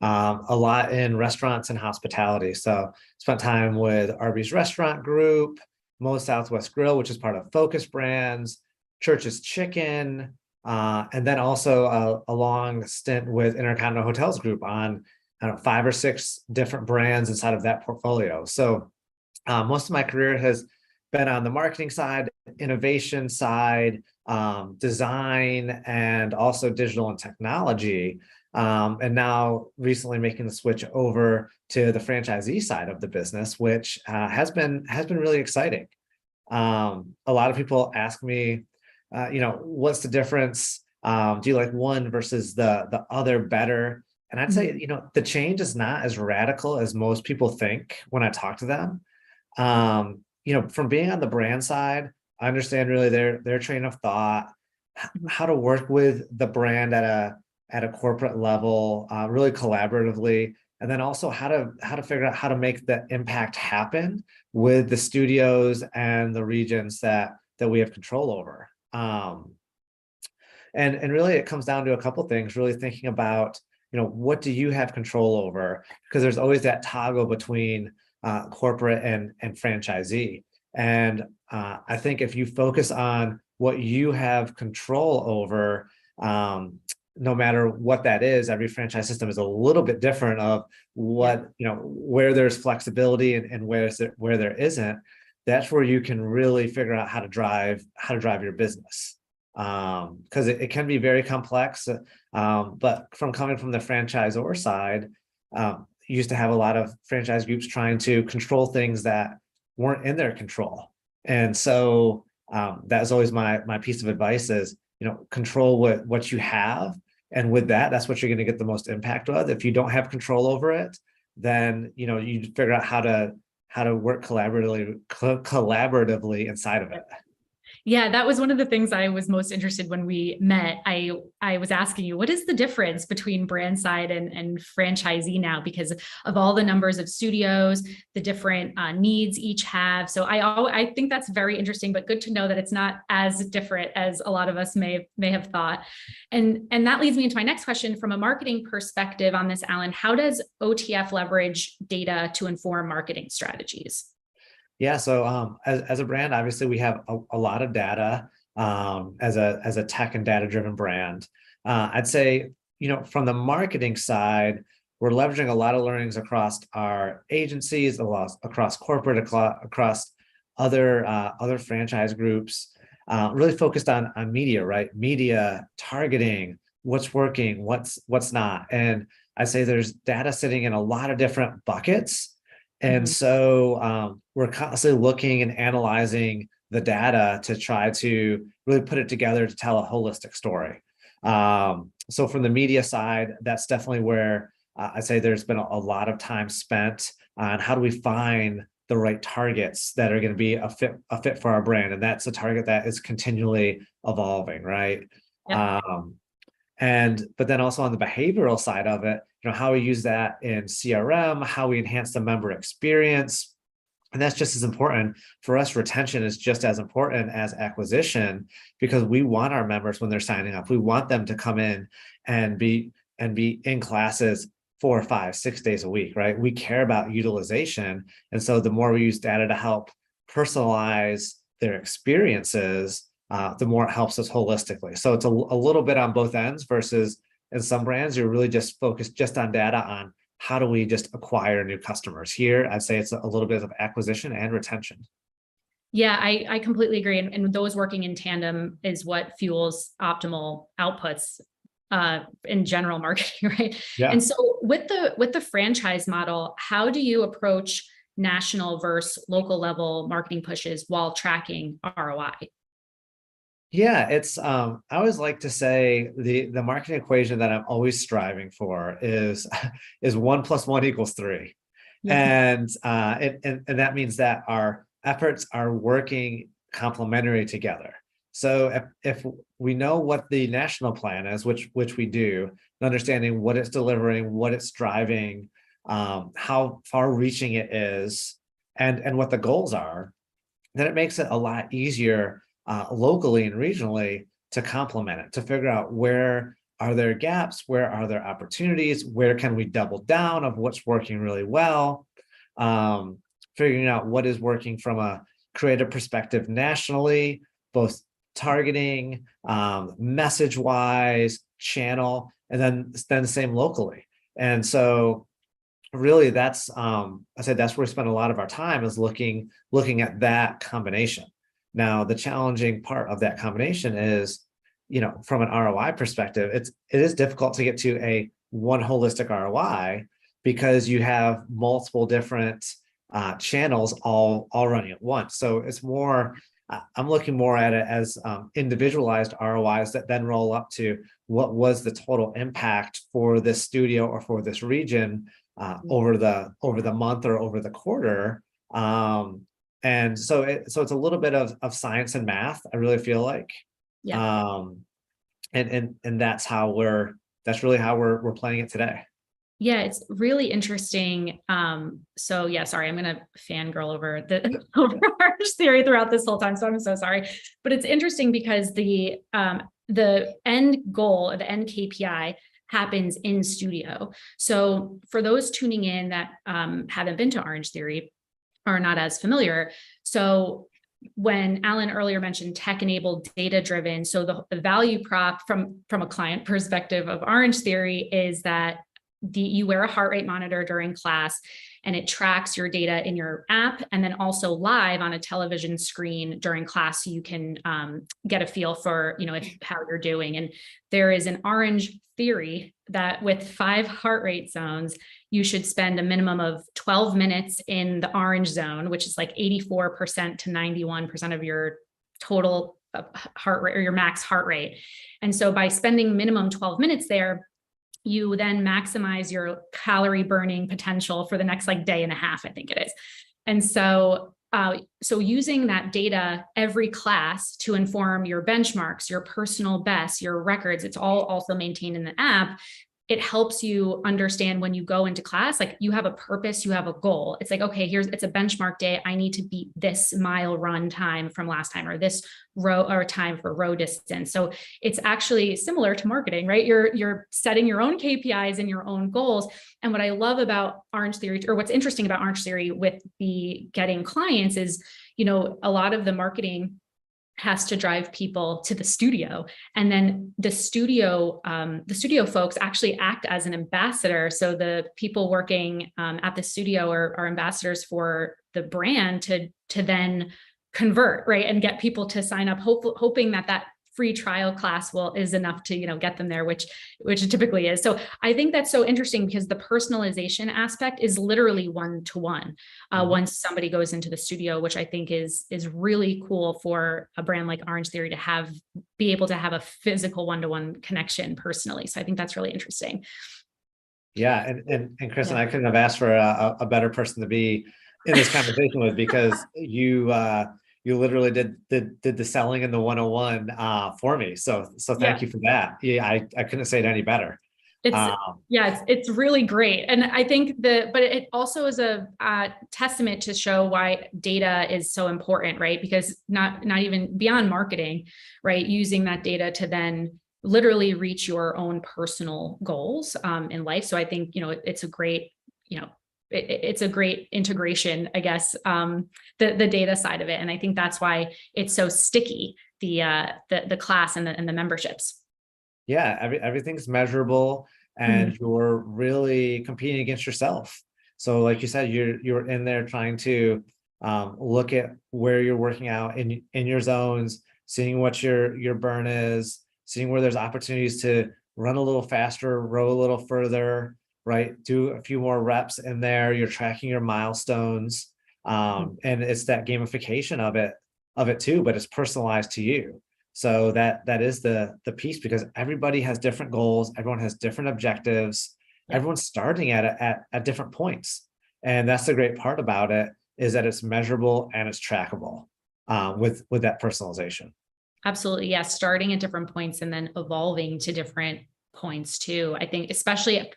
A lot in restaurants and hospitality. So spent time with Arby's Restaurant Group, Moe's Southwest Grill, which is part of Focus Brands, Church's Chicken, and then also a long stint with Intercontinental Hotels Group on 5 or 6 different brands inside of that portfolio. So most of my career has been on the marketing side, innovation side, design, and also digital and technology. And now recently making the switch over to the franchisee side of the business, which has been really exciting. A lot of people ask me, what's the difference? Do you like one versus the other better? And I'd say, the change is not as radical as most people think when I talk to them. From being on the brand side, I understand really their train of thought, how to work with the brand at a corporate level, really collaboratively, and then also how to figure out how to make the impact happen with the studios and the regions that we have control over. And really it comes down to a couple things, really thinking about, what do you have control over? Because there's always that toggle between corporate and franchisee. And I think if you focus on what you have control over, no matter what that is, every franchise system is a little bit different of what, where there's flexibility and where there isn't. That's where you can really figure out how to drive your business. Because it can be very complex, but coming from the franchisor side, used to have a lot of franchise groups trying to control things that weren't in their control. And so that was always my piece of advice is, control what you have. And with that's what you're going to get the most impact with. If you don't have control over it, then, you figure out how to work collaboratively inside of it. Yeah, that was one of the things I was most interested when we met. I was asking you, what is the difference between brand side and franchisee now? Because of all the numbers of studios, the different needs each have. So I think that's very interesting, but good to know that it's not as different as a lot of us may have thought. And that leads me into my next question. From a marketing perspective on this, Alan, how does OTF leverage data to inform marketing strategies? Yeah, so as a brand, obviously we have a lot of data as a tech and data driven brand. I'd say, from the marketing side, we're leveraging a lot of learnings across our agencies, across corporate, across other franchise groups, really focused on media, right? Media targeting, what's working, what's not, and I say there's data sitting in a lot of different buckets. And so we're constantly looking and analyzing the data to try to really put it together to tell a holistic story. So from the media side, that's definitely where I say there's been a lot of time spent on how do we find the right targets that are going to be a fit for our brand. And that's a target that is continually evolving, right? Yep. But then also on the behavioral side of it, how we use that in CRM, how we enhance the member experience. And that's just as important for us. Retention is just as important as acquisition, because we want our members, when they're signing up, we want them to come in and be in classes 4, 5, 6 days a week, right? We care about utilization. And so the more we use data to help personalize their experiences, the more it helps us holistically. So it's a little bit on both ends, versus in some brands, you're really just focused just on data on how do we just acquire new customers. Here, I'd say it's a little bit of acquisition and retention. Yeah, I completely agree. And those working in tandem is what fuels optimal outputs in general marketing, right? Yeah. And so with the franchise model, how do you approach national versus local level marketing pushes while tracking ROI? Yeah, it's I always like to say the marketing equation that I'm always striving for is 1 + 1 = 3. Yeah. And that means that our efforts are working complementary together. So if we know what the national plan is, which we do, understanding what it's delivering, what it's driving, how far reaching it is, and what the goals are, then it makes it a lot easier locally and regionally to complement it, to figure out where are there gaps, where are there opportunities, where can we double down of what's working really well, figuring out what is working from a creative perspective nationally, both targeting, message wise, channel, and then the same locally. And so really that's I said that's where we spend a lot of our time, is looking at that combination. Now, the challenging part of that combination is, from an ROI perspective, it is difficult to get to a one holistic ROI, because you have multiple different channels all running at once. So it's more, I'm looking more at it as individualized ROIs that then roll up to what was the total impact for this studio or for this region over the month or over the quarter. And so it's a little bit of science and math, I really feel like. Yeah. And that's really how we're playing it today. Yeah, it's really interesting. So yeah, sorry, I'm gonna fangirl over the over Orange Theory throughout this whole time. So I'm so sorry. But it's interesting because the end goal, the end KPI happens in studio. So for those tuning in that haven't been to Orange Theory, are not as familiar. So when Alan earlier mentioned tech-enabled, data-driven, so the value prop from a client perspective of Orange Theory is that you wear a heart rate monitor during class, and it tracks your data in your app and then also live on a television screen during class, so you can get a feel for how you're doing. And there is an Orange Theory that with 5 heart rate zones, you should spend a minimum of 12 minutes in the orange zone, which is like 84% to 91% of your total heart rate or your max heart rate. And so by spending minimum 12 minutes there, you then maximize your calorie burning potential for the next day and a half, I think it is. And so using that data every class to inform your benchmarks, your personal best, your records, it's all also maintained in the app. It helps you understand when you go into class, you have a purpose, you have a goal. It's okay, it's a benchmark day. I need to beat this mile run time from last time, or this row or time for row distance. So it's actually similar to marketing, right? You're setting your own KPIs and your own goals. And what I love about Orange Theory, or what's interesting about Orange Theory with the getting clients is, a lot of the marketing has to drive people to the studio, and then the studio folks actually act as an ambassador. So the people working at the studio are ambassadors for the brand to then convert, right, and get people to sign up, hoping that free trial class is enough to get them there, which it typically is. So I think that's so interesting, because the personalization aspect is literally one-to-one once somebody goes into the studio, which I think is really cool for a brand like Orange Theory to be able to have a physical one-to-one connection personally. So I think that's really interesting. Yeah, and Kristen, I couldn't have asked for a better person to be in this conversation was because you literally did the selling and the 101 for me. So Yeah. thank you for that. Yeah, I couldn't say it any better. It's Um, it's really great. And I think but it also is a testament to show why data is so important, right? Because not even beyond marketing, right? Using that data to then literally reach your own personal goals in life. So I think, it's a great, it's a great integration, I guess, the data side of it. And I think that's why it's so sticky, the class and the memberships. yeah, everything's measurable, and you're really competing against yourself. So like you said, you're in there trying to look at where you're working out in your zones, seeing what your burn is, seeing where there's opportunities to run a little faster, row a little further, right? Do a few more reps in there. You're tracking your milestones. And it's that gamification of it too, but it's personalized to you. So that is the piece, because everybody has different goals, everyone has different objectives, everyone's starting at different points. And that's the great part about it, is that it's measurable and it's trackable with that personalization. Absolutely. Yeah. Starting at different points and then evolving to different points too. I think especially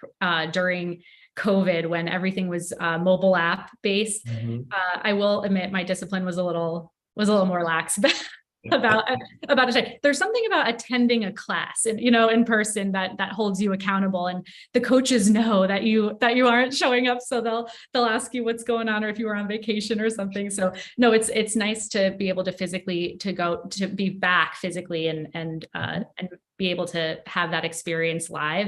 during COVID, when everything was mobile app based, I will admit my discipline was a little more lax about it. There's something about attending a class and, in person that holds you accountable, and the coaches know that you aren't showing up. So they'll ask you what's going on, or if you were on vacation or something. So no, it's nice to be able to be back physically and be able to have that experience live.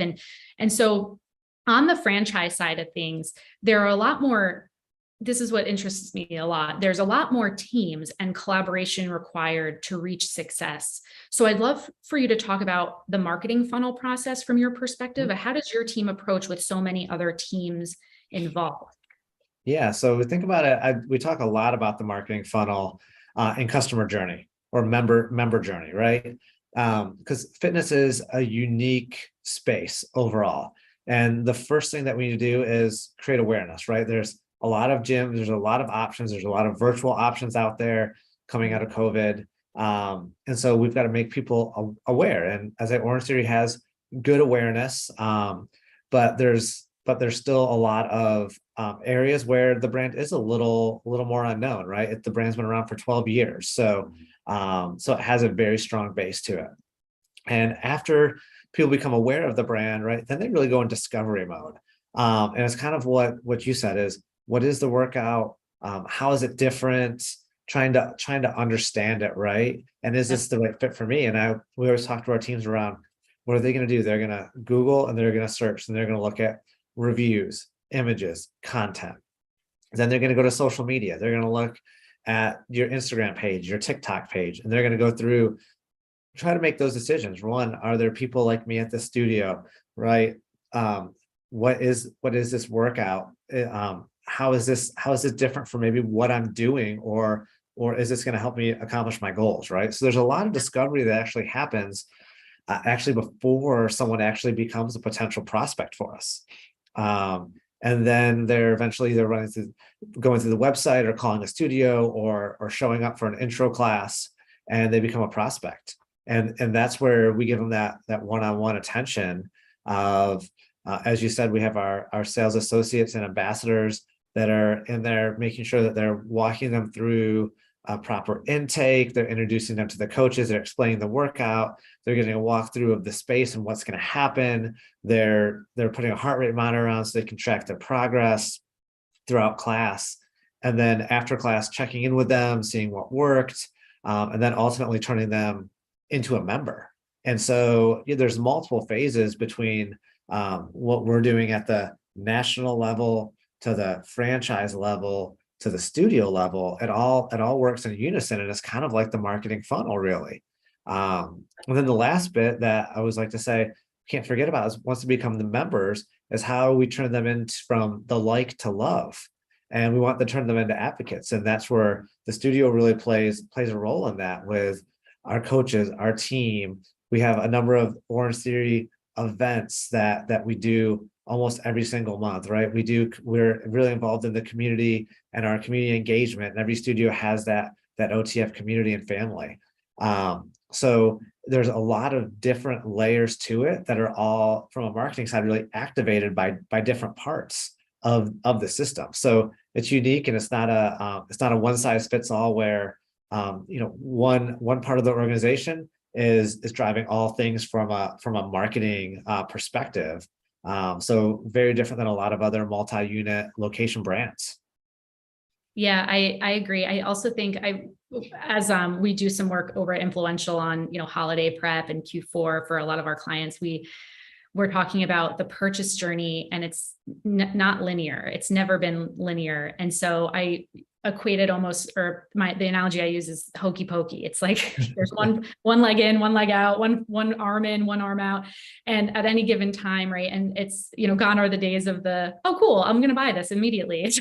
And so on the franchise side of things, there are a lot more. This is what interests me a lot. There's a lot more teams and collaboration required to reach success. So I'd love for you to talk about the marketing funnel process from your perspective. How does your team approach with so many other teams involved? Yeah, so think about it. We talk a lot about the marketing funnel in customer journey or member journey, right? Because fitness is a unique space overall. And the first thing that we need to do is create awareness, right? There's a lot of gyms, there's a lot of options, there's a lot of virtual options out there coming out of COVID. And so we've got to make people aware. And as Orange Theory has good awareness, but there's still a lot of areas where the brand is a little more unknown, right? The brand's been around for 12 years. So it has a very strong base to it. And after people become aware of the brand, right, then they really go in discovery mode. And it's kind of what you said is, what is the workout? How is it different? Trying to understand it, right? And is this the right fit for me? And we always talk to our teams around, what are they going to do? They're going to Google and they're going to search and they're going to look at reviews, images, content. Then they're going to go to social media. They're going to look at your Instagram page, your TikTok page, and they're going to go through, try to make those decisions. One, are there people like me at the studio, right? What is this workout? How is this different from maybe what I'm doing, or is this going to help me accomplish my goals, right? So there's a lot of discovery that actually happens actually before someone actually becomes a potential prospect for us. And then they're eventually going through the website or calling a studio or showing up for an intro class, and they become a prospect. And that's where we give them that one-on-one attention of, as you said, we have our sales associates and ambassadors that are in there making sure that they're walking them through a proper intake. They're introducing them to the coaches. They're explaining the workout. They're getting a walkthrough of the space and what's going to happen. They're putting a heart rate monitor on so they can track their progress throughout class. And then after class, checking in with them, seeing what worked, and then ultimately turning them into a member. And so there's multiple phases between what we're doing at the national level to the franchise level to the studio level. It all works in unison, and it's kind of like the marketing funnel, really. And then the last bit that I always like to say, can't forget about, is once they become the members, is how we turn them into from the like to love. And we want to turn them into advocates. And that's where the studio really plays a role in that with our coaches, our team. We have a number of Orange Theory events that we do almost every single month, right? We're really involved in the community and our community engagement, and every studio has that OTF community and family. So there's a lot of different layers to it that are all, from a marketing side, really activated by different parts of the system. So it's unique, and it's not a one size fits all where one part of the organization is driving all things from a marketing perspective. So very different than a lot of other multi-unit location brands. Yeah, I agree. I also think as we do some work over at Influential on, holiday prep and Q4 for a lot of our clients, we're talking about the purchase journey, and it's not linear. It's never been linear. And so I equated almost, or the analogy I use is hokey pokey. It's like there's one leg in, one leg out, one arm in, one arm out. And at any given time, right? And it's, gone are the days of the, oh, cool, I'm going to buy this immediately.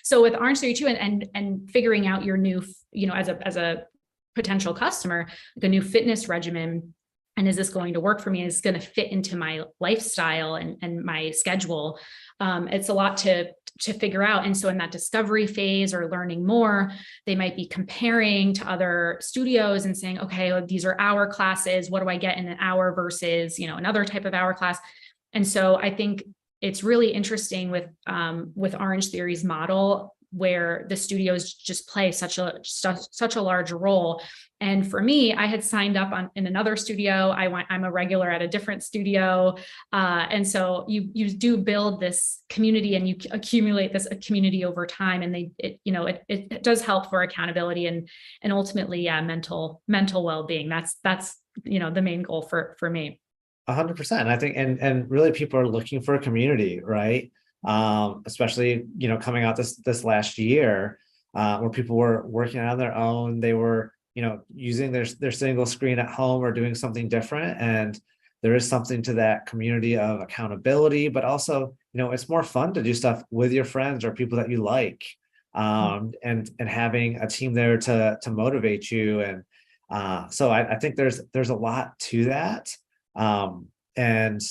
So with Orange 32 and figuring out your new, as a potential customer, like a new fitness regimen, and is this going to work for me? Is going to fit into my lifestyle and my schedule? It's a lot to figure out. And so in that discovery phase or learning more, they might be comparing to other studios and saying, okay, well, these are hour classes. What do I get in an hour versus, another type of hour class? And so I think it's really interesting with Orange Theory's model, where the studios just play such a large role. And for me, I had signed up in another studio. I'm a regular at a different studio. And so you do build this community, and you accumulate this community over time. And it does help for accountability and ultimately, mental well-being. That's the main goal for me. 100%. I think, and really people are looking for a community, right? Especially, coming out this last year, where people were working on their own. They were, using their single screen at home or doing something different. And there is something to that community of accountability, but also, it's more fun to do stuff with your friends or people that you like, and having a team there to motivate you. And so I think there's a lot to that. And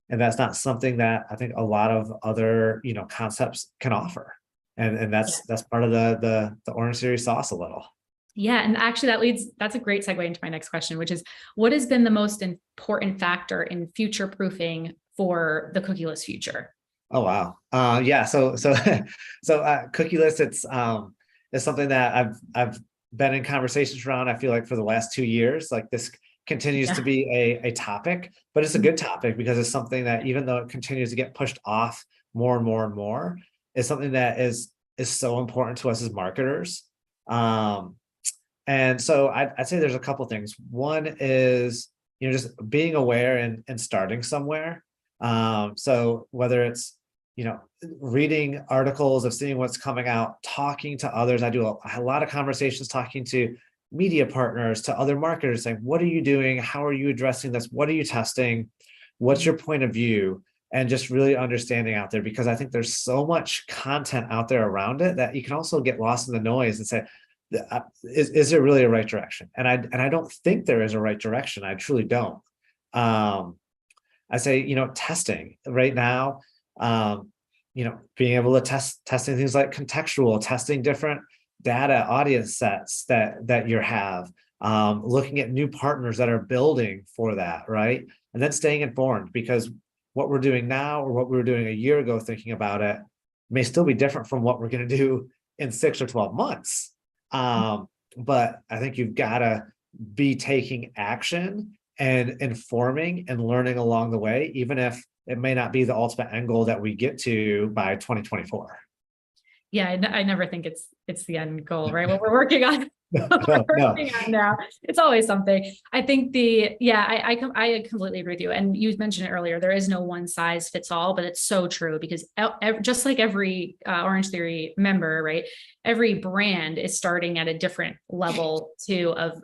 that's not something that I think a lot of other, concepts can offer. And that's part of the Orange Series sauce a little. Yeah. And actually that's a great segue into my next question, which is, what has been the most important factor in future proofing for the cookieless future? Oh, wow. Yeah. So cookieless, it's something that I've been in conversations around. I feel like for the last 2 years, like this continues to be a topic, but it's a good topic because it's something that, even though it continues to get pushed off more and more and more, is something that is so important to us as marketers. And so I'd say there's a couple things. One is, just being aware and starting somewhere. So whether it's, reading articles, of seeing what's coming out, talking to others. I do a lot of conversations, talking to media partners, to other marketers, saying, what are you doing? How are you addressing this? What are you testing? What's your point of view? And just really understanding out there, because I think there's so much content out there around it that you can also get lost in the noise and say, is there really a right direction? And I don't think there is a right direction. I truly don't. I say, testing right now, being able to testing things like contextual, testing different data audience sets that you have, looking at new partners that are building for that, right? And then staying informed, because what we're doing now or what we were doing a year ago thinking about it may still be different from what we're going to do in 6 or 12 months. But I think you've got to be taking action and informing and learning along the way, even if it may not be the ultimate end goal that we get to by 2024. Yeah, I never think it's the end goal, right? What we're working on. Working on now. It's always something. I think I completely agree with you. And you mentioned it earlier, there is no one size fits all, but it's so true, because just like every Orange Theory member, right? Every brand is starting at a different level too of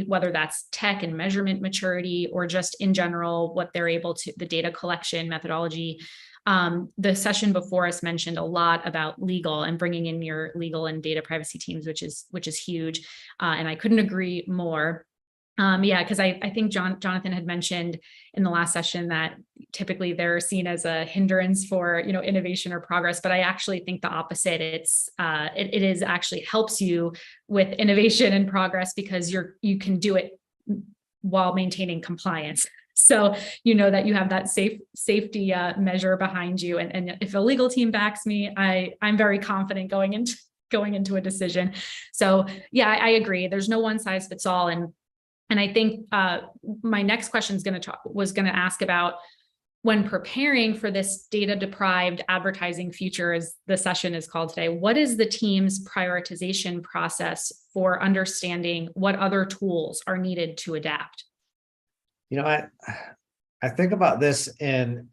whether that's tech and measurement maturity, or just in general, what they're able to, the data collection methodology. The session before us mentioned a lot about legal and bringing in your legal and data privacy teams, which is huge. And I couldn't agree more. Yeah, because I think Jonathan had mentioned in the last session that typically they're seen as a hindrance for, innovation or progress, but I actually think the opposite. It is actually helps you with innovation and progress because you can do it while maintaining compliance. So you know that you have that safety measure behind you, and if a legal team backs me, I'm very confident going into a decision. So yeah, I agree. There's no one size fits all, and I think my next question was going to ask about when preparing for this data deprived advertising future, as the session is called today, what is the team's prioritization process for understanding what other tools are needed to adapt? I think about this in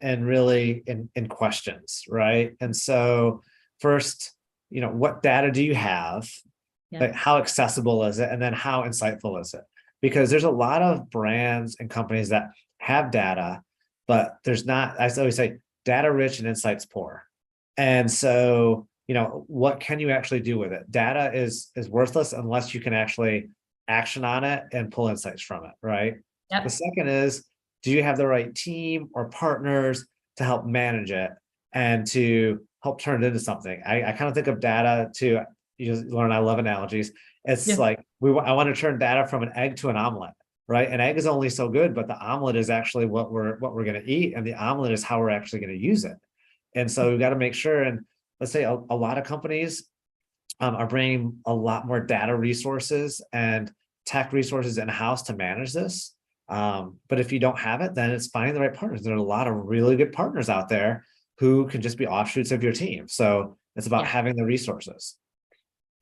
questions, right? And so first, what data do you have? Yeah. Like, how accessible is it? And then how insightful is it? Because there's a lot of brands and companies that have data, but there's not, I always say, data rich and insights poor. And so, what can you actually do with it? Data is worthless unless you can actually action on it and pull insights from it, right? Yep. The second is, do you have the right team or partners to help manage it and to help turn it into something? I kind of think of data to, learn, I love analogies. It's like I want to turn data from an egg to an omelet, right? An egg is only so good, but the omelet is actually what we're going to eat, and the omelet is how we're actually going to use it. And so we've got to make sure. And let's say a lot of companies are bringing a lot more data resources and tech resources in-house to manage this. But if you don't have it, then it's finding the right partners. There are a lot of really good partners out there who can just be offshoots of your team. So it's about having the resources.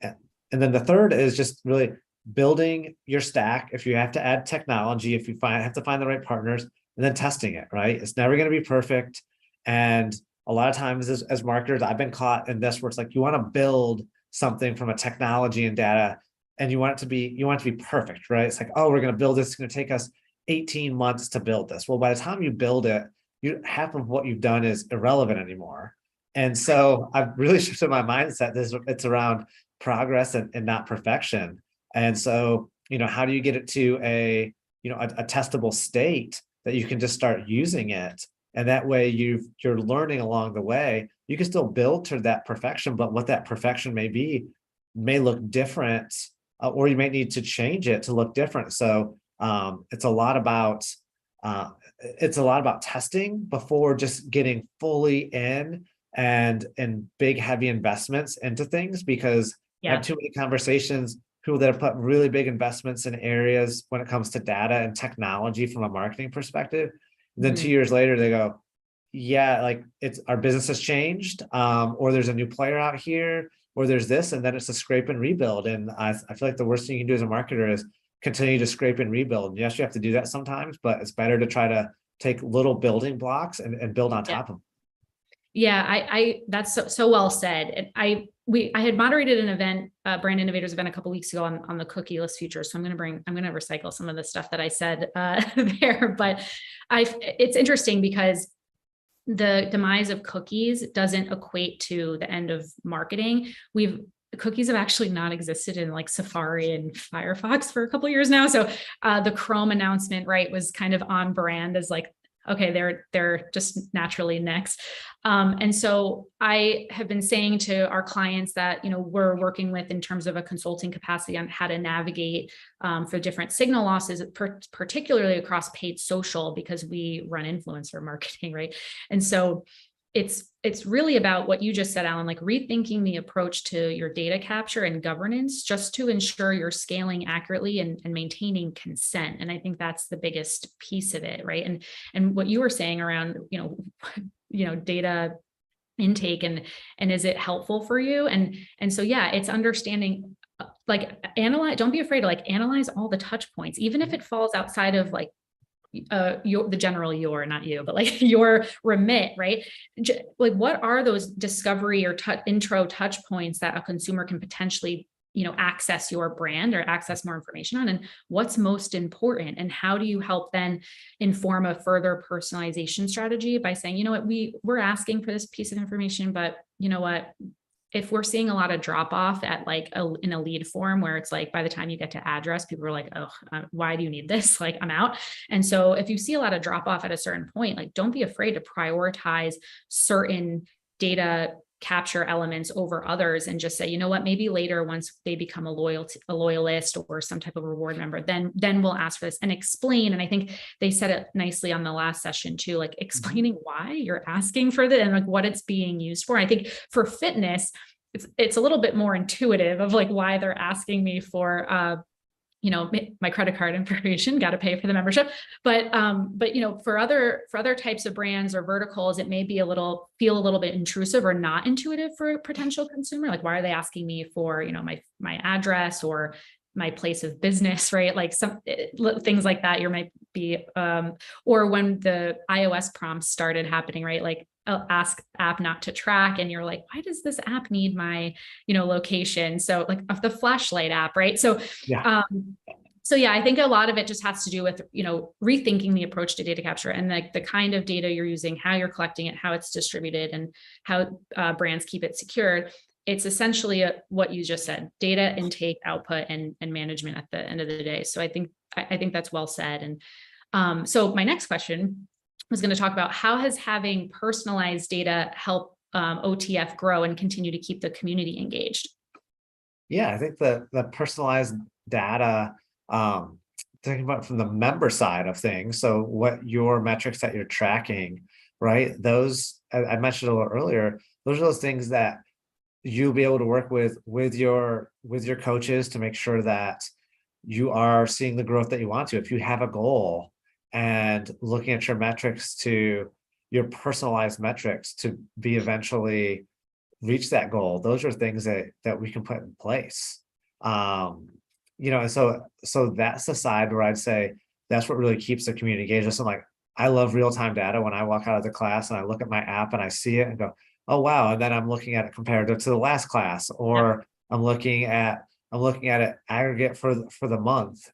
And then the third is just really building your stack. If you have to add technology, if you have to find the right partners, and then testing it, right? It's never going to be perfect. And a lot of times as marketers, I've been caught in this where it's like, you want to build something from a technology and data, and you want it to be perfect, right? It's like, oh, we're going to build this. It's going to take us 18 months to build this. Well, by the time you build it, half of what you've done is irrelevant anymore. And so I've really shifted my mindset. It's around progress and not perfection. And so, how do you get it to a testable state that you can just start using it? And that way you're learning along the way. You can still build to that perfection, but what that perfection may look different, or you may need to change it to look different. So it's a lot about testing before just getting fully in and big heavy investments into things, because I have too many conversations, people that have put really big investments in areas when it comes to data and technology from a marketing perspective. And then 2 years later, they go, yeah, like our business has changed, or there's a new player out here, or there's this, and then it's a scrape and rebuild. And I feel like the worst thing you can do as a marketer is continue to scrape and rebuild. And yes, you have to do that sometimes, but it's better to try to take little building blocks and build on top of them. Yeah, I that's so well said. And I had moderated an event, Brand Innovators event a couple of weeks ago on the cookieless future. So I'm going to recycle some of the stuff that I said there. But it's interesting because the demise of cookies doesn't equate to the end of marketing. Cookies have actually not existed in like Safari and Firefox for a couple of years now. So the Chrome announcement, right, was kind of on brand as like, okay, they're just naturally next. And so I have been saying to our clients that, we're working with in terms of a consulting capacity on how to navigate for different signal losses, particularly across paid social, because we run influencer marketing, right? And so it's really about what you just said, Alan, like rethinking the approach to your data capture and governance just to ensure you're scaling accurately and maintaining consent. And I think that's the biggest piece of it, right? And what you were saying around, data intake and is it helpful for you? And so, yeah, it's understanding, don't be afraid to analyze all the touch points, even if it falls outside of your remit, right? What are those discovery or intro touch points that a consumer can potentially, access your brand or access more information on, and what's most important, and how do you help then inform a further personalization strategy by saying, we're asking for this piece of information, but if we're seeing a lot of drop off at like in a lead form where it's like by the time you get to address, people are like, oh, why do you need this? Like, I'm out. And so if you see a lot of drop off at a certain point, like don't be afraid to prioritize certain data capture elements over others and just say, you know what, maybe later once they become a loyalist or some type of reward member, then we'll ask for this and explain. And I think they said it nicely on the last session too, like explaining why you're asking for this and like what it's being used for. I think for fitness, it's a little bit more intuitive of like why they're asking me for my credit card information, got to pay for the membership. But for other types of brands or verticals, it may be feel a little bit intrusive or not intuitive for a potential consumer. Like, why are they asking me for, my address or my place of business, right? Like some things like that. You might be, or when the iOS prompts started happening, right? Like ask app not to track, and you're like, why does this app need my, location? So like of the flashlight app, right? So, Yeah. I think a lot of it just has to do with, rethinking the approach to data capture and the kind of data you're using, how you're collecting it, how it's distributed, and how brands keep it secured. It's essentially what you just said: data intake, output, and management at the end of the day. So I think that's well said. And so my next question was going to talk about how has having personalized data help OTF grow and continue to keep the community engaged? Yeah, I think the personalized data, thinking about from the member side of things. So what your metrics that you're tracking, right? Those I mentioned a little earlier, those are those things that you'll be able to work with your coaches to make sure that you are seeing the growth that you want to. If you have a goal and looking at your metrics to your personalized metrics to be eventually reach that goal, those are things that we can put in place. And so that's the side where I'd say that's what really keeps the community engaged. So like, I love real-time data. When I walk out of the class and I look at my app and I see it and go, oh wow, and then I'm looking at it comparative to the last class, or I'm looking at it aggregate for the month.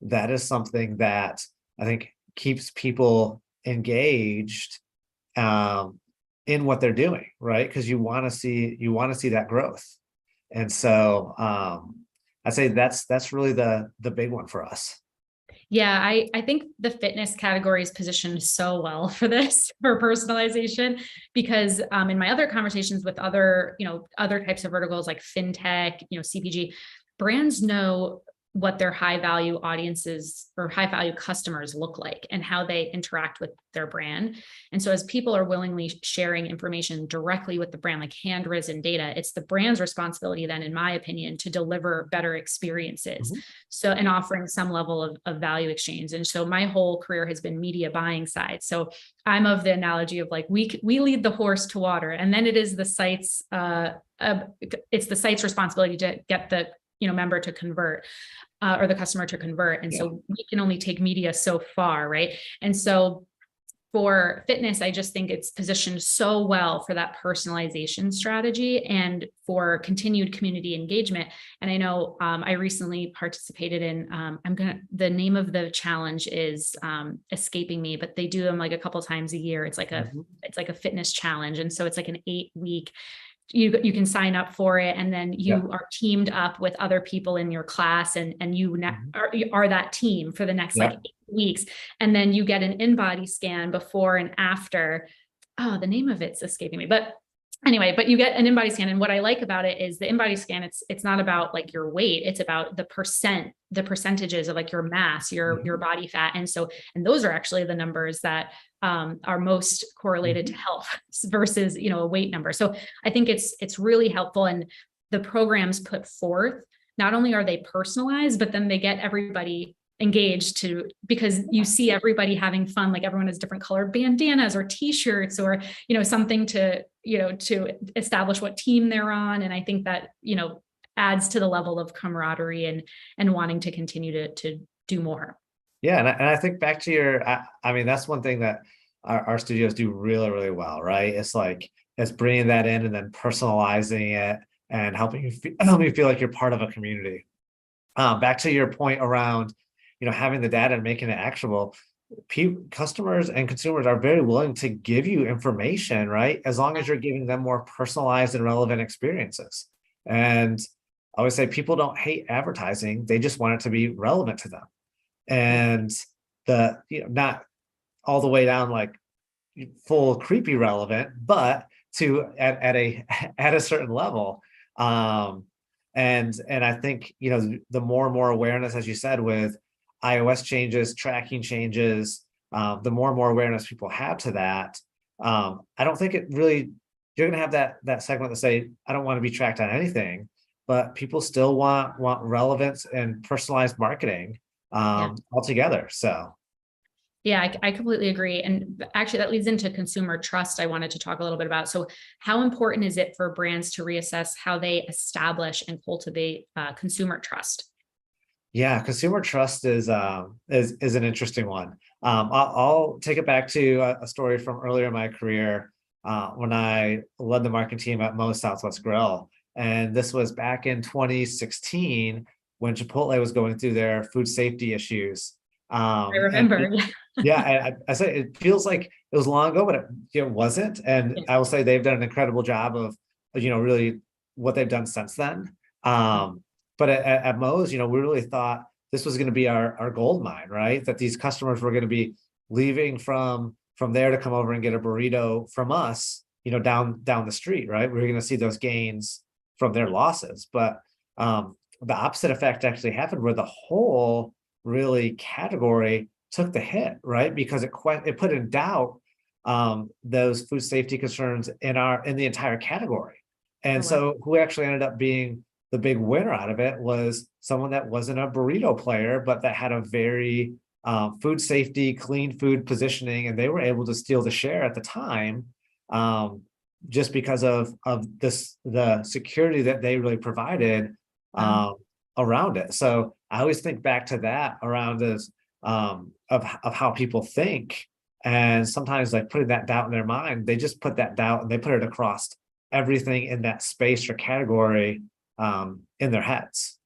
That is something that I think keeps people engaged in what they're doing, right? Because you want to see that growth. And so I'd say that's really the big one for us. Yeah, I think the fitness category is positioned so well for this, for personalization, because in my other conversations with other types of verticals like fintech, CPG, brands know what their high value audiences or high value customers look like and how they interact with their brand. And so as people are willingly sharing information directly with the brand, like hand-risen data, it's the brand's responsibility then, in my opinion, to deliver better experiences. Mm-hmm. So, and offering some level of value exchange. And so my whole career has been media buying side. So I'm of the analogy of like, we lead the horse to water, and then it is the site's, it's the site's responsibility to get the member to convert. Or the customer to convert. And so we can only take media so far, right? And so for fitness, I just think it's positioned so well for that personalization strategy and for continued community engagement. And I know I recently participated in, the name of the challenge is escaping me, but they do them like a couple times a year. It's like a fitness challenge. And so it's like an 8-week, you can sign up for it, and then you are teamed up with other people in your class, and you are that team for the next like 8 weeks, and then you get an in-body scan before and after. Oh, the name of it's escaping me, but anyway, but you get an in-body scan, and what I like about it is the in-body scan, it's not about like your weight, it's about the percentages of like your mass, your body fat, and those are actually the numbers that are most correlated to health versus a weight number. So I think it's really helpful, and the programs put forth, not only are they personalized, but then they get everybody engaged because you see everybody having fun, like everyone has different colored bandanas or t-shirts or something to establish what team they're on. And I think that adds to the level of camaraderie and wanting to continue to do more. Yeah, and I think back to that's one thing that our studios do really, really well, right? It's bringing that in and then personalizing it and helping you feel like you're part of a community. Back to your point around, having the data and making it actionable. customers and consumers are very willing to give you information, right? As long as you're giving them more personalized and relevant experiences. And I always say people don't hate advertising, they just want it to be relevant to them. And not all the way down like full creepy relevant, but to at a certain level. And I think, the more and more awareness, as you said, with iOS changes, tracking changes, the more and more awareness people have to that, I don't think it really, you're going to have that segment that say, I don't want to be tracked on anything, but people still want relevance and personalized marketing altogether. So. Yeah, I completely agree. And actually, that leads into consumer trust. I wanted to talk a little bit about. So, how important is it for brands to reassess how they establish and cultivate consumer trust? Yeah, consumer trust is an interesting one. I'll take it back to a story from earlier in my career when I led the marketing team at Moe's Southwest Grill, and this was back in 2016 when Chipotle was going through their food safety issues. I remember. I say it feels like it was long ago, but it wasn't. And I will say they've done an incredible job of, really what they've done since then. But at Moe's, we really thought this was going to be our gold mine, right? That these customers were going to be leaving from there to come over and get a burrito from us, down the street, right? We're going to see those gains from their losses. But the opposite effect actually happened, where the whole really category took the hit, right? Because it put in doubt those food safety concerns in the entire category. And so who actually ended up being the big winner out of it was someone that wasn't a burrito player, but that had a very food safety, clean food positioning, and they were able to steal the share at the time, just because of the security that they really provided around it. So I always think back to that around this of how people think, and sometimes like putting that doubt in their mind, they just put that doubt and they put it across everything in that space or category in their heads.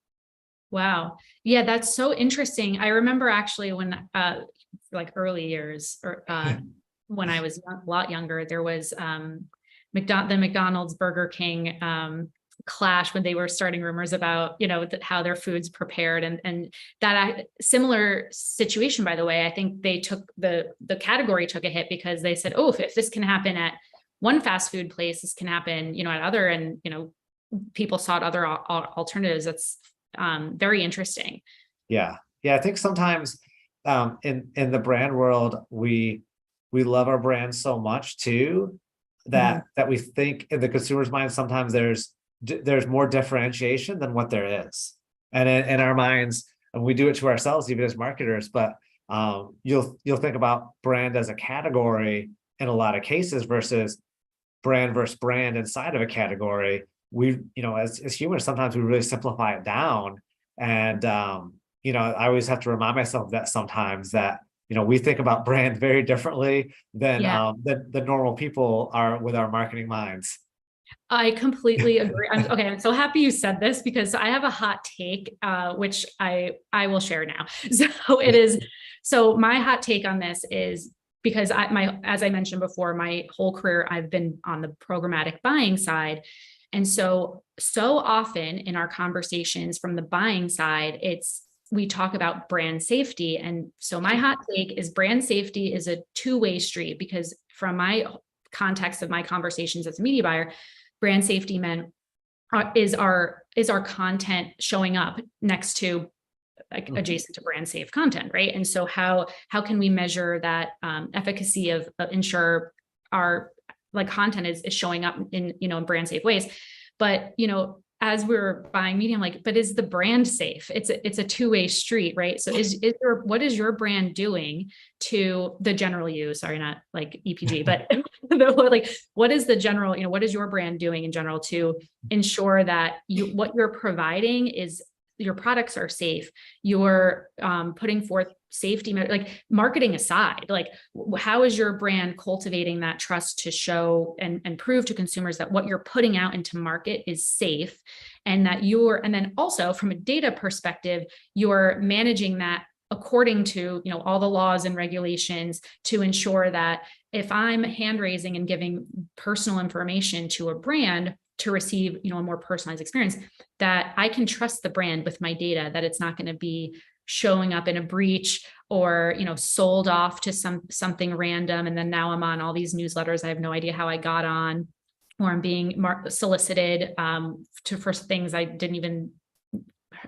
Wow. Yeah, that's so interesting. I remember actually when like early years or when I was a lot younger, there was the McDonald's Burger King clash when they were starting rumors about, how their food's prepared, and that similar situation, by the way. I think they took the category took a hit because they said, oh, if this can happen at one fast food place, this can happen, at other, and, people sought other alternatives. That's very interesting. Yeah. I think sometimes in the brand world, we love our brand so much too, that we think in the consumer's mind, sometimes there's more differentiation than what there is. And in our minds, and we do it to ourselves, even as marketers, but you'll think about brand as a category in a lot of cases versus brand inside of a category. We, as humans, sometimes we really simplify it down. And, I always have to remind myself that sometimes that, we think about brand very differently than the normal people are with our marketing minds. I completely agree. I'm so happy you said this, because I have a hot take, which I will share now. So my hot take on this is, because as I mentioned before, my whole career, I've been on the programmatic buying side. And so often in our conversations from the buying side, we talk about brand safety. And so my hot take is brand safety is a two-way street, because from my context of my conversations as a media buyer, brand safety is our content showing up next to, like, adjacent to brand safe content, right? And so how can we measure that efficacy of ensure our content is showing up in in brand safe ways? But as we're buying media, I'm like, but is the brand safe? It's a two-way street, right? So what is your brand doing to the general you? Sorry, not like EPG, but what is the general, what is your brand doing in general to ensure that what you're providing is your products are safe, you're putting forth safety, like marketing aside, like how is your brand cultivating that trust to show and prove to consumers that what you're putting out into market is safe, and that and then also from a data perspective, you're managing that according to, all the laws and regulations to ensure that if I'm hand raising and giving personal information to a brand to receive, a more personalized experience, that I can trust the brand with my data, that it's not going to be showing up in a breach or, sold off to something random. And then now I'm on all these newsletters. I have no idea how I got on, or I'm being solicited for things I've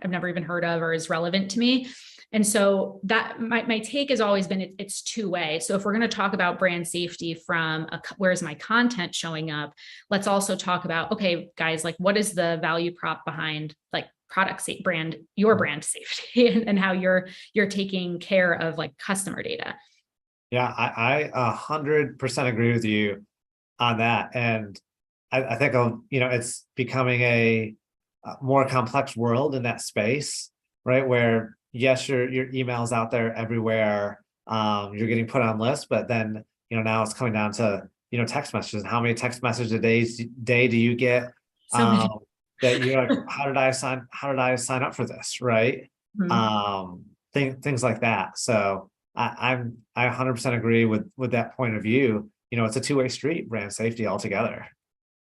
never even heard of or is relevant to me. And so that my take has always been it's two-way. So if we're going to talk about brand safety from where's my content showing up, let's also talk about, okay, guys, like what is the value prop behind like your brand safety and how you're taking care of like customer data. Yeah, I 100% agree with you on that. And I think, it's becoming a more complex world in that space, right? Where yes, your email's out there everywhere. You're getting put on lists, but then, now it's coming down to, text messages. How many text messages a day do you get? That you're like, how did I sign up for this? Right. Things like that. So I 100% agree with that point of view. It's a two-way street, brand safety altogether.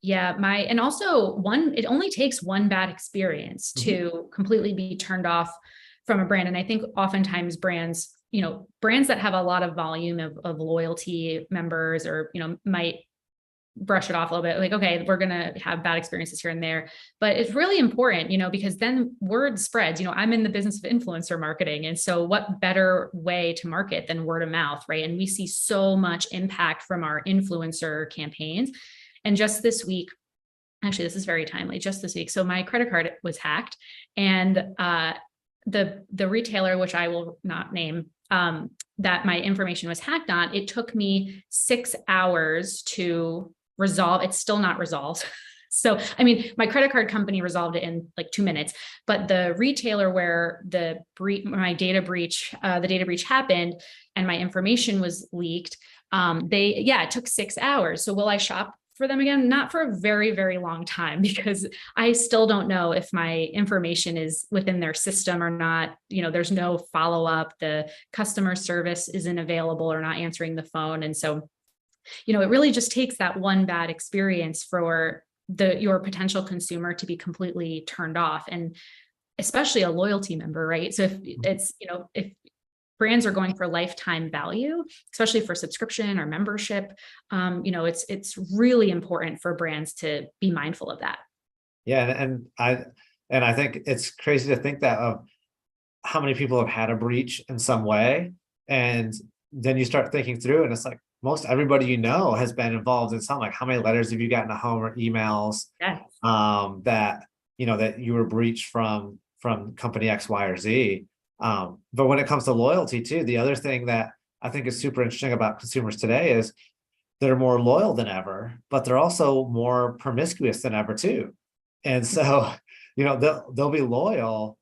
Yeah, and also it only takes one bad experience to completely be turned off from a brand. And I think oftentimes brands that have a lot of volume of loyalty members or, might brush it off a little bit, like, okay, we're going to have bad experiences here and there, but it's really important, because then word spreads. I'm in the business of influencer marketing. And so what better way to market than word of mouth, right? And we see so much impact from our influencer campaigns. And just this week, actually, this is very timely, just this week. So my credit card was hacked, and the retailer, which I will not name, that my information was hacked on, it took me 6 hours to resolve. It's still not resolved. So, I mean, my credit card company resolved it in like 2 minutes, but the retailer where the data breach happened and my information was leaked, it took 6 hours. So will I shop for them again? Not for a very, very long time, because I still don't know if my information is within their system or not. There's no follow-up. The customer service isn't available or not answering the phone. And so, it really just takes that one bad experience for your potential consumer to be completely turned off, and especially a loyalty member, right? So if it's, if brands are going for lifetime value, especially for subscription or membership, it's really important for brands to be mindful of that. Yeah, and I think it's crazy to think that of how many people have had a breach in some way, and then you start thinking through, and it's like most everybody has been involved in something. Like, how many letters have you gotten at home or emails? Yes. That that you were breached from company X, Y, or Z. But when it comes to loyalty too, the other thing that I think is super interesting about consumers today is they're more loyal than ever, but they're also more promiscuous than ever too. And so, they'll be loyal,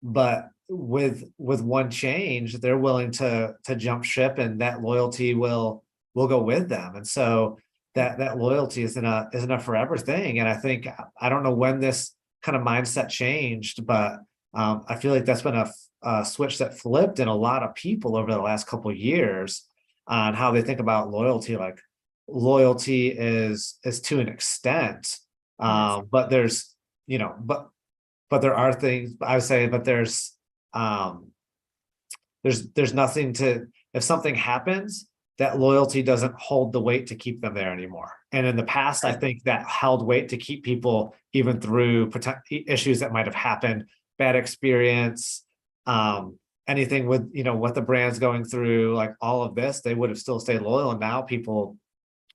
but with one change, they're willing to jump ship, and that loyalty will go with them. And so that loyalty isn't a forever thing. And I think, I don't know when this kind of mindset changed, but I feel like that's been a switch that flipped in a lot of people over the last couple of years on how they think about loyalty. Like, loyalty is to an extent, but there's, but there are things I would say, but there's nothing to, if something happens, that loyalty doesn't hold the weight to keep them there anymore. And in the past, I think that held weight to keep people even through issues that might have happened, bad experience, anything with, what the brand's going through, like all of this, they would have still stayed loyal. And now people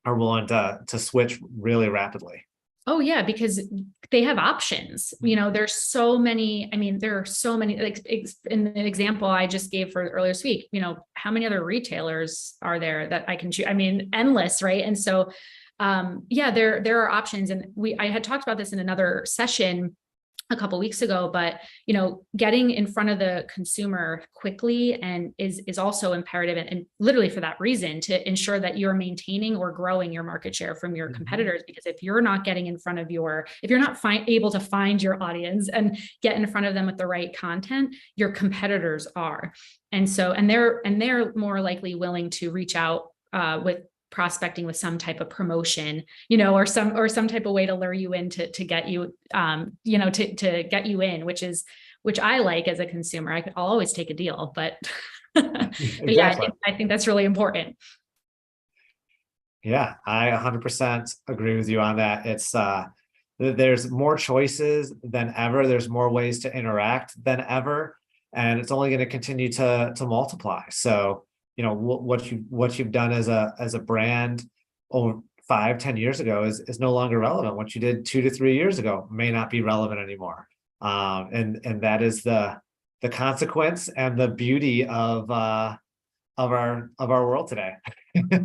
are willing to switch really rapidly. Oh yeah, because they have options. There's so many, there are so many, like in the example I just gave for earlier this week, how many other retailers are there that I can choose? Endless, right? And so, there are options. And I had talked about this in another session a couple weeks ago, but getting in front of the consumer quickly and is also imperative, and literally for that reason, to ensure that you're maintaining or growing your market share from your competitors. Because if you're not getting in front of if you're not able to find your audience and get in front of them with the right content, your competitors are. And they're more likely willing to reach out with prospecting with some type of promotion, or some type of way to lure you in to get you, to get you in, which I like as a consumer. I'll always take a deal, but, Exactly. but yeah, I think that's really important. Yeah, I 100% agree with you on that. It's there's more choices than ever. There's more ways to interact than ever, and it's only going to continue to multiply. So, what you've done as a brand over 5-10 years ago is no longer relevant. What you did 2 to 3 years ago may not be relevant anymore. And that is the consequence and the beauty of our world today.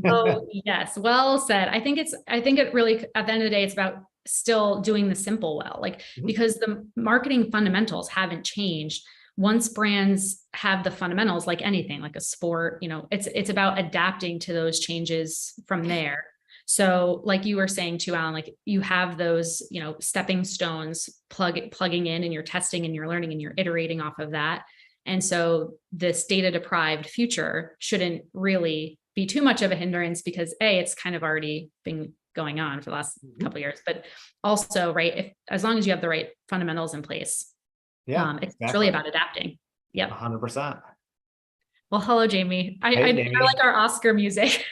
Oh, yes. Well said. I think it really, at the end of the day, it's about still doing the simple well, because the marketing fundamentals haven't changed. Once brands have the fundamentals, like anything, like a sport, it's about adapting to those changes from there. So like you were saying too, Alan, like you have those, stepping stones plugging in, and you're testing and you're learning and you're iterating off of that. And so this data deprived future shouldn't really be too much of a hindrance, because it's kind of already been going on for the last couple of years, but also, right, as long as you have the right fundamentals in place. Yeah, it's exactly. really about adapting. Yep. 100%. Well, hello, Jamie. Hey, I Jamie. like our Oscar music.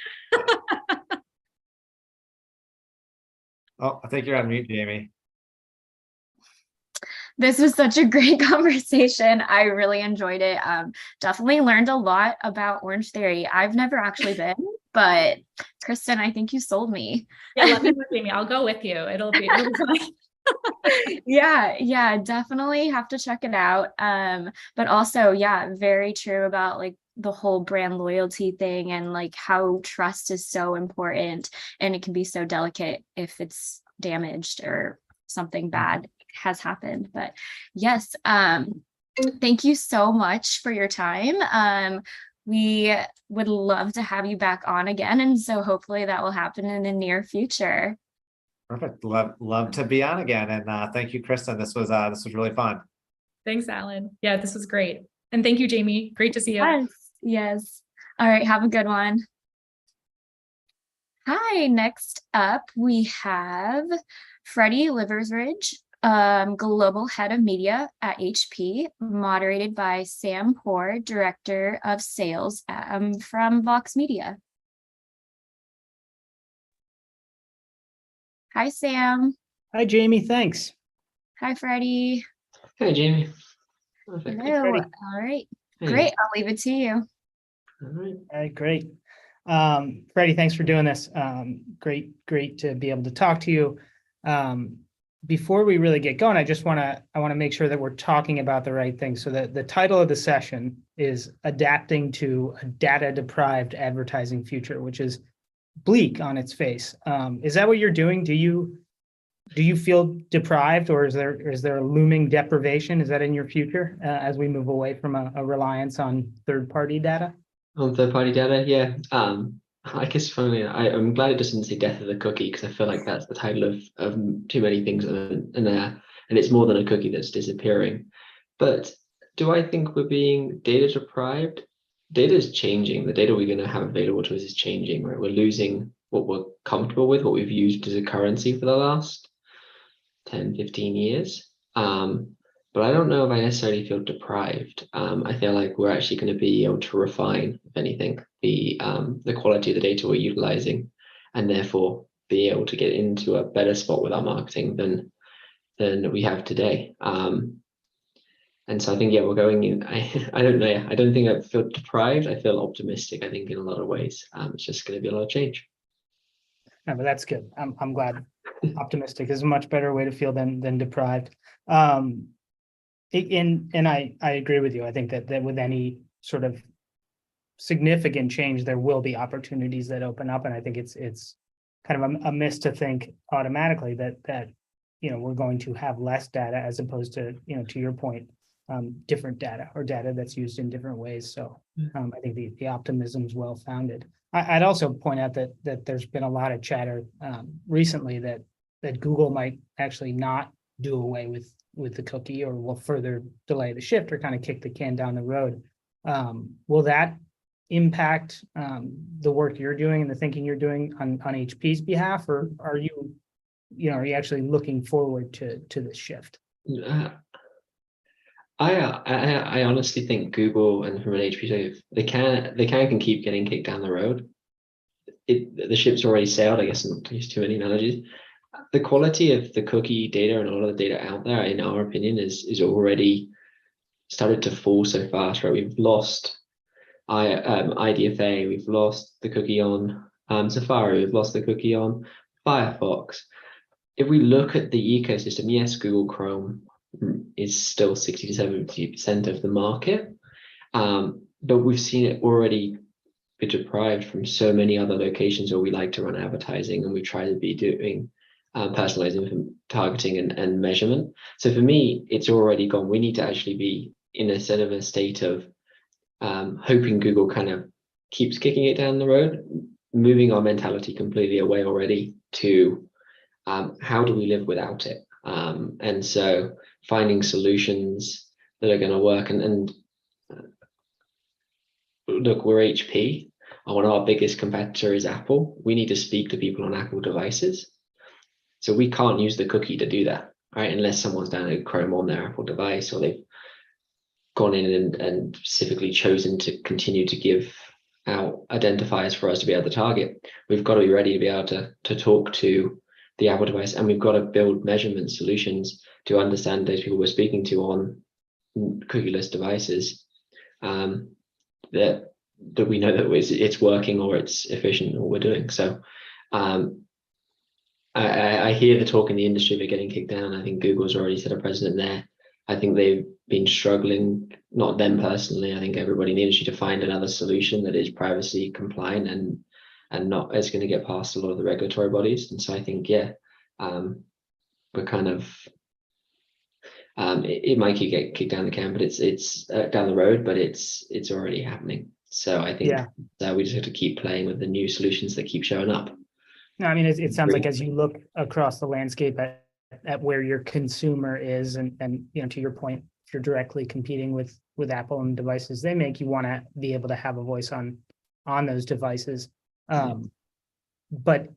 Oh, I think you're on mute, Jamie. This was such a great conversation. I really enjoyed it. Definitely learned a lot about Orange Theory. I've never actually been, but Kristen, I think you sold me. Yeah, let me know, Jamie. I'll go with you. It'll be fun. Yeah, definitely have to check it out. But also, yeah, very true about like the whole brand loyalty thing, and like how trust is so important, and it can be so delicate if it's damaged or something bad has happened. But yes, thank you so much for your time. We would love to have you back on again, and so hopefully that will happen in the near future. Perfect. Love to be on again. And thank you, Kristen. This was really fun. Thanks, Alan. Yeah, this was great. And thank you, Jamie. Great to see you. Yes. All right. Have a good one. Hi. Next up, we have Freddie Liversridge, Global Head of Media at HP, moderated by Sam Poor, Director of Sales from Vox Media. Hi, Sam. Hi, Jamie. Thanks. Hi, Freddie. Hey, Jamie. Perfect. Hey, Hello. Freddie. All right. Hey. Great. I'll leave it to you. All right. All right, great. Freddie, thanks for doing this. Great to be able to talk to you. Before we really get going, I want to make sure that we're talking about the right thing. So the title of the session is Adapting to a Data-Deprived Advertising Future, which is bleak on its face. Is that what you're doing? Do you feel deprived, or is there a looming deprivation? Is that in your future as we move away from a reliance on third-party data? On third-party data, yeah. I guess finally, I'm glad it doesn't say death of the cookie, because I feel like that's the title of too many things in there, and it's more than a cookie that's disappearing. But do I think we're being data deprived? Data is changing. The data we're going to have available to us is changing, right? We're losing what we're comfortable with, what we've used as a currency for the last 10, 15 years. But I don't know if I necessarily feel deprived. I feel like we're actually going to be able to refine, if anything, the quality of the data we're utilizing, and therefore be able to get into a better spot with our marketing than we have today. And so I think, yeah, we're going in. I don't know. I don't think I feel deprived. I feel optimistic. I think in a lot of ways, it's just going to be a lot of change. No, but that's good. I'm glad. Optimistic is a much better way to feel than deprived. And I agree with you. I think that with any sort of significant change, there will be opportunities that open up, and I think it's kind of a miss to think automatically that we're going to have less data as opposed to, to your point, different data or data that's used in different ways. So I think the optimism is well founded. I'd also point out that there's been a lot of chatter recently that Google might actually not do away with the cookie, or will further delay the shift or kind of kick the can down the road. Will that impact the work you're doing and the thinking you're doing on HP's behalf, or are you actually looking forward to this shift? I honestly think Google, and from an HP perspective, they can keep getting kicked down the road. The ship's already sailed, I guess, and not to use too many analogies. The quality of the cookie data and all of the data out there, in our opinion, is already started to fall so fast, right? We've lost IDFA, we've lost the cookie on Safari, we've lost the cookie on Firefox. If we look at the ecosystem, yes, Google Chrome is still 60 to 70% of the market, but we've seen it already be deprived from so many other locations where we like to run advertising, and we try to be doing personalizing, targeting, and measurement. So for me, it's already gone. We need to actually be in a state of hoping Google kind of keeps kicking it down the road, moving our mentality completely away already to how do we live without it? And so finding solutions that are going to work. And look, we're HP. One of our biggest competitor is Apple. We need to speak to people on Apple devices. So we can't use the cookie to do that, right? Unless someone's downloaded Chrome on their Apple device, or they've gone in and specifically chosen to continue to give out identifiers for us to be able to target. We've got to be ready to be able to talk to the Apple device, and we've got to build measurement solutions to understand those people we're speaking to on cookieless devices, that we know that it's working, or it's efficient, or we're doing. So I hear the talk in the industry of getting kicked down. I think Google's already set a precedent there. I think they've been struggling, not them personally, I think everybody in the industry, to find another solution that is privacy compliant and not is going to get past a lot of the regulatory bodies. And so I think, we're kind of, it might get kicked down the can, but it's down the road, but it's already happening. So I think we just have to keep playing with the new solutions that keep showing up. No, I mean, it sounds like as you look across the landscape at where your consumer is, and to your point, if you're directly competing with Apple and devices they make, you want to be able to have a voice on those devices. But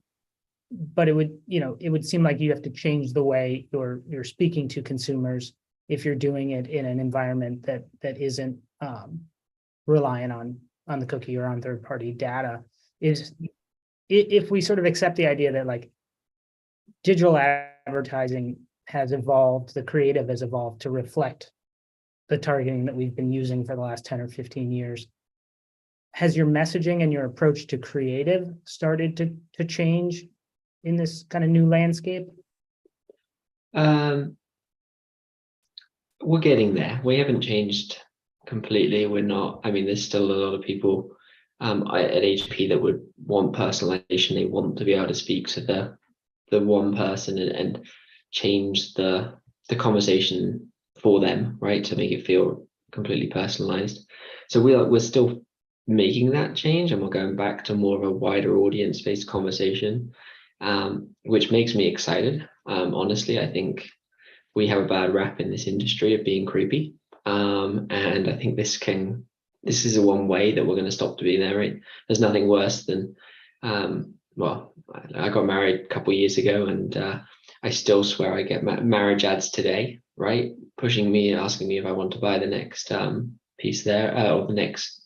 it would seem like you have to change the way you're speaking to consumers if you're doing it in an environment that isn't relying on the cookie or on third-party data. If we sort of accept the idea that like digital advertising has evolved, the creative has evolved to reflect the targeting that we've been using for the last 10 or 15 years, has your messaging and your approach to creative started to change in this kind of new landscape? We're getting there. We haven't changed completely. We're not, I mean, there's still a lot of people at HP that would want personalization. They want to be able to speak to the one person and change the conversation for them, right? To make it feel completely personalized. So we're still making that change, and we're going back to more of a wider audience-based conversation, which makes me excited. Honestly, I think we have a bad rap in this industry of being creepy. And I think this is the one way that we're going to stop to being there, right? There's nothing worse than, well, I got married a couple of years ago, and I still swear I get marriage ads today, right? Pushing me, asking me if I want to buy the next piece there, or the next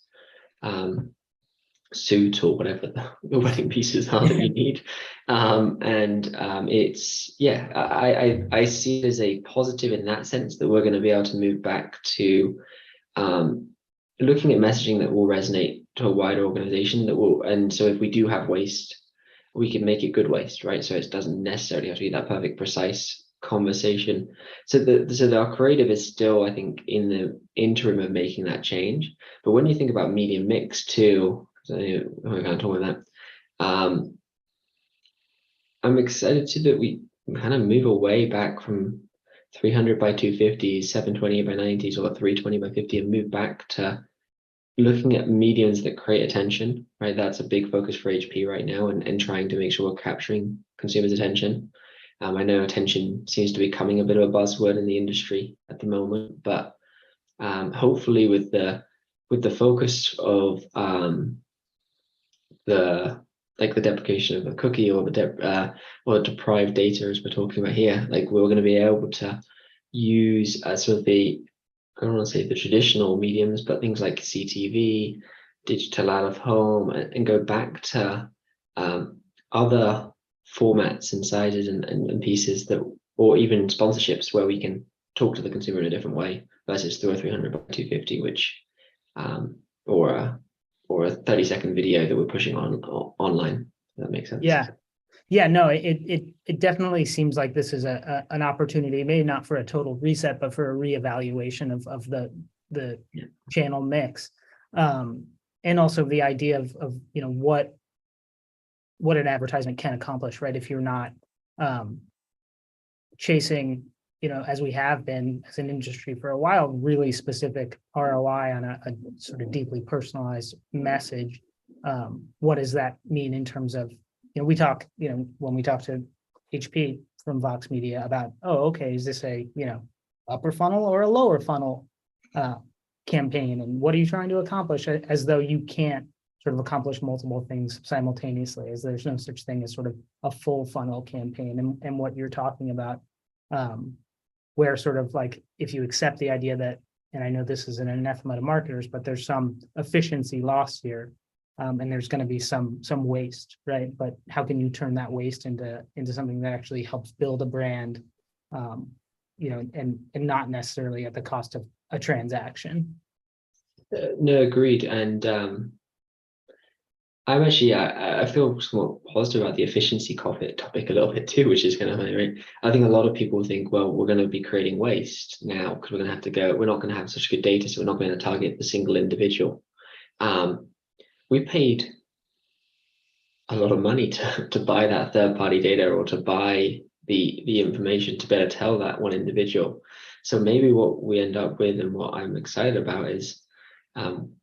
suit or whatever the wedding pieces are that you need. It's, I see it as a positive in that sense, that we're going to be able to move back to looking at messaging that will resonate to a wider organization and so if we do have waste, we can make it good waste, right? So it doesn't necessarily have to be that perfect, precise conversation. So our creative is still, I think, in the interim of making that change. But when you think about media mix too, so we're going to talk about that. I'm excited too that kind of move away back from 300 by 250s, 720 by 90s, or 320 by 50, and move back to looking at mediums that create attention, right? That's a big focus for HP right now, and trying to make sure we're capturing consumers' attention. I know attention seems to be becoming a bit of a buzzword in the industry at the moment, but hopefully with the focus of the deprecation of a cookie, or or deprived data, as we're talking about here, like we're going to be able to use sort of I don't want to say the traditional mediums, but things like CTV, digital out of home, and go back to other formats and sizes and pieces that, or even sponsorships, where we can talk to the consumer in a different way versus through a 300 by 250, which or a 30-second video that we're pushing online. If that makes sense. Yeah, no, it definitely seems like this is an opportunity, maybe not for a total reset, but for a reevaluation of the channel mix, and also the idea of what an advertisement can accomplish, right? If you're not chasing, as we have been as an industry for a while, really specific ROI on a sort of deeply personalized message. What does that mean in terms of, we talk, when we talk to HP from Vox Media about, okay, is this a, upper funnel or a lower funnel campaign? And what are you trying to accomplish? As though you can't sort of accomplish multiple things simultaneously, as there's no such thing as sort of a full funnel campaign. And what you're talking about, where sort of like, if you accept the idea that, and I know this is an anathema to marketers, but there's some efficiency loss here. And there's going to be some waste, right? But how can you turn that waste into something that actually helps build a brand, and not necessarily at the cost of a transaction? No, agreed. And I'm actually, I feel somewhat positive about the efficiency topic a little bit too, which is kind of funny, right? I think a lot of people think, well, we're going to be creating waste now because we're going to have to go. We're not going to have such good data, so we're not going to target the single individual. We paid a lot of money to buy that third-party data, or to buy the information to better tell that one individual. So maybe what we end up with, and what I'm excited about, is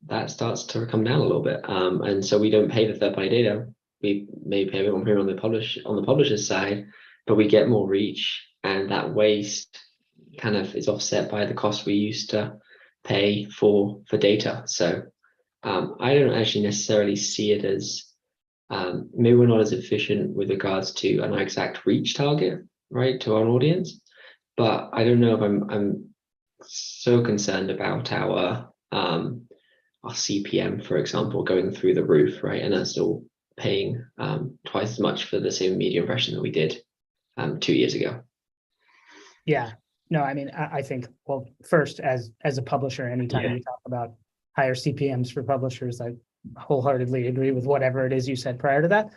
that starts to come down a little bit. And so we don't pay the third-party data. We may pay a bit more premium on the publisher's side, but we get more reach, and that waste kind of is offset by the cost we used to pay for data. So I don't actually necessarily see it as, maybe we're not as efficient with regards to an exact reach target, right, to our audience, but I don't know if I'm so concerned about our CPM, for example, going through the roof, right, and us still paying twice as much for the same media impression that we did 2 years ago. Yeah, no, I mean, I think, well, first, as a publisher, anytime you talk about higher CPMs for publishers, I wholeheartedly agree with whatever it is you said prior to that.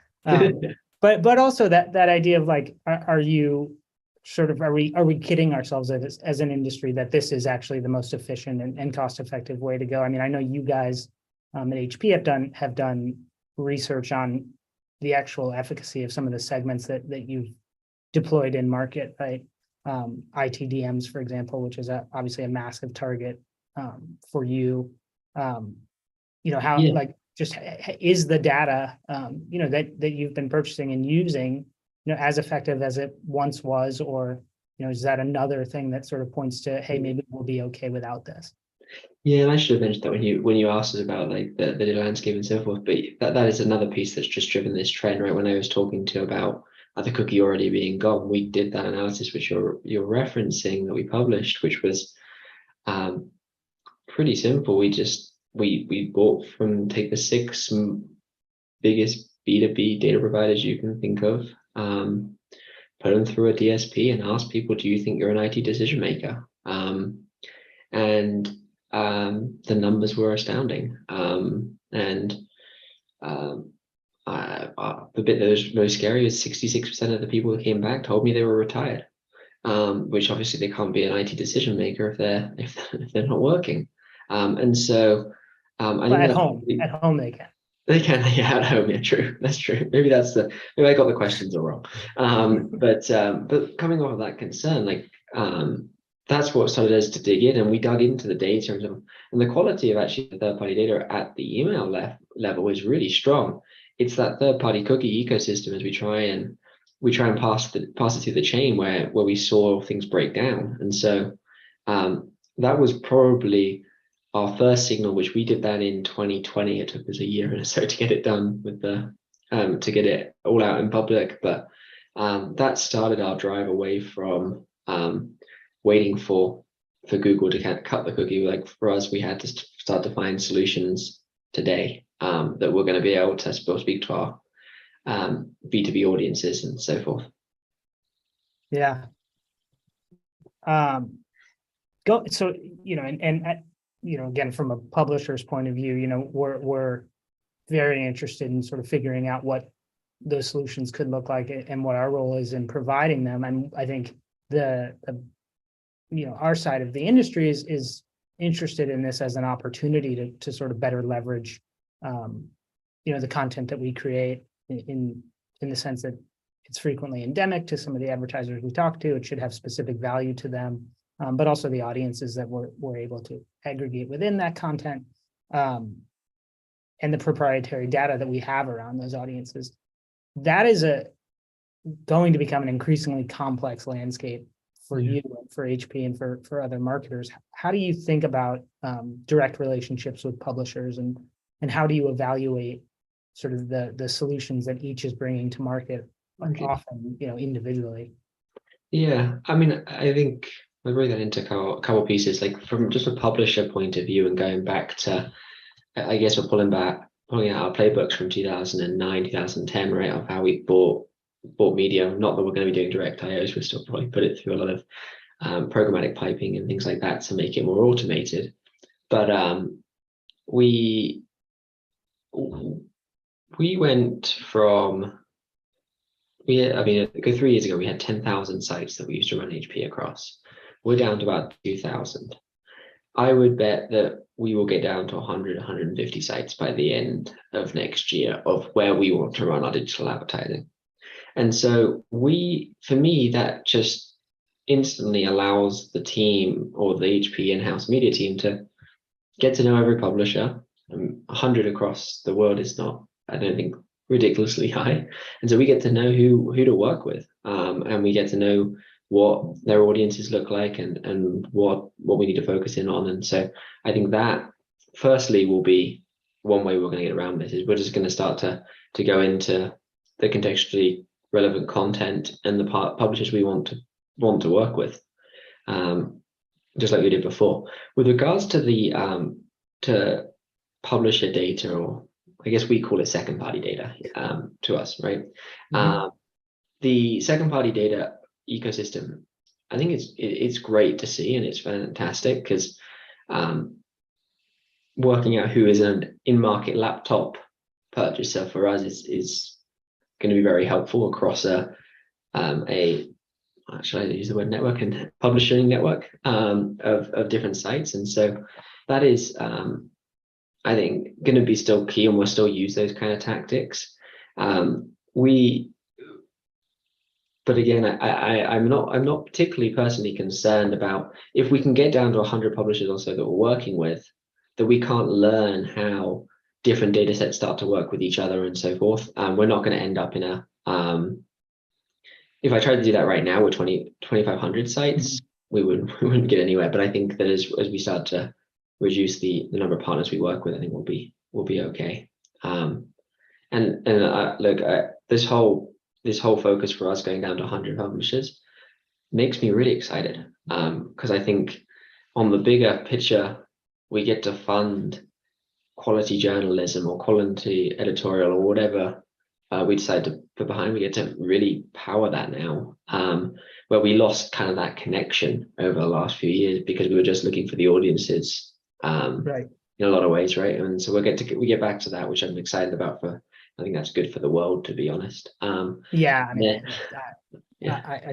But also that idea of like, are you sort of, are we kidding ourselves as an industry that this is actually the most efficient and cost-effective way to go? I mean, I know you guys at HP have done research on the actual efficacy of some of the segments that you've deployed in market, right? ITDMs, for example, which is obviously a massive target for you. How like just is the data that you've been purchasing and using as effective as it once was, or is that another thing that sort of points to, hey, maybe we'll be okay without this? Yeah, and I should have mentioned that when you asked us about like the landscape and so forth, but that is another piece that's just driven this trend, right? When I was talking to about the cookie already being gone, we did that analysis which you're referencing that we published, which was pretty simple. We bought from, take the 6 biggest B2B data providers you can think of, put them through a DSP and ask people, do you think you're an IT decision maker? And the numbers were astounding. And the bit that was most scary is 66% of the people who came back told me they were retired, which obviously they can't be an IT decision maker if they're not working. And so I think at home they can. They can, yeah, at home. Yeah, true. That's true. Maybe maybe I got the questions all wrong. But coming off of that concern, that's what started us to dig in, and we dug into the data and the quality of actually the third-party data at the email level is really strong. It's that third-party cookie ecosystem as we try and pass it through the chain where we saw things break down, and so that was probably our first signal, which we did that in 2020. It took us a year or so to get it done with to get it all out in public. But that started our drive away from waiting for Google to cut the cookie. Like for us, we had to start to find solutions today that we're going to be able to speak to our B2B audiences and so forth. Yeah. So, again, from a publisher's point of view, we're very interested in sort of figuring out what those solutions could look like and what our role is in providing them. And I think our side of the industry is interested in this as an opportunity to sort of better leverage, the content that we create in the sense that it's frequently endemic to some of the advertisers we talk to. It should have specific value to them. But also the audiences that we're able to aggregate within that content, and the proprietary data that we have around those audiences. That is going to become an increasingly complex landscape for you, and for HP, and for other marketers. How do you think about direct relationships with publishers, and how do you evaluate sort of the solutions that each is bringing to market, often individually? Yeah, I mean, I think I'll break that into a couple pieces, like from just a publisher point of view and going back to, I guess we're pulling out our playbooks from 2009, 2010, right, of how we bought media. Not that we're going to be doing direct IOs, we'll still probably put it through a lot of programmatic piping and things like that to make it more automated. But we went from, go 3 years ago, we had 10,000 sites that we used to run HP across. We're down to about 2,000. I would bet that we will get down to 100, 150 sites by the end of next year of where we want to run our digital advertising. And so for me, that just instantly allows the team or the HP in-house media team to get to know every publisher. 100 across the world is not, I don't think, ridiculously high. And so we get to know who to work with, and we get to know what their audiences look like and what we need to focus in on. And so I think that firstly will be one way we're going to get around this, is we're just going to start to go into the contextually relevant content and the publishers we want to work with, just like we did before. With regards to the to publisher data, or I guess we call it second party data to us, right? Mm-hmm. The second party data ecosystem, I think it's great to see, and it's fantastic because working out who is an in-market laptop purchaser for us is going to be very helpful across should I use the word network and publishing network of different sites. And so that is I think going to be still key, and we'll still use those kind of tactics. But again, I'm not particularly personally concerned about if we can get down to 100 publishers or so that we're working with, that we can't learn how different data sets start to work with each other and so forth. We're not going to end up in a, if I tried to do that right now with 2,500 sites, we wouldn't get anywhere. But I think that as we start to reduce the number of partners we work with, I think we'll be okay. This whole focus for us going down to 100 publishers makes me really excited, because I think on the bigger picture, we get to fund quality journalism or quality editorial or whatever we decide to put behind. We get to really power that now, where we lost kind of that connection over the last few years because we were just looking for the audiences, right, in a lot of ways, right? And so we get back to that, which I'm excited about. I think that's good for the world, to be honest. I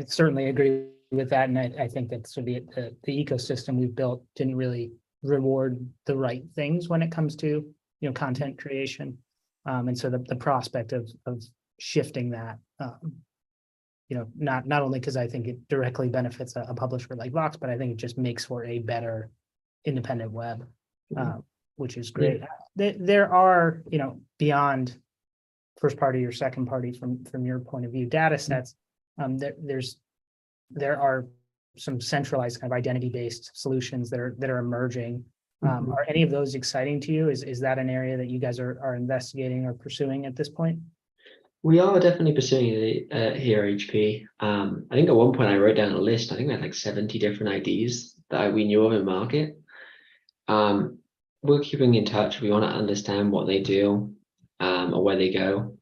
certainly agree with that, and I think that sort of the ecosystem we've built didn't really reward the right things when it comes to content creation. And so the prospect of shifting that, not only because I think it directly benefits a publisher like Vox, but I think it just makes for a better independent web, which is great. There are, beyond first party or second party from your point of view, data sets. There are some centralized kind of identity-based solutions that are emerging. Are any of those exciting to you? Is that an area that you guys are investigating or pursuing at this point? We are definitely pursuing it here at HP. I think at one point I wrote down a list. I think I had like 70 different IDs that we knew of in market. We're keeping in touch. We want to understand what they do or where they go.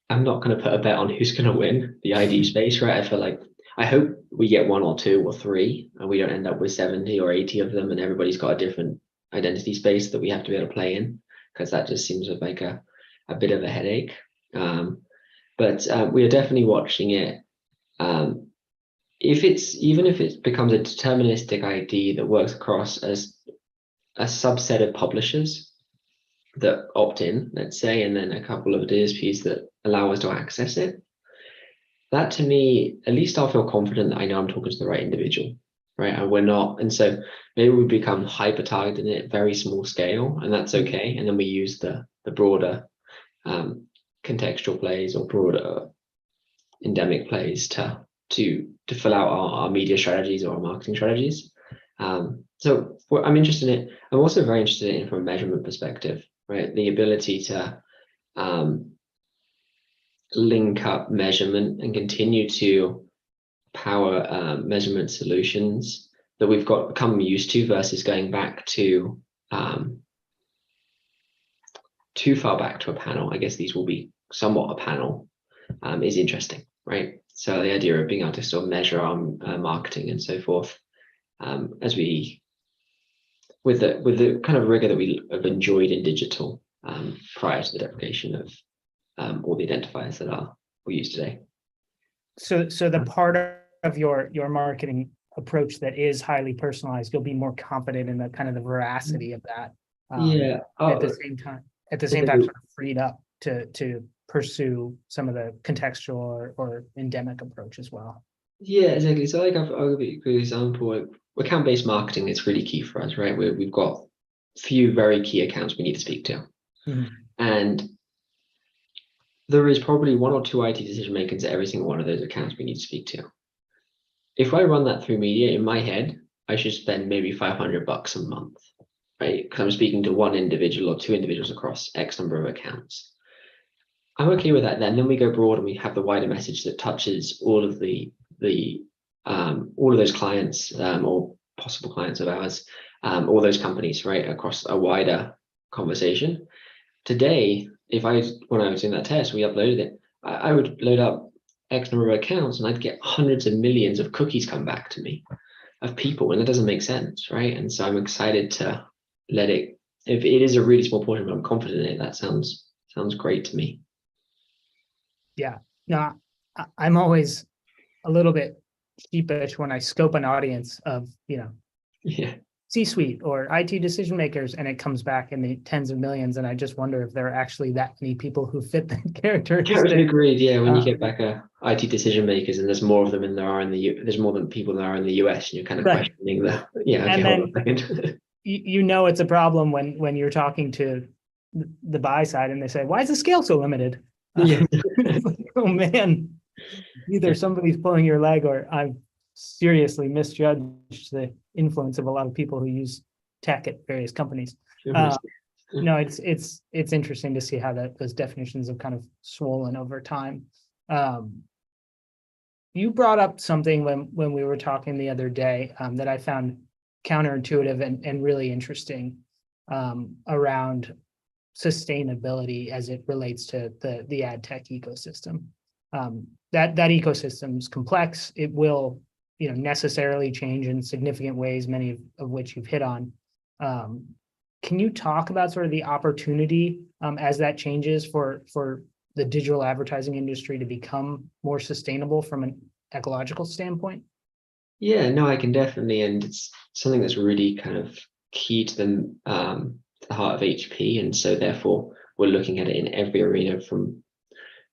I'm not going to put a bet on who's going to win the ID space, right? I hope we get 1 or 2 or 3 and we don't end up with 70 or 80 of them and everybody's got a different identity space that we have to be able to play in, because that just seems like a bit of a headache. But we are definitely watching it. Even if it becomes a deterministic ID that works across as a subset of publishers that opt in, let's say, and then a couple of DSPs that allow us to access it, that to me, at least I'll feel confident that I know I'm talking to the right individual, right? And we're not, and so maybe we become hyper targeted at very small scale, and that's okay. And then we use the broader contextual plays or broader endemic plays to fill out our media strategies or our marketing strategies. So I'm interested in it. I'm also very interested in it from a measurement perspective, right? The ability to link up measurement and continue to power measurement solutions that we've become used to versus going back to too far back to a panel. I guess these will be somewhat a panel, is interesting, right? So the idea of being able to sort of measure our marketing and so forth, as we with the kind of rigor that we have enjoyed in digital prior to the deprecation of all the identifiers that we use today. So the part of your marketing approach that is highly personalized, you'll be more confident in the kind of the veracity of that. At the same time, sort of freed up to pursue some of the contextual or endemic approach as well. Yeah, exactly. So like I'll give you a good example. Account-based marketing is really key for us, right? We've got few very key accounts we need to speak to. And there is probably 1 or 2 IT decision makers at every single one of those accounts we need to speak to. If I run that through media, in my head, I should spend maybe $500 a month, right? Because I'm speaking to 1 individual or 2 individuals across X number of accounts. I'm okay with that. Then we go broad and we have the wider message that touches all of all of those clients or possible clients of ours, all those companies, right, across a wider conversation. Today, when I was doing that test, we uploaded it. I would load up X number of accounts and I'd get hundreds of millions of cookies come back to me of people, and that doesn't make sense, right? And so I'm excited to let it. If it is a really small portion, but I'm confident in it, that sounds great to me. Yeah, no, I'm always a little bit sheepish when I scope an audience of, C-suite or IT decision makers, and it comes back in the tens of millions. And I just wonder if there are actually that many people who fit that characteristic. Agreed. Yeah, when you get back IT decision makers, and there's more of them than there are there's more than people than there are in the US, and you're kind of questioning the. Yeah. Okay, and hold on a second. It's a problem when you're talking to the buy side and they say, "Why is the scale so limited?" Oh man, either somebody's pulling your leg or I've seriously misjudged the influence of a lot of people who use tech at various companies. No, it's interesting to see how those definitions have kind of swollen over time. You brought up something when we were talking the other day that I found counterintuitive and really interesting around sustainability as it relates to the ad tech ecosystem. That ecosystem is complex. It will, necessarily change in significant ways, many of which you've hit on. Can you talk about sort of the opportunity as that changes for the digital advertising industry to become more sustainable from an ecological standpoint? Yeah, no, I can definitely, and it's something that's really kind of key to the the heart of HP, and so therefore we're looking at it in every arena, from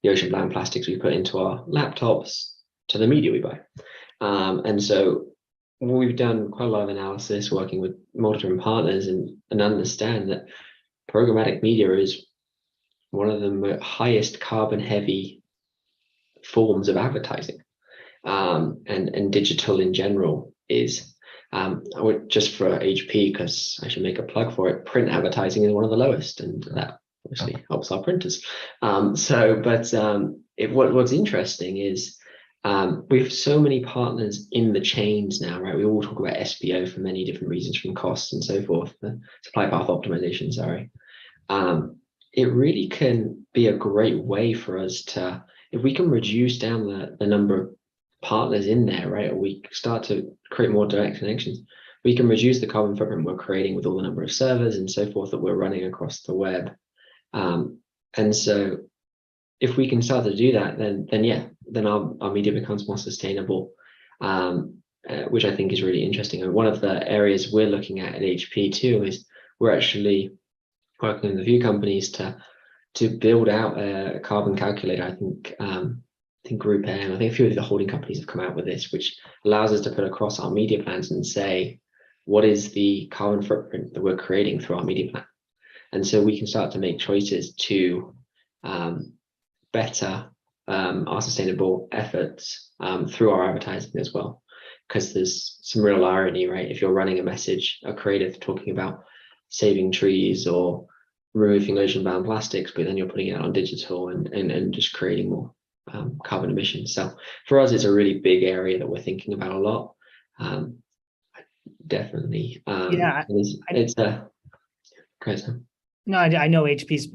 the ocean bound plastics we put into our laptops to the media we buy. And so we've done quite a lot of analysis working with multiple partners and understand that programmatic media is one of the highest carbon heavy forms of advertising. And digital in general is, just for HP, because I should make a plug for it, print advertising is one of the lowest, and that obviously helps our printers. What's interesting is we have so many partners in the chains now, right? We all talk about SPO for many different reasons, from costs and so forth, the supply path optimization, sorry. It really can be a great way for us to, if we can reduce down the number of partners in there, right, or we start to create more direct connections, we can reduce the carbon footprint we're creating with all the number of servers and so forth that we're running across the web. And so if we can start to do that, then our media becomes more sustainable, which I think is really interesting. And one of the areas we're looking at HP too is we're actually working with a few companies to build out a carbon calculator. I think Group M, I think a few of the holding companies have come out with this, which allows us to put across our media plans and say, what is the carbon footprint that we're creating through our media plan? And so we can start to make choices to better our sustainable efforts through our advertising as well. Because there's some real irony, right? If you're running a message, a creative talking about saving trees or removing ocean-bound plastics, but then you're putting it on digital and just creating more carbon emissions. So for us, it's a really big area that we're thinking about a lot. Definitely. It's a crazy. No, I know HP's,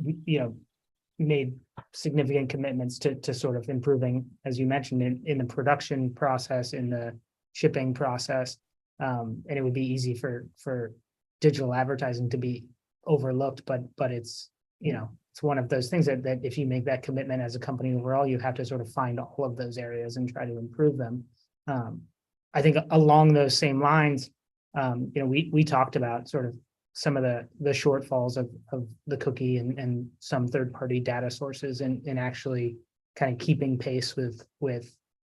made significant commitments to sort of improving, as you mentioned, in the production process, in the shipping process. And it would be easy for digital advertising to be overlooked, but it's, it's one of those things that if you make that commitment as a company overall, you have to sort of find all of those areas and try to improve them. I think along those same lines, we talked about sort of some of the shortfalls of the cookie and some third-party data sources and actually kind of keeping pace with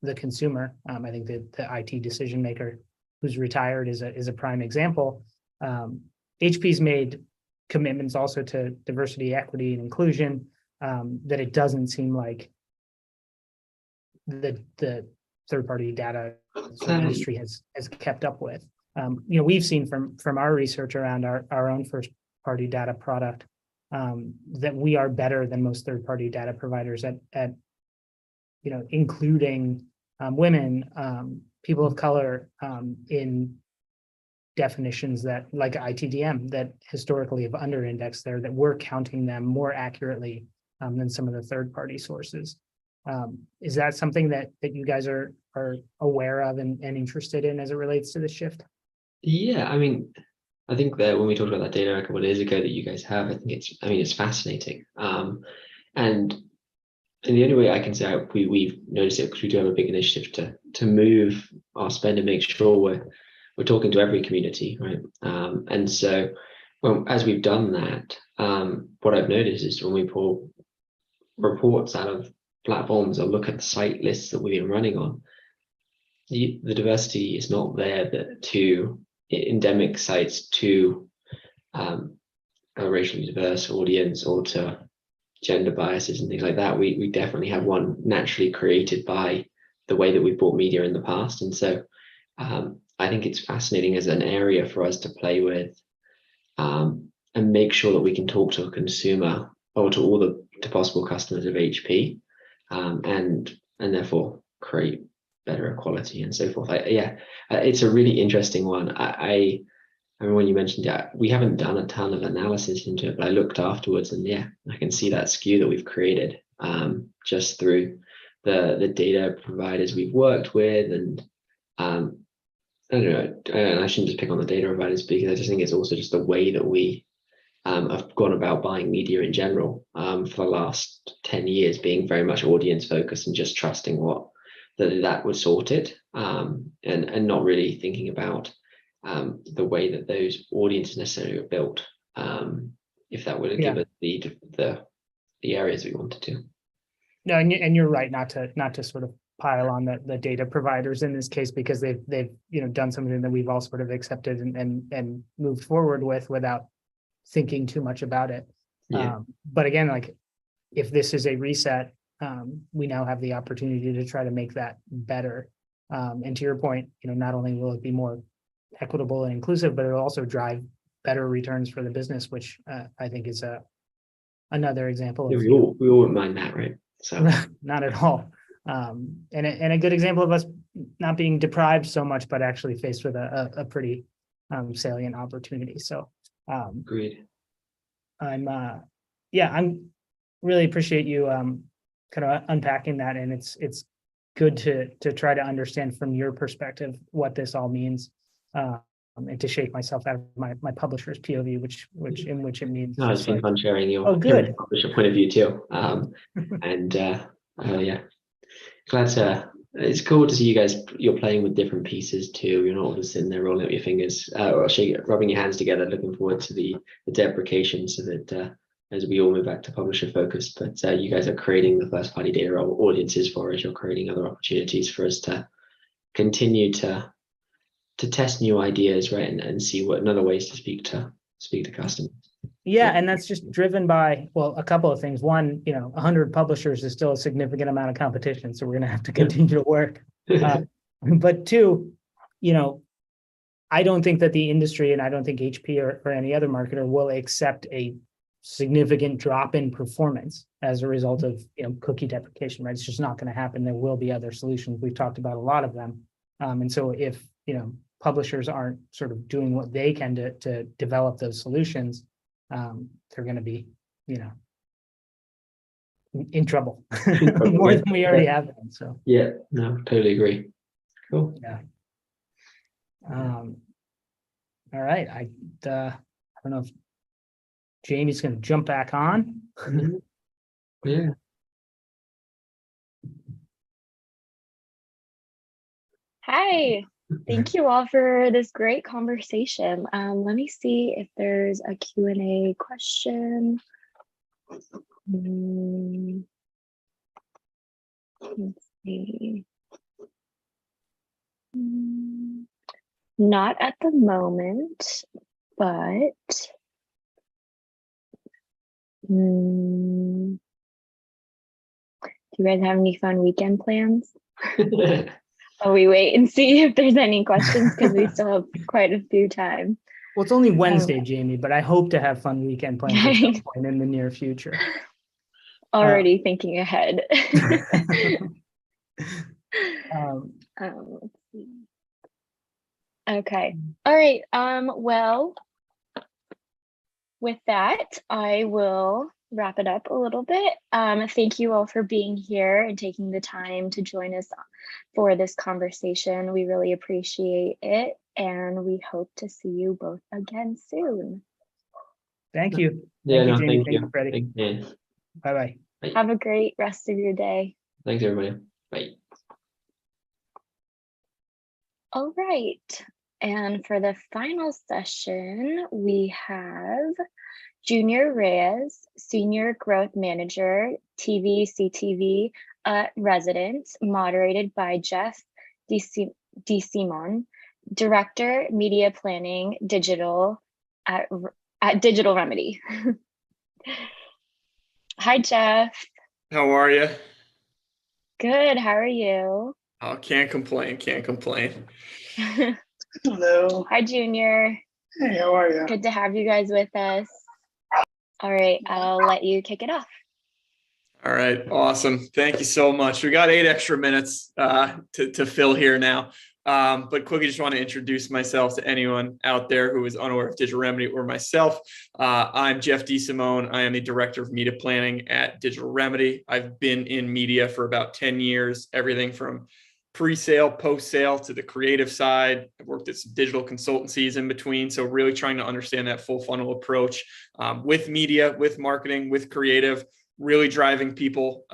the consumer. I think the IT decision maker who's retired is a prime example. HP's made commitments also to diversity, equity, and inclusion that it doesn't seem like the third-party data industry has kept up with. We've seen from our research around our own first-party data product that we are better than most third-party data providers at including women, people of color in definitions that, like ITDM, that historically have under-indexed there, that we're counting them more accurately than some of the third-party sources. Is that something that you guys are aware of and interested in as it relates to the shift? Yeah, I think that when we talked about that data a couple of days ago that you guys have, I think it's fascinating. And the only way I can say we've noticed it, because we do have a big initiative to move our spend and make sure we're talking to every community, right? And so as we've done that, what I've noticed is when we pull reports out of platforms or look at the site lists that we've been running on, the diversity is not there to endemic sites to a racially diverse audience or to gender biases and things like that. We definitely have one naturally created by the way that we've bought media in the past. And so I think it's fascinating as an area for us to play with and make sure that we can talk to a consumer or to all the possible customers of HP and therefore create better equality and so forth. It's a really interesting one. I mean, when you mentioned that, we haven't done a ton of analysis into it, but I looked afterwards and I can see that skew that we've created just through the data providers we've worked with. And I don't know, and I shouldn't just pick on the data providers, because I just think it's also just the way that we have gone about buying media in general for the last 10 years, being very much audience focused and just trusting that would sort it, and not really thinking about the way that those audiences necessarily are built. if that would give us the areas we wanted to. No, and you're right, not to sort of pile on the data providers in this case, because they've done something that we've all sort of accepted and moved forward with without thinking too much about it. Yeah. But again, like, if this is a reset, we now have the opportunity to try to make that better. And to your point, not only will it be more equitable and inclusive, but it'll also drive better returns for the business, which I think is another example of we all wouldn't mind that, right? So not at all. And a good example of us not being deprived so much, but actually faced with a pretty salient opportunity. So agreed. I'm really appreciate you kind of unpacking that, and it's good to try to understand from your perspective what this all means, and to shake myself out of my publisher's POV, which it means. No, it's been fun sharing your publisher point of view too. And yeah, glad to. It's cool to see you guys. You're playing with different pieces too. You're not all just sitting there rolling up your fingers or rubbing your hands together. Looking forward to the deprecation, so that as we all move back to publisher focus, but you guys are creating the first party data audiences for us. You're creating other opportunities for us to continue to test new ideas, right, and see what other ways to speak to customers. Yeah, and that's just driven by, well, a couple of things. One, 100 publishers is still a significant amount of competition, so we're going to have to continue to work. But two, I don't think that the industry, and I don't think HP or any other marketer will accept a significant drop in performance as a result of cookie deprecation, right? It's just not going to happen. There will be other solutions. We've talked about a lot of them. And so if publishers aren't sort of doing what they can to develop those solutions, they're going to be in trouble more than we already have been. So yeah, no, totally agree. Cool. Yeah. All right. I don't know if Jamie's going to jump back on. Yeah. Hi, thank you all for this great conversation. Let me see if there's a Q&A question. Let's see. Not at the moment, but do you guys have any fun weekend plans? Oh, we wait and see if there's any questions, because we still have quite a few time. Well, it's only Wednesday, Jamie, but I hope to have fun weekend plans at some point in the near future. Already thinking ahead. Let's see. Okay. All right. Well, with that, I will wrap it up a little bit. Thank you all for being here and taking the time to join us for this conversation. We really appreciate it, and we hope to see you both again soon. Thank you. Yeah, Thank you, Jamie. thank you. Freddie. Bye-bye. Have a great rest of your day. Thanks, everybody. Bye. All right. And for the final session, we have Junior Reyes, Senior Growth Manager, TV, CTV resident, moderated by Jeff DeSimon, Director, Media Planning, Digital at Digital Remedy. Hi, Jeff. How are you? Good. How are you? Oh, can't complain. Hello. Hi, Junior. Hey, how are you? Good to have you guys with us. All right, I'll let you kick it off. All right, awesome. Thank you so much. We got 8 extra minutes to fill here now. But quickly, just want to introduce myself to anyone out there who is unaware of Digital Remedy or myself. I'm Jeff DeSimone. I am the Director of Media Planning at Digital Remedy. I've been in media for about 10 years, everything from pre-sale, post-sale to the creative side. I've worked at some digital consultancies in between. So really trying to understand that full funnel approach with media, with marketing, with creative, really driving people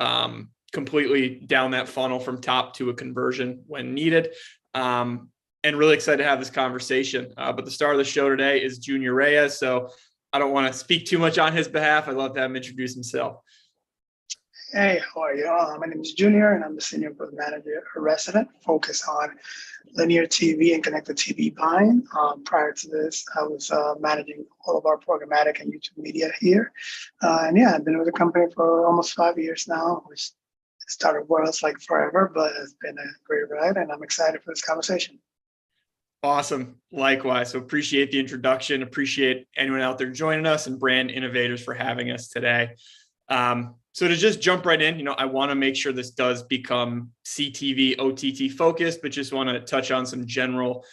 completely down that funnel from top to a conversion when needed. And really excited to have this conversation. But the star of the show today is Junior Reyes. So I don't want to speak too much on his behalf. I'd love to have him introduce himself. Hey, how are you? My name is Junior, and I'm the Senior Growth Manager resident, focused on linear TV and connected TV buying. Prior to this, I was managing all of our programmatic and YouTube media here. And yeah, I've been with the company for almost 5 years now, which started was like forever, but it's been a great ride, and I'm excited for this conversation. Awesome. Likewise. So appreciate the introduction. Appreciate anyone out there joining us, and Brand Innovators for having us today. So to just jump right in, I want to make sure this does become CTV, OTT focused, but just want to touch on some general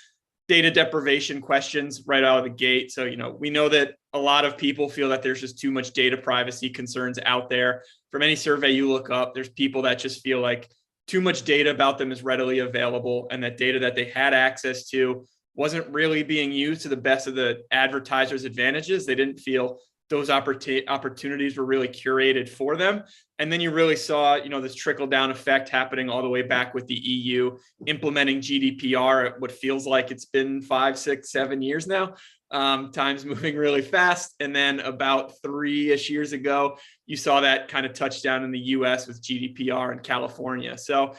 data deprivation questions right out of the gate. So, we know that a lot of people feel that there's just too much data privacy concerns out there. From any survey you look up, there's people that just feel like too much data about them is readily available, and that data that they had access to wasn't really being used to the best of the advertisers' advantages. They didn't feel those opportunities were really curated for them. And then you really saw, this trickle down effect happening all the way back with the EU implementing GDPR at what feels like it's been 5, 6, 7 years now. Time's moving really fast. And then about 3-ish years ago, you saw that kind of touchdown in the US with GDPR in California. So,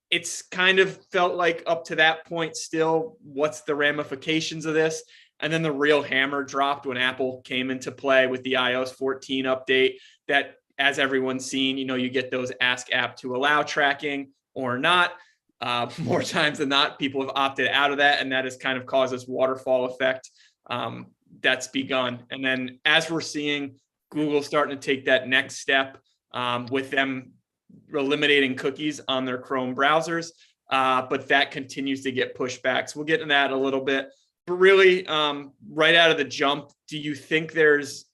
it's kind of felt like up to that point still, what's the ramifications of this? And then the real hammer dropped when Apple came into play with the iOS 14 update that, as everyone's seen, you get those ask app to allow tracking or not. More times than not, people have opted out of that, and that has kind of caused this waterfall effect that's begun. And then as we're seeing Google starting to take that next step with them eliminating cookies on their Chrome browsers, but that continues to get pushed back. So we'll get into that a little bit. But really, right out of the jump, do you think there's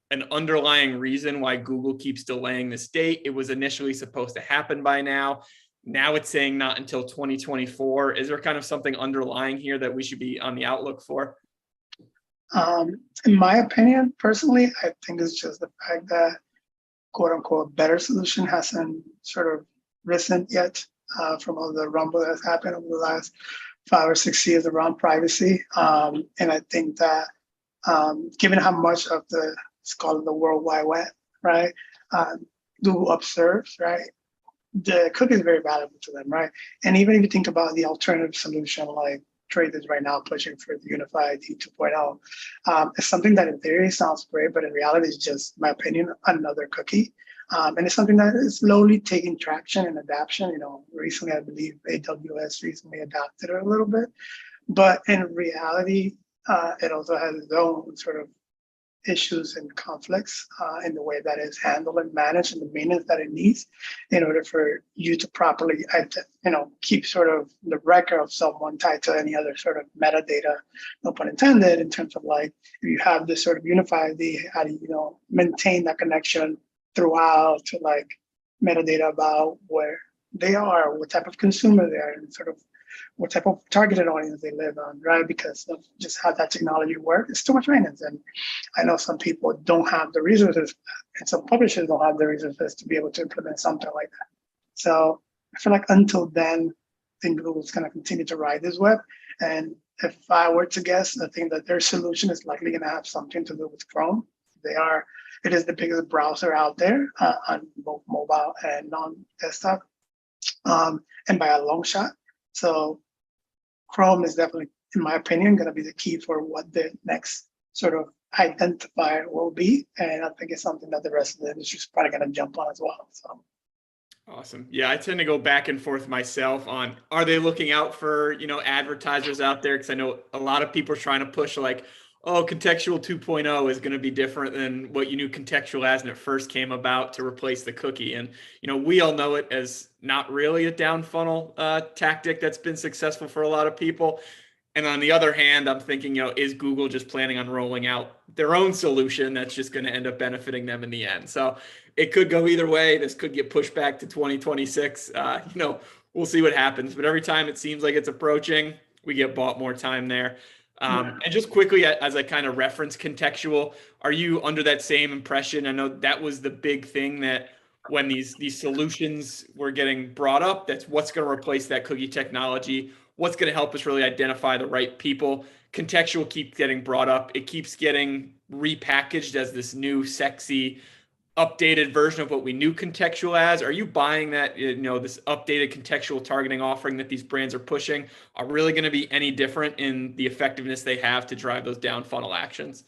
an underlying reason why Google keeps delaying this date? It was initially supposed to happen by now. Now it's saying not until 2024. Is there kind of something underlying here that we should be on the outlook for? In my opinion, personally, I think it's just the fact that quote unquote better solution hasn't sort of risen yet from all the rumble that has happened over the last 5 or 6 years around privacy. And I think that given how much of it's called the World Wide Web, right? Google observes, right? The cookie is very valuable to them, right? And even if you think about the alternative solution, like Trade is right now pushing for the Unified ID 2.0, it's something that in theory sounds great, but in reality is just, in my opinion, another cookie. And it's something that is slowly taking traction and adoption. Recently, I believe AWS recently adopted it a little bit, but in reality, it also has its own sort of issues and conflicts in the way that it's handled and managed and the maintenance that it needs in order for you to properly, keep sort of the record of someone tied to any other sort of metadata, no pun intended, in terms of like, if you have this sort of unified ID, how do you, maintain that connection throughout to like metadata about where they are, what type of consumer they are, and sort of what type of targeted audience they live on, right? Because of just how that technology works, it's too much maintenance. And I know some people don't have the resources, and some publishers don't have the resources to be able to implement something like that. So I feel like until then, I think Google's going to continue to ride this web. And if I were to guess, I think that their solution is likely going to have something to do with Chrome. It is the biggest browser out there on both mobile and non-desktop, and by a long shot. So Chrome is definitely, in my opinion, going to be the key for what the next sort of identifier will be. And I think it's something that the rest of the industry is probably going to jump on as well. So. Awesome. Yeah, I tend to go back and forth myself on, are they looking out for, advertisers out there? Because I know a lot of people are trying to push like, oh, contextual 2.0 is going to be different than what you knew contextual as when it first came about to replace the cookie. And, we all know it as not really a down funnel tactic that's been successful for a lot of people. And on the other hand, I'm thinking, is Google just planning on rolling out their own solution that's just going to end up benefiting them in the end? So it could go either way. This could get pushed back to 2026. We'll see what happens. But every time it seems like it's approaching, we get bought more time there. And just quickly, as I kind of reference contextual, are you under that same impression? I know that was the big thing that when these solutions were getting brought up, that's what's going to replace that cookie technology, what's going to help us really identify the right people. contextual keeps getting brought up. It keeps getting repackaged as this new sexy updated version of what we knew contextual as. Are you buying that, this updated contextual targeting offering that these brands are pushing are really going to be any different in the effectiveness they have to drive those down funnel actions?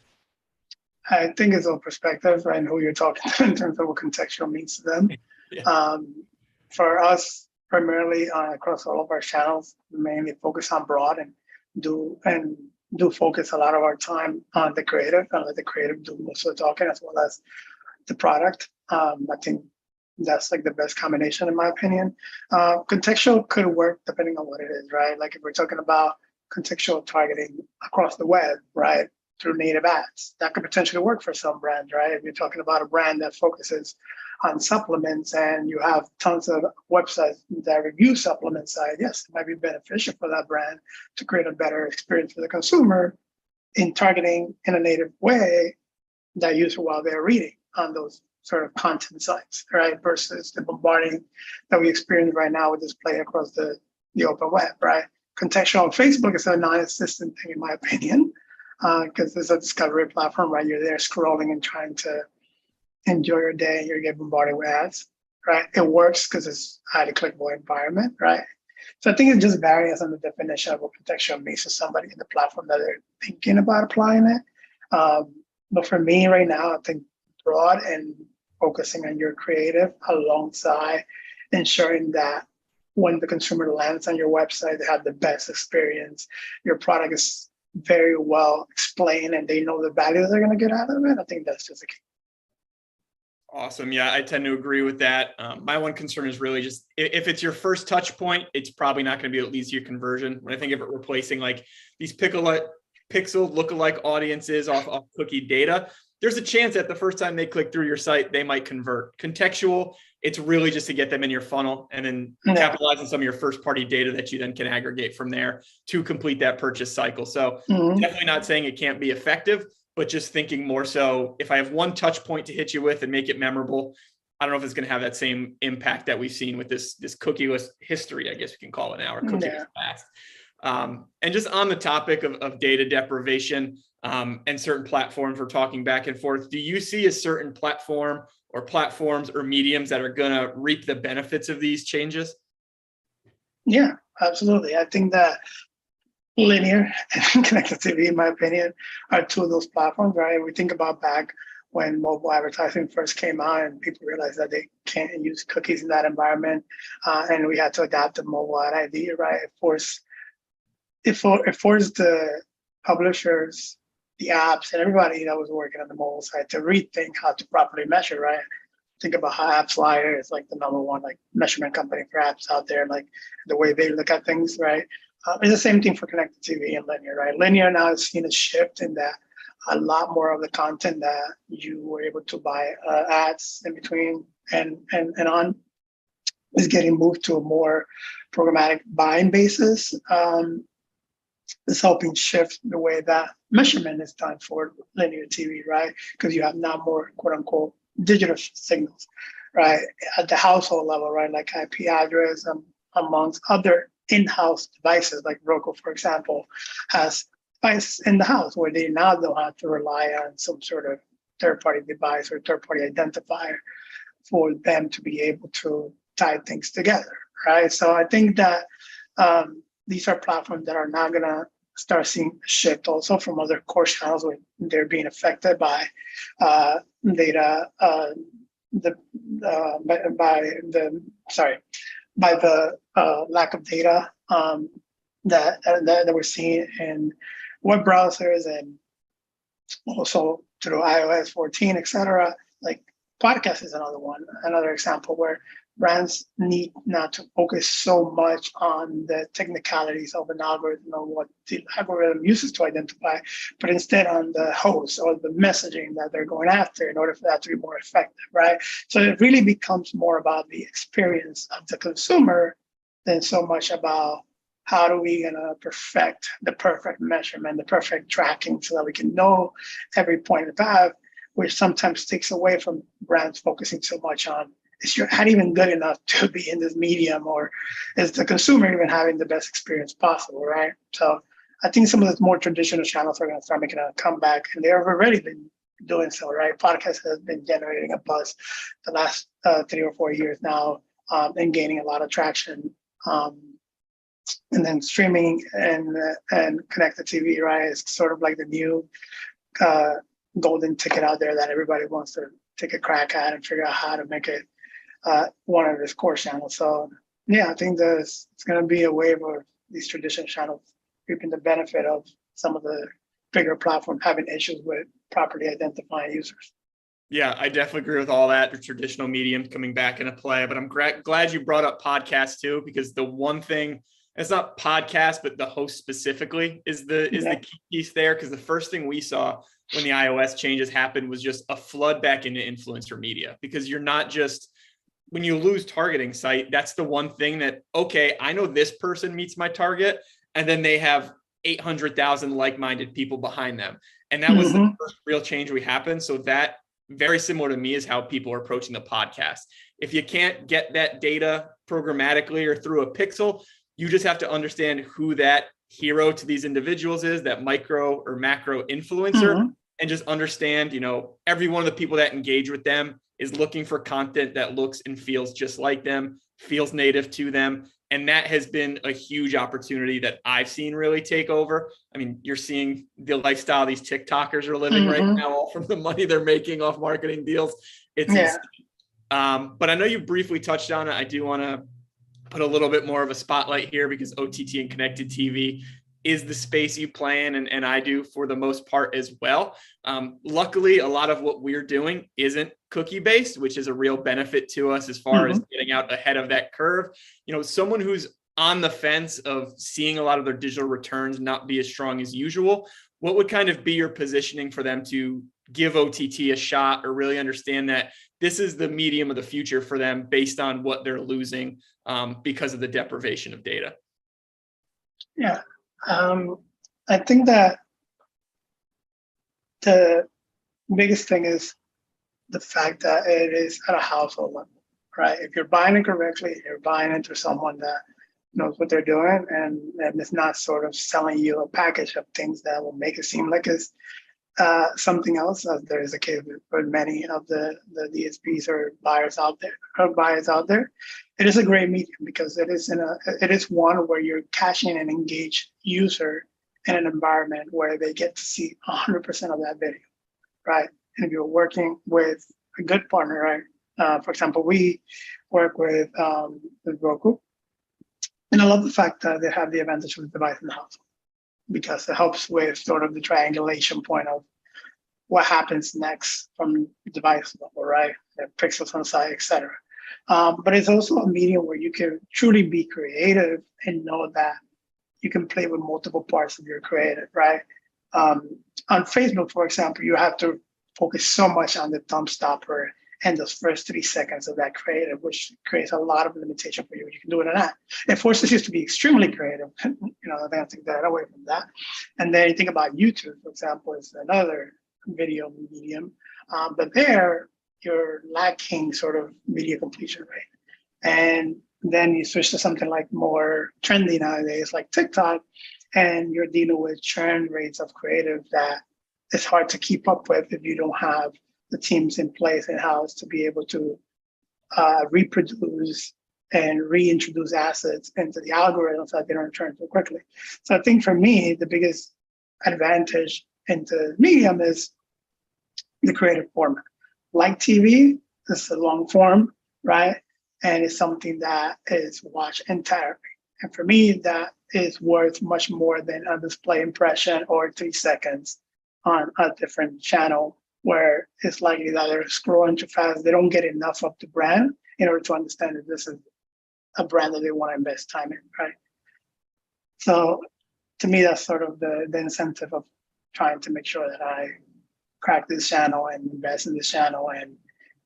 I think it's all perspective, right? And who you're talking to in terms of what contextual means to them. Yeah. For us, primarily across all of our channels, we mainly focus on broad and do focus a lot of our time on the creative and let the creative do most of the talking as well as the product. I think that's like the best combination in my opinion. Contextual could work depending on what it is, right? Like if we're talking about contextual targeting across the web, right? Through native ads, that could potentially work for some brands, right? If you're talking about a brand that focuses on supplements and you have tons of websites that review supplement side, yes, it might be beneficial for that brand to create a better experience for the consumer in targeting in a native way that user while they're reading on those sort of content sites, right? Versus the bombarding that we experience right now with display across the open web, right? Contextual on Facebook is a non-existent thing in my opinion, because there's a discovery platform, right? You're there scrolling and trying to enjoy your day and you're getting bombarded with ads, right? It works because it's a highly clickable environment, right? So I think it just varies on the definition of what contextual means to somebody in the platform that they're thinking about applying it. But for me right now, I think broad and focusing on your creative alongside ensuring that when the consumer lands on your website, they have the best experience. Your product is very well explained and they know the value they're going to get out of it. I think that's just a key. Awesome. Yeah, I tend to agree with that. My one concern is really just if it's your first touch point, it's probably not going to be at least your conversion. When I think of it replacing like these pixel lookalike audiences off cookie data, there's a chance that the first time they click through your site, they might convert. Contextual, it's really just to get them in your funnel and then capitalize on some of your first party data that you then can aggregate from there to complete that purchase cycle. So definitely not saying it can't be effective, but just thinking more so if I have one touch point to hit you with and make it memorable, I don't know if it's going to have that same impact that we've seen with this cookieless history, I guess we can call it now, or cookieless past. And just on the topic of data deprivation and certain platforms we're talking back and forth, do you see a certain platform or platforms or mediums that are going to reap the benefits of these changes? Yeah, absolutely. I think that linear and connected TV, in my opinion, are two of those platforms, right? We think about back when mobile advertising first came out and people realized that they can't use cookies in that environment. And we had to adapt the mobile ad ID, right? It forced the publishers, the apps, and everybody that was working on the mobile side to rethink how to properly measure, right? Think about how AppsFlyer is like the number one like measurement company for apps out there, like the way they look at things, right? It's the same thing for connected TV and linear, right? Linear now has seen a shift in that a lot more of the content that you were able to buy ads in between and on is getting moved to a more programmatic buying basis. It's helping shift the way that measurement is done for linear TV, right? Because you have now more quote unquote digital signals, right? At the household level, right? Like IP address amongst other in-house devices, like Roku, for example, has devices in the house where they now don't have to rely on some sort of third-party device or third-party identifier for them to be able to tie things together, right? So I think that these are platforms that are now gonna start seeing a shift also from other core channels when they're being affected by data, by the lack of data that we're seeing in web browsers and also through iOS 14, et cetera. Like podcast is another example where brands need not to focus so much on the technicalities of an algorithm or what the algorithm uses to identify, but instead on the host or the messaging that they're going after in order for that to be more effective, right? So it really becomes more about the experience of the consumer than so much about how do we gonna perfect the perfect measurement, the perfect tracking so that we can know every point of the path, which sometimes takes away from brands focusing so much on is your ad even good enough to be in this medium, or is the consumer even having the best experience possible, right? So I think some of the more traditional channels are going to start making a comeback, and they have already been doing so, right? Podcast has been generating a buzz the last 3 or 4 years now, and gaining a lot of traction. And then streaming and connected TV, right, is sort of like the new golden ticket out there that everybody wants to take a crack at and figure out how to make it one of its core channels. So yeah, I think it's going to be a wave of these traditional channels reaping the benefit of some of the bigger platforms having issues with properly identifying users. Yeah, I definitely agree with all that. The traditional medium coming back into play, but I'm glad you brought up podcasts too, because the one thing, it's not podcast, but the host specifically is the key piece there. Because the first thing we saw when the iOS changes happened was just a flood back into influencer media, because you're not just, when you lose targeting site, that's the one thing that, okay, I know this person meets my target, and then they have 800,000 like-minded people behind them. And that was the first real change we happened. So that, very similar to me, is how people are approaching the podcast. If you can't get that data programmatically or through a pixel, you just have to understand who that hero to these individuals is, that micro or macro influencer, and just understand, every one of the people that engage with them is looking for content that looks and feels just like them, feels native to them. And that has been a huge opportunity that I've seen really take over. I mean, you're seeing the lifestyle these TikTokers are living right now, all from the money they're making off marketing deals. It's insane. But I know you briefly touched on it. I do want to put a little bit more of a spotlight here, because OTT and connected TV is the space you play in, and I do for the most part as well. Luckily, a lot of what we're doing isn't cookie based, which is a real benefit to us as far as getting out ahead of that curve. Someone who's on the fence of seeing a lot of their digital returns not be as strong as usual, what would kind of be your positioning for them to give OTT a shot, or really understand that this is the medium of the future for them based on what they're losing because of the deprivation of data? Yeah. I think that the biggest thing is the fact that it is at a household level, right? If you're buying it correctly, you're buying into someone that knows what they're doing, and it's not sort of selling you a package of things that will make it seem like it's something else, as there is a case with many of the DSPs or buyers out there. It is a great medium because it is one where you're catching an engaged user in an environment where they get to see 100% of that video, right? And if you're working with a good partner, right? For example, we work with Roku, and I love the fact that they have the advantage of the device in the house, because it helps with sort of the triangulation point of what happens next from device level, right? The pixels on the side, et cetera. But it's also a medium where you can truly be creative and know that you can play with multiple parts of your creative, right? On Facebook, for example, you have to focus so much on the thumb stopper and those first 3 seconds of that creative, which creates a lot of limitation for you. You can do it or not. It forces you to be extremely creative. I don't think that away from that. And then you think about YouTube, for example, is another video medium, but there you're lacking sort of media completion rate. And then you switch to something like more trendy nowadays, like TikTok, and you're dealing with churn rates of creative that it's hard to keep up with if you don't have the teams in place in-house to be able to reproduce and reintroduce assets into the algorithms that they don't return so quickly. So I think for me, the biggest advantage into medium is the creative format. Like TV, it's a long form, right? And it's something that is watched entirely. And for me, that is worth much more than a display impression or 3 seconds on a different channel, where it's likely that they're scrolling too fast. They don't get enough of the brand in order to understand that this is a brand that they want to invest time in, right? So to me, that's sort of the incentive of trying to make sure that I crack this channel and invest in this channel. And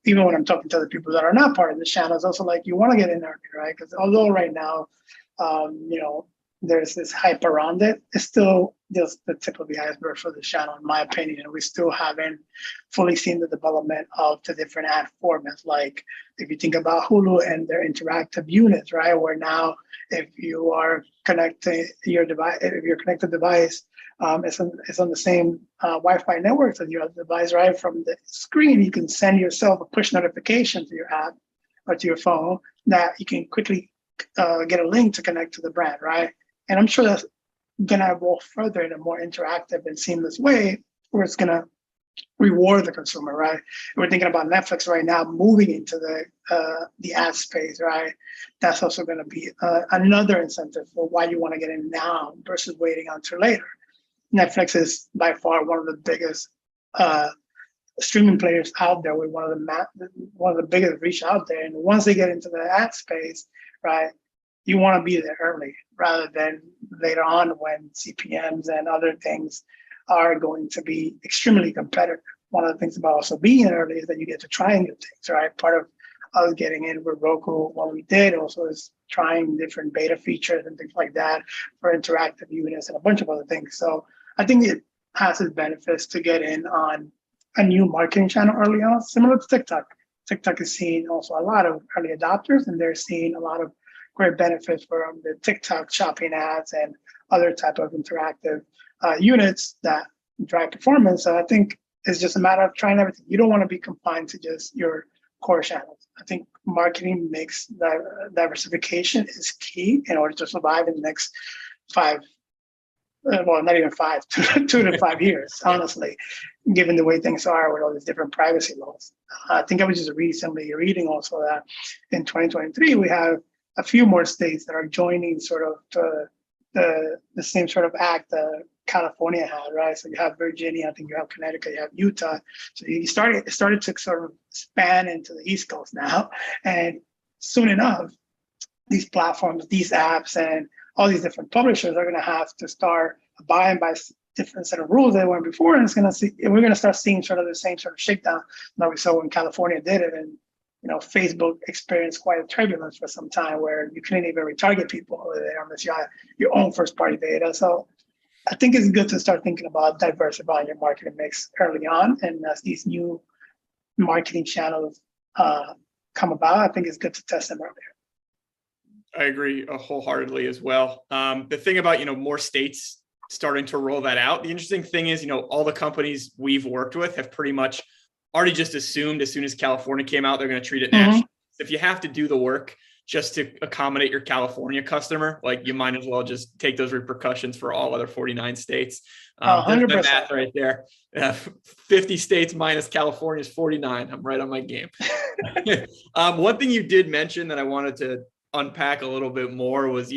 even when I'm talking to other people that are not part of this channel, it's also like, you want to get in there, right? Because although right now, there's this hype around it. It's still just the tip of the iceberg for the channel, in my opinion. We still haven't fully seen the development of the different ad formats. Like if you think about Hulu and their interactive units, right? Where now, if you are connecting your device, if your connected device it's on the same Wi-Fi network as your other device, right? From the screen, you can send yourself a push notification to your app or to your phone that you can quickly get a link to connect to the brand, right? And I'm sure that's gonna evolve further in a more interactive and seamless way, where it's gonna reward the consumer, right? We're thinking about Netflix right now moving into the ad space, right? That's also going to be another incentive for why you want to get in now versus waiting until later. Netflix is by far one of the biggest streaming players out there, with one of the biggest reach out there. And once they get into the ad space, right, you want to be there early rather than later on when CPMs and other things are going to be extremely competitive. One of the things about also being early is that you get to try new things, right? Part of us getting in with Roku, what we did also is trying different beta features and things like that for interactive units and a bunch of other things. So I think it has its benefits to get in on a new marketing channel early on, similar to TikTok. TikTok is seeing also a lot of early adopters, and they're seeing a lot of great benefits from the TikTok shopping ads and other type of interactive units that drive performance. So I think it's just a matter of trying everything. You don't want to be confined to just your core channels. I think marketing mix diversification is key in order to survive in the next well, not even 2 to 5 years, honestly, given the way things are with all these different privacy laws. I think I was just recently reading also that in 2023, we have a few more states that are joining sort of the same sort of act that California had, right? So you have Virginia, I think you have Connecticut, you have Utah. So it started to sort of span into the East Coast now. And soon enough, these platforms, these apps, and all these different publishers are going to have to start abiding by different set of rules they weren't before. And we're going to start seeing sort of the same sort of shakedown that we saw when California did it. And Facebook experienced quite a turbulence for some time where you couldn't even retarget people over there unless you had your own first party data. So I think it's good to start thinking about diversifying your marketing mix early on. And as these new marketing channels come about, I think it's good to test them earlier. I agree wholeheartedly as well. The thing about, more states starting to roll that out, the interesting thing is, all the companies we've worked with have pretty much already just assumed as soon as California came out, they're going to treat it national. If you have to do the work just to accommodate your California customer, like you might as well just take those repercussions for all other 49 states. 100%. There's the math right there. 50 states minus California is 49. I'm right on my game. One thing you did mention that I wanted to unpack a little bit more was,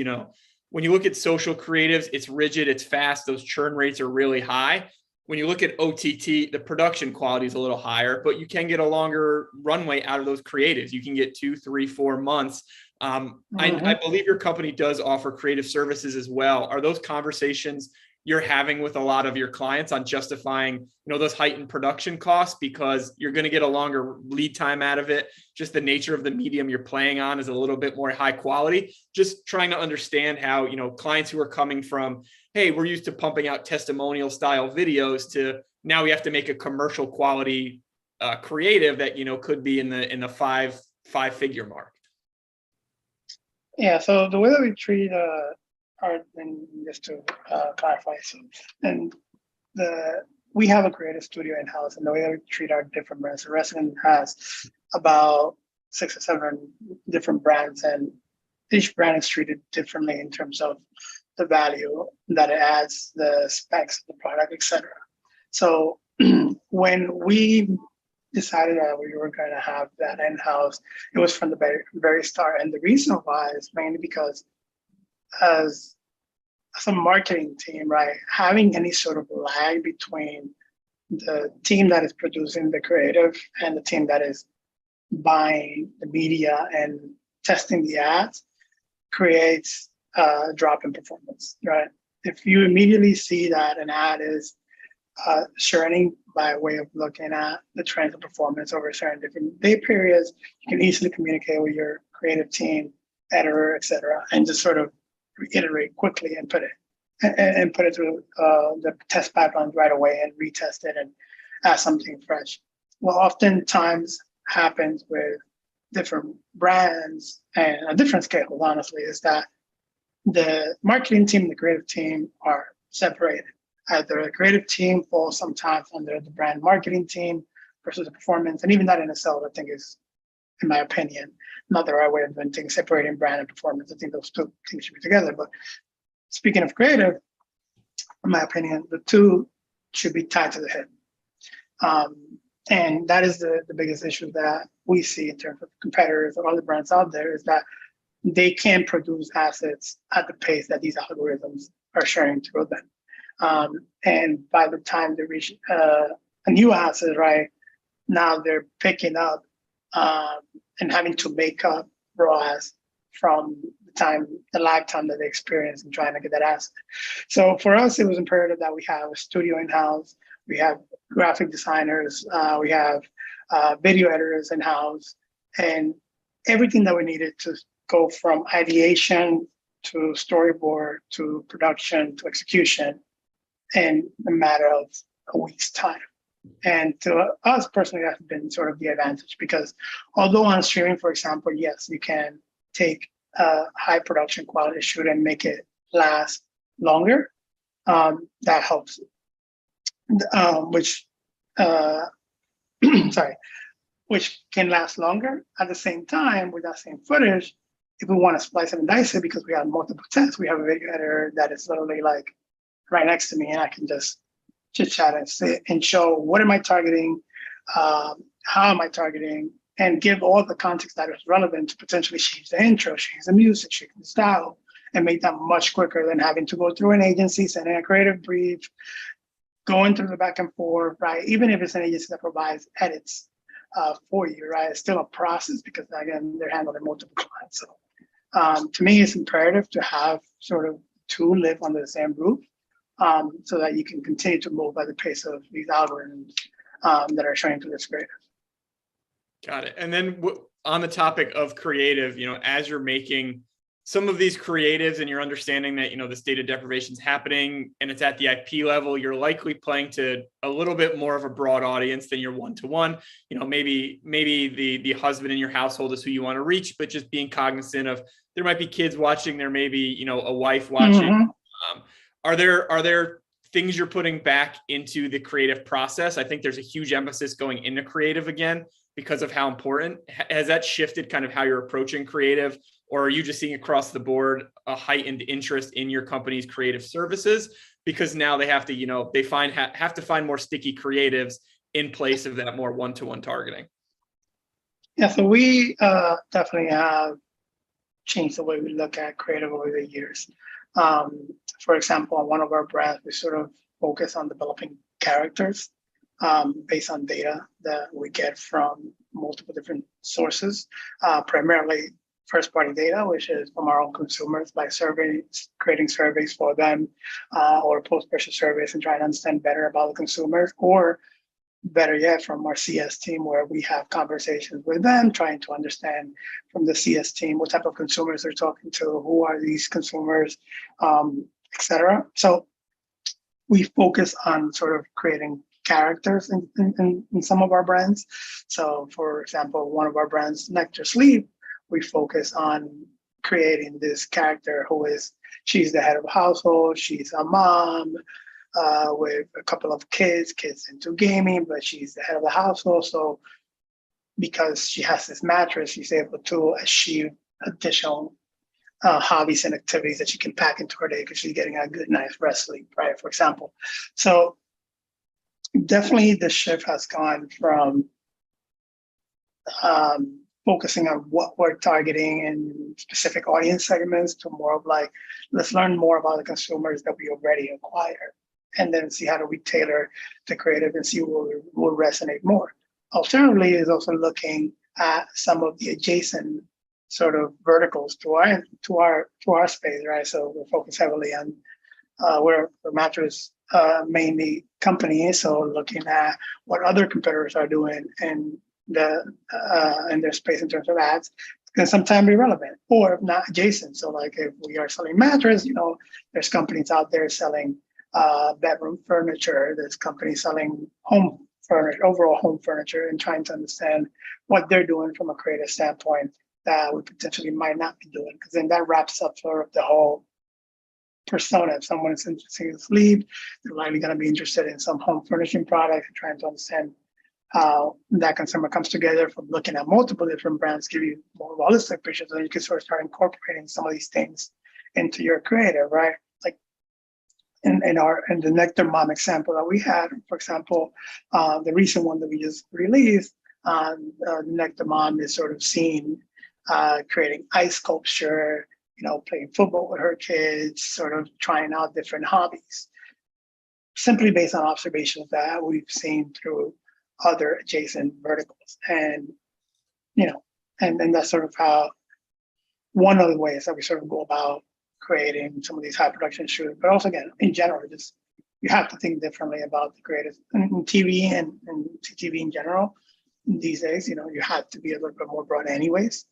when you look at social creatives, it's rigid, it's fast. Those churn rates are really high. When you look at OTT, the production quality is a little higher, but you can get a longer runway out of those creatives. You can get 2, 3, 4 months. I believe your company does offer creative services as well. Are those conversations you're having with a lot of your clients on justifying, those heightened production costs because you're going to get a longer lead time out of it? Just the nature of the medium you're playing on is a little bit more high quality. Just trying to understand how, clients who are coming from, hey, we're used to pumping out testimonial style videos to now we have to make a commercial quality creative that, could be in the five-figure mark. Yeah. So the way that we treat and just to clarify, we have a creative studio in house, and the way that we treat our different brands, the Resident has about 6 or 7 different brands, and each brand is treated differently in terms of the value that it adds, the specs of the product, etc. So when we decided that we were going to have that in-house, it was from the very, very start. And the reason why is mainly because as a marketing team, right, having any sort of lag between the team that is producing the creative and the team that is buying the media and testing the ads creates a drop in performance, right? If you immediately see that an ad is churning by way of looking at the trends of performance over certain different day periods, you can easily communicate with your creative team, editor, etc., and just sort of reiterate quickly and put it through the test pipelines right away and retest it and add something fresh. What oftentimes happens with different brands and a different scale, honestly, is that the marketing team and the creative team are separated. Either the creative team falls sometimes under the brand marketing team versus the performance. And even that in itself, I think is, in my opinion, not the right way of doing things, separating brand and performance. I think those two things should be together. But speaking of creative, in my opinion, the two should be tied to the hip. And that is the biggest issue that we see in terms of competitors or other brands out there, is that they can't produce assets at the pace that these algorithms are sharing through them. And by the time they reach a new asset, right, now they're picking up and having to make up ROAS from the lag time that they experience in trying to get that asset. So for us, it was imperative that we have a studio in-house, we have graphic designers, we have video editors in-house, and everything that we needed to go from ideation to storyboard to production to execution in a matter of a week's time. And to us personally, that's been sort of the advantage, because although on streaming, for example, yes, you can take a high production quality shoot and make it last longer. That helps. Which can last longer. At the same time, with that same footage, if we want to splice it and dice it, because we have multiple tests, we have a video editor that is literally like right next to me, and I can just chit chat and sit and show what am I targeting, how am I targeting, and give all the context that is relevant to potentially change the intro, change the music, change the style, and make that much quicker than having to go through an agency, sending a creative brief, going through the back and forth, right? Even if it's an agency that provides edits for you, right? It's still a process, because again, they're handling multiple clients. So to me, it's imperative to have sort of two live under the same roof, so that you can continue to move by the pace of these algorithms that are showing to this creative. Got it. And then on the topic of creative, as you're making some of these creatives and you're understanding that, this data deprivation is happening and it's at the IP level, you're likely playing to a little bit more of a broad audience than your one-to-one. Maybe the husband in your household is who you want to reach, but just being cognizant of there might be kids watching, there may be, a wife watching. Mm-hmm. Are there things you're putting back into the creative process? I think there's a huge emphasis going into creative again because of how important. Has that shifted kind of how you're approaching creative, or are you just seeing across the board a heightened interest in your company's creative services because now they have to, have to find more sticky creatives in place of that more one-to-one targeting? Yeah, so we definitely have changed the way we look at creative over the years. For example, on one of our brands, we sort of focus on developing characters based on data that we get from multiple different sources, primarily first-party data, which is from our own consumers by surveys, creating surveys for them, or post-purchase surveys and trying to understand better about the consumers, or better yet, from our CS team, where we have conversations with them, trying to understand from the CS team what type of consumers they're talking to, who are these consumers, et cetera. So we focus on sort of creating characters in some of our brands. So for example, one of our brands, Nectar Sleep, we focus on creating this character she's the head of a household, she's a mom, with a couple of kids into gaming, but she's the head of the household. So because she has this mattress, she's able to achieve additional hobbies and activities that she can pack into her day because she's getting a good night's rest sleep, right? For example. So definitely the shift has gone from focusing on what we're targeting in specific audience segments to more of like, let's learn more about the consumers that we already acquire, and then see how do we tailor the creative and see what will resonate more. Alternatively, is also looking at some of the adjacent sort of verticals to our space, right? So we're focused heavily on we're a mattress mainly company, so looking at what other competitors are doing in their space in terms of ads, can sometimes be relevant or not adjacent. So like if we are selling mattress, there's companies out there selling bedroom furniture. There's companies selling home furniture, overall home furniture, and trying to understand what they're doing from a creative standpoint that we potentially might not be doing, because then that wraps up sort of the whole persona. If someone is interested in sleep, they're likely going to be interested in some home furnishing product and trying to understand how that consumer comes together from looking at multiple different brands, give you more holistic pictures, and you can sort of start incorporating some of these things into your creative, right? Like in the Nectar Mom example that we had, for example, the recent one that we just released, Nectar Mom is sort of seen creating ice sculpture, playing football with her kids, sort of trying out different hobbies, simply based on observations that we've seen through other adjacent verticals. And, and that's sort of how one of the ways that we sort of go about creating some of these high production shoots. But also, again, in general, just you have to think differently about the creators in TV and CTV in general. These days, you have to be a little bit more broad anyways.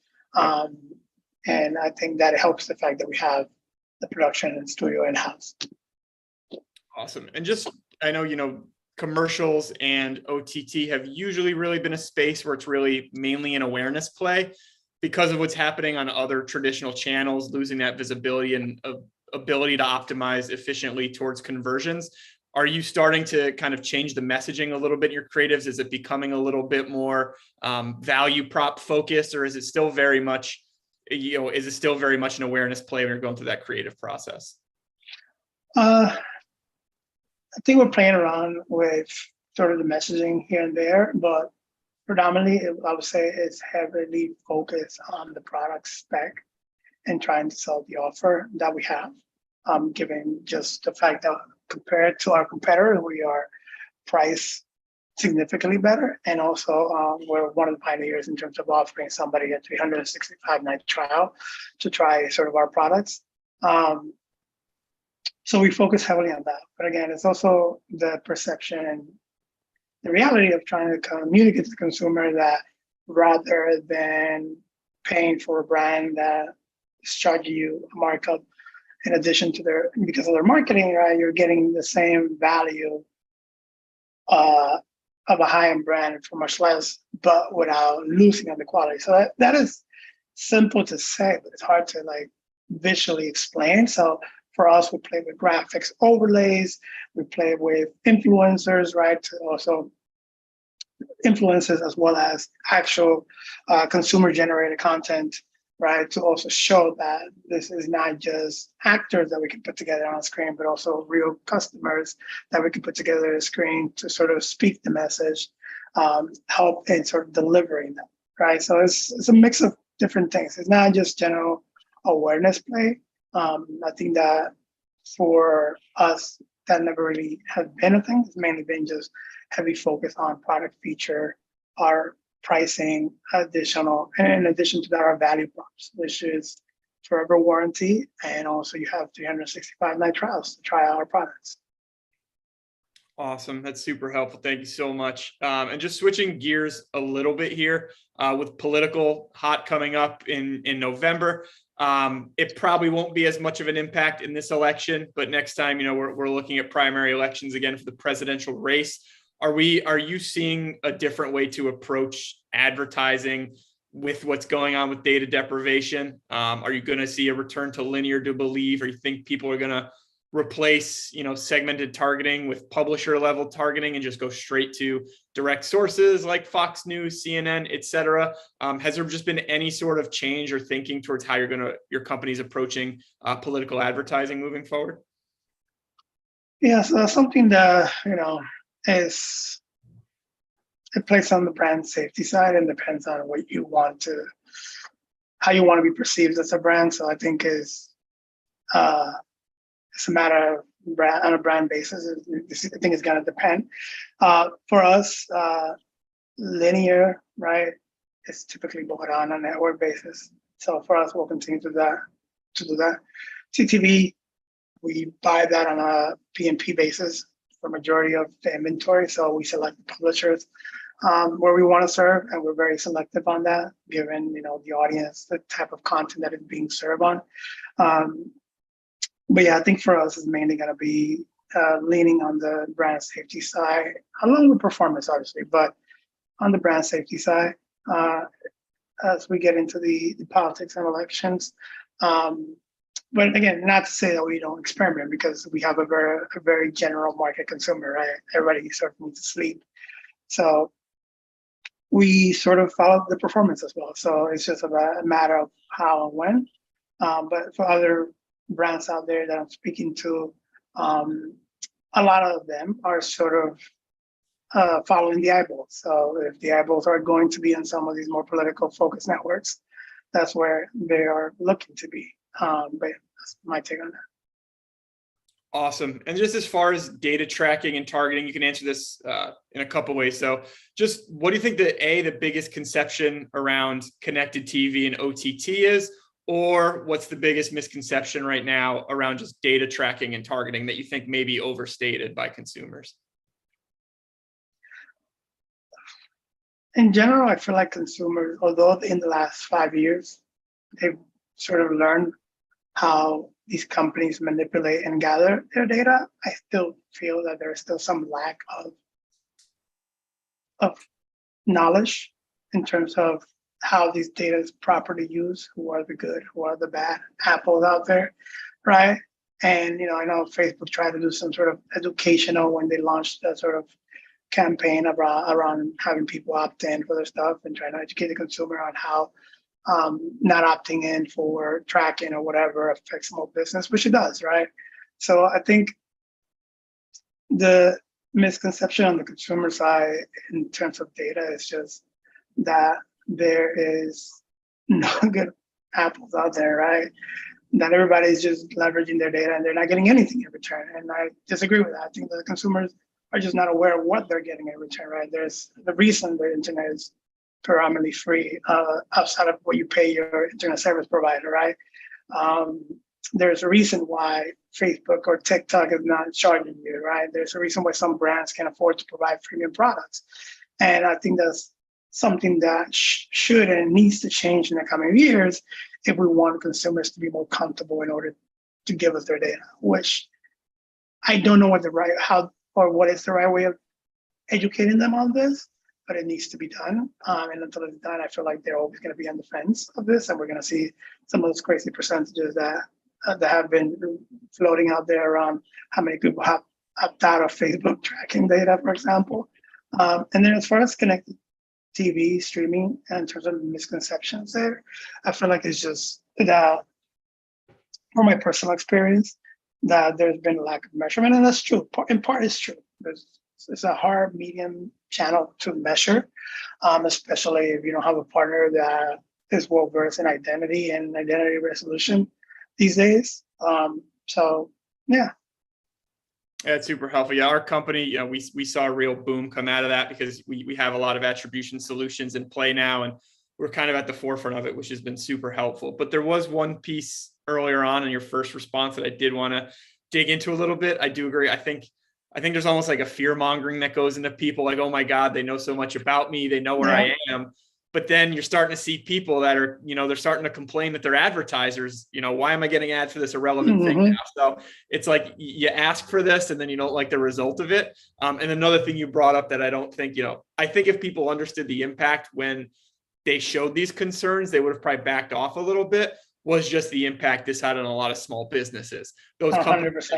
And I think that it helps the fact that we have the production and studio in-house. Awesome. And just, I know, commercials and OTT have usually really been a space where it's really mainly an awareness play because of what's happening on other traditional channels, losing that visibility and ability to optimize efficiently towards conversions. Are you starting to kind of change the messaging a little bit in your creatives? Is it becoming a little bit more value prop focused, or is it still very much, an awareness play when you're going through that creative process? I think we're playing around with sort of the messaging here and there, but predominantly, I would say it's heavily focused on the product spec and trying to sell the offer that we have, given just the fact that compared to our competitor, we are priced significantly better. And also we're one of the pioneers in terms of offering somebody a 365-night trial to try sort of our products. So we focus heavily on that. But again, it's also the perception and the reality of trying to communicate to the consumer that rather than paying for a brand that is charging you a markup in addition to because of their marketing, right, you're getting the same value of a high-end brand for much less, but without losing on the quality. So that is simple to say, but it's hard to visually explain. So for us, we play with graphics overlays, we play with influencers, right? To also influencers as well as actual consumer-generated content, right? To also show that this is not just actors that we can put together on screen, but also real customers that we can put together on the screen to sort of speak the message, help in sort of delivering them, right? So it's a mix of different things. It's not just general awareness play. I think that for us, that never really has been a thing. It's mainly been just heavy focus on product feature, our pricing, additional, and in addition to that, our value props, which is forever warranty, and also you have 365-night trials to try out our products. Awesome. That's super helpful. Thank you so much. And just switching gears a little bit here with political hot coming up in November. It probably won't be as much of an impact in this election, but next time, we're looking at primary elections again for the presidential race. Are you seeing a different way to approach advertising with what's going on with data deprivation? Are you going to see a return to linear to believe, or you think people are going to replace, segmented targeting with publisher level targeting and just go straight to direct sources like Fox News, CNN, et cetera? Has there just been any sort of change or thinking towards how your company's approaching political advertising moving forward? Yeah, so that's something that, it plays on the brand safety side and depends on how you want to be perceived as a brand. So I think it's a matter of on a brand basis. I think it's going to depend. For us, linear, right, is typically bought on a network basis. So for us, we'll continue to do that. CTV, we buy that on a P&P basis for majority of the inventory. So we select the publishers where we want to serve, and we're very selective on that, given the audience, the type of content that is being served on. But yeah, I think for us, it's mainly going to be leaning on the brand safety side, along with performance, obviously, but on the brand safety side, as we get into the politics and elections. But again, not to say that we don't experiment, because we have a very general market consumer, right? Everybody sort of needs to sleep. So we sort of follow the performance as well. So it's just a matter of how and when. But for other brands out there that I'm speaking to, a lot of them are sort of following the eyeballs. So if the eyeballs are going to be on some of these more political focused networks, that's where they are looking to be. But that's my take on that. Awesome. And just as far as data tracking and targeting, you can answer this in a couple ways. So just what do you think the biggest conception around connected TV and OTT is, or what's the biggest misconception right now around just data tracking and targeting that you think may be overstated by consumers? In general, I feel like consumers, although in the last 5 years, they've sort of learned how these companies manipulate and gather their data, I still feel that there is still some lack of knowledge in terms of how these data is properly used, who are the good, who are the bad apples out there, right? And I know Facebook tried to do some sort of educational when they launched that sort of campaign around having people opt in for their stuff and trying to educate the consumer on how not opting in for tracking or whatever affects small business, which it does, right? So I think the misconception on the consumer side in terms of data is just that there is no good apples out there, right? Not everybody's just leveraging their data and they're not getting anything in return. And I disagree with that. I think the consumers are just not aware of what they're getting in return, right? There's the reason the internet is predominantly free, outside of what you pay your internet service provider, right? There's a reason why Facebook or TikTok is not charging you, right? There's a reason why some brands can afford to provide premium products. And I think that's something that should and needs to change in the coming years if we want consumers to be more comfortable in order to give us their data, which I don't know what is the right way of educating them on this, but it needs to be done. And until it's done, I feel like they're always going to be on the fence of this, and we're going to see some of those crazy percentages that have been floating out there around how many people have opted out of Facebook tracking data, for example. And then as far as connected TV streaming, and in terms of misconceptions there, I feel like it's just that, from my personal experience, that there's been a lack of measurement, and that's true. In part, it's true. It's a hard medium channel to measure, especially if you don't have a partner that is well versed in identity and identity resolution these days. So yeah. That's super helpful. Yeah, our company, we saw a real boom come out of that because we have a lot of attribution solutions in play now, and we're kind of at the forefront of it, which has been super helpful. But there was one piece earlier on in your first response that I did want to dig into a little bit. I do agree. I think there's almost like a fear mongering that goes into people, like, oh my God, they know so much about me. They know where I am. But then you're starting to see people that are, they're starting to complain that they're advertisers. Why am I getting ads for this irrelevant thing now? So it's like you ask for this and then you don't like the result of it. And another thing you brought up that I don't think, I think if people understood the impact when they showed these concerns, they would have probably backed off a little bit, was just the impact this had on a lot of small businesses. Those 100%. companies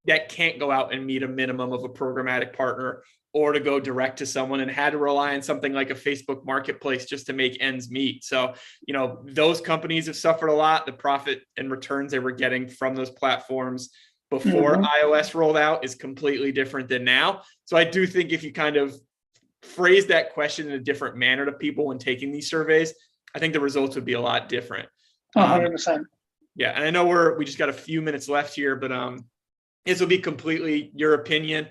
that can't go out and meet a minimum of a programmatic partner or to go direct to someone and had to rely on something like a Facebook marketplace just to make ends meet. So, those companies have suffered a lot. The profit and returns they were getting from those platforms before iOS rolled out is completely different than now. So I do think if you kind of phrase that question in a different manner to people when taking these surveys, I think the results would be a lot different. 100%. Yeah. And I know we just got a few minutes left here, but this will be completely your opinion,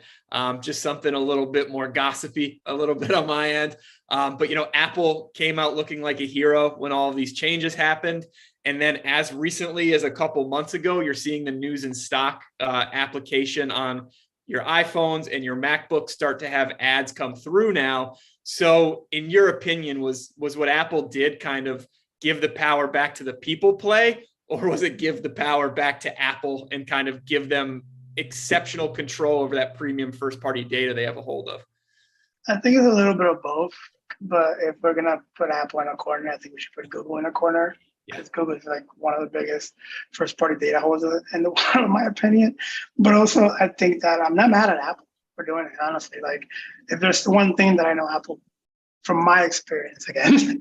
just something a little bit more gossipy, a little bit on my end. But, Apple came out looking like a hero when all of these changes happened. And then as recently as a couple months ago, you're seeing the news and stock application on your iPhones and your MacBooks start to have ads come through now. So in your opinion, was what Apple did kind of give the power back to the people play, or was it give the power back to Apple and kind of give them exceptional control over that premium first party data they have a hold of? I think it's a little bit of both, but if we're gonna put Apple in a corner, I think we should put Google in a corner, because Google is like one of the biggest first party data holders in the world, in my opinion. But also, I think that I'm not mad at Apple for doing it, honestly. Like, if there's one thing that I know Apple, from my experience again,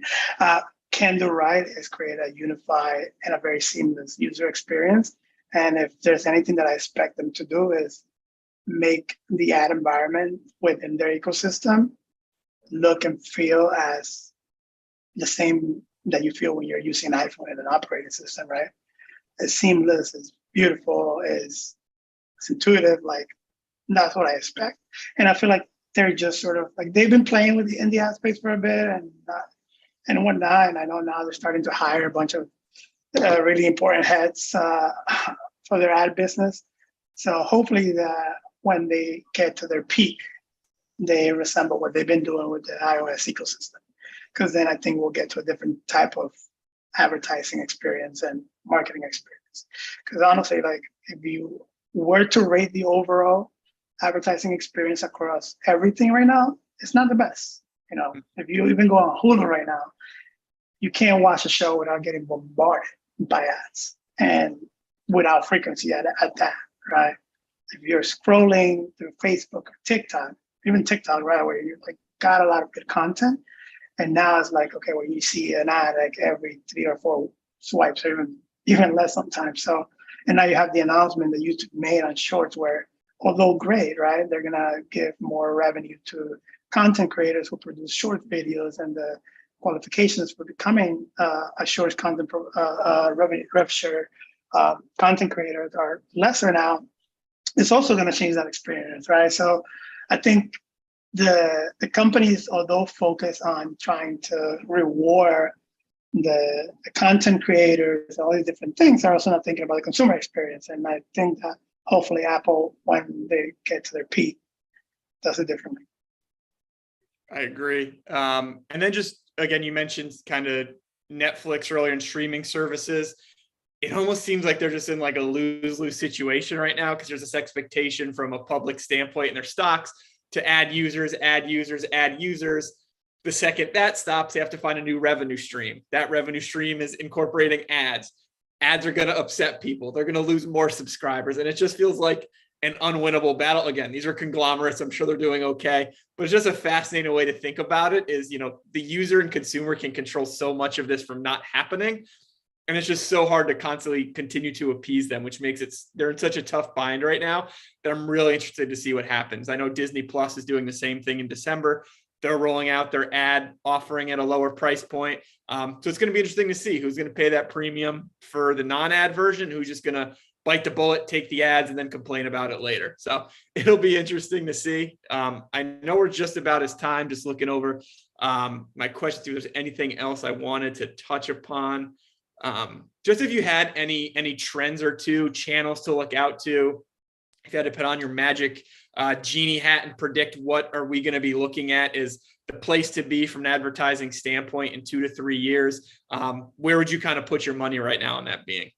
can do right, is create a unified and a very seamless user experience. And if there's anything that I expect them to do, is make the ad environment within their ecosystem look and feel as the same that you feel when you're using an iPhone and an operating system, right? It's seamless, it's beautiful, it's intuitive. Like, that's what I expect. And I feel like they're just sort of like, they've been playing with the indie ad space for a bit and whatnot. And I know now they're starting to hire a bunch of really important heads for their ad business. So hopefully that when they get to their peak, they resemble what they've been doing with the iOS ecosystem. Because then I think we'll get to a different type of advertising experience and marketing experience. Because honestly, like, if you were to rate the overall advertising experience across everything right now, it's not the best. You know, if you even go on Hulu right now, you can't watch a show without getting bombarded by ads, and without frequency at that, right? If you're scrolling through Facebook or TikTok, even TikTok, right, where you like got a lot of good content, and now it's like, okay, well, you see an ad like every 3 or 4 swipes, or even less sometimes. So, and now you have the announcement that YouTube made on Shorts, where, although great, right, they're gonna give more revenue to content creators who produce short videos, and the qualifications for becoming a short content rev share content creators are lesser now. It's also going to change that experience, right? So I think the companies, although focus on trying to reward the content creators, all these different things, are also not thinking about the consumer experience. And I think that hopefully Apple, when they get to their peak, does it differently. I agree. And then just, again, you mentioned kind of Netflix earlier and streaming services. It almost seems like they're just in like a lose-lose situation right now, because there's this expectation from a public standpoint in their stocks to add users. The second that stops, they have to find a new revenue stream. That revenue stream is incorporating ads. Ads are going to upset people. They're going to lose more subscribers. And it just feels like an unwinnable battle. Again, these are conglomerates. I'm sure they're doing okay, but it's just a fascinating way to think about it. Is, you know, the user and consumer can control so much of this from not happening. And it's just so hard to constantly continue to appease them, which makes it, they're in such a tough bind right now that I'm really interested to see what happens. I know Disney Plus is doing the same thing in December. They're rolling out their ad offering at a lower price point. So it's going to be interesting to see who's going to pay that premium for the non-ad version, who's just going to bite the bullet, take the ads, and then complain about it later. So it'll be interesting to see. I know we're just about as time, just looking over my questions, if there's anything else I wanted to touch upon. Just if you had any trends or two, channels to look out to, if you had to put on your magic genie hat and predict what are we going to be looking at is the place to be from an advertising standpoint in 2 to 3 years, where would you kind of put your money right now on that being?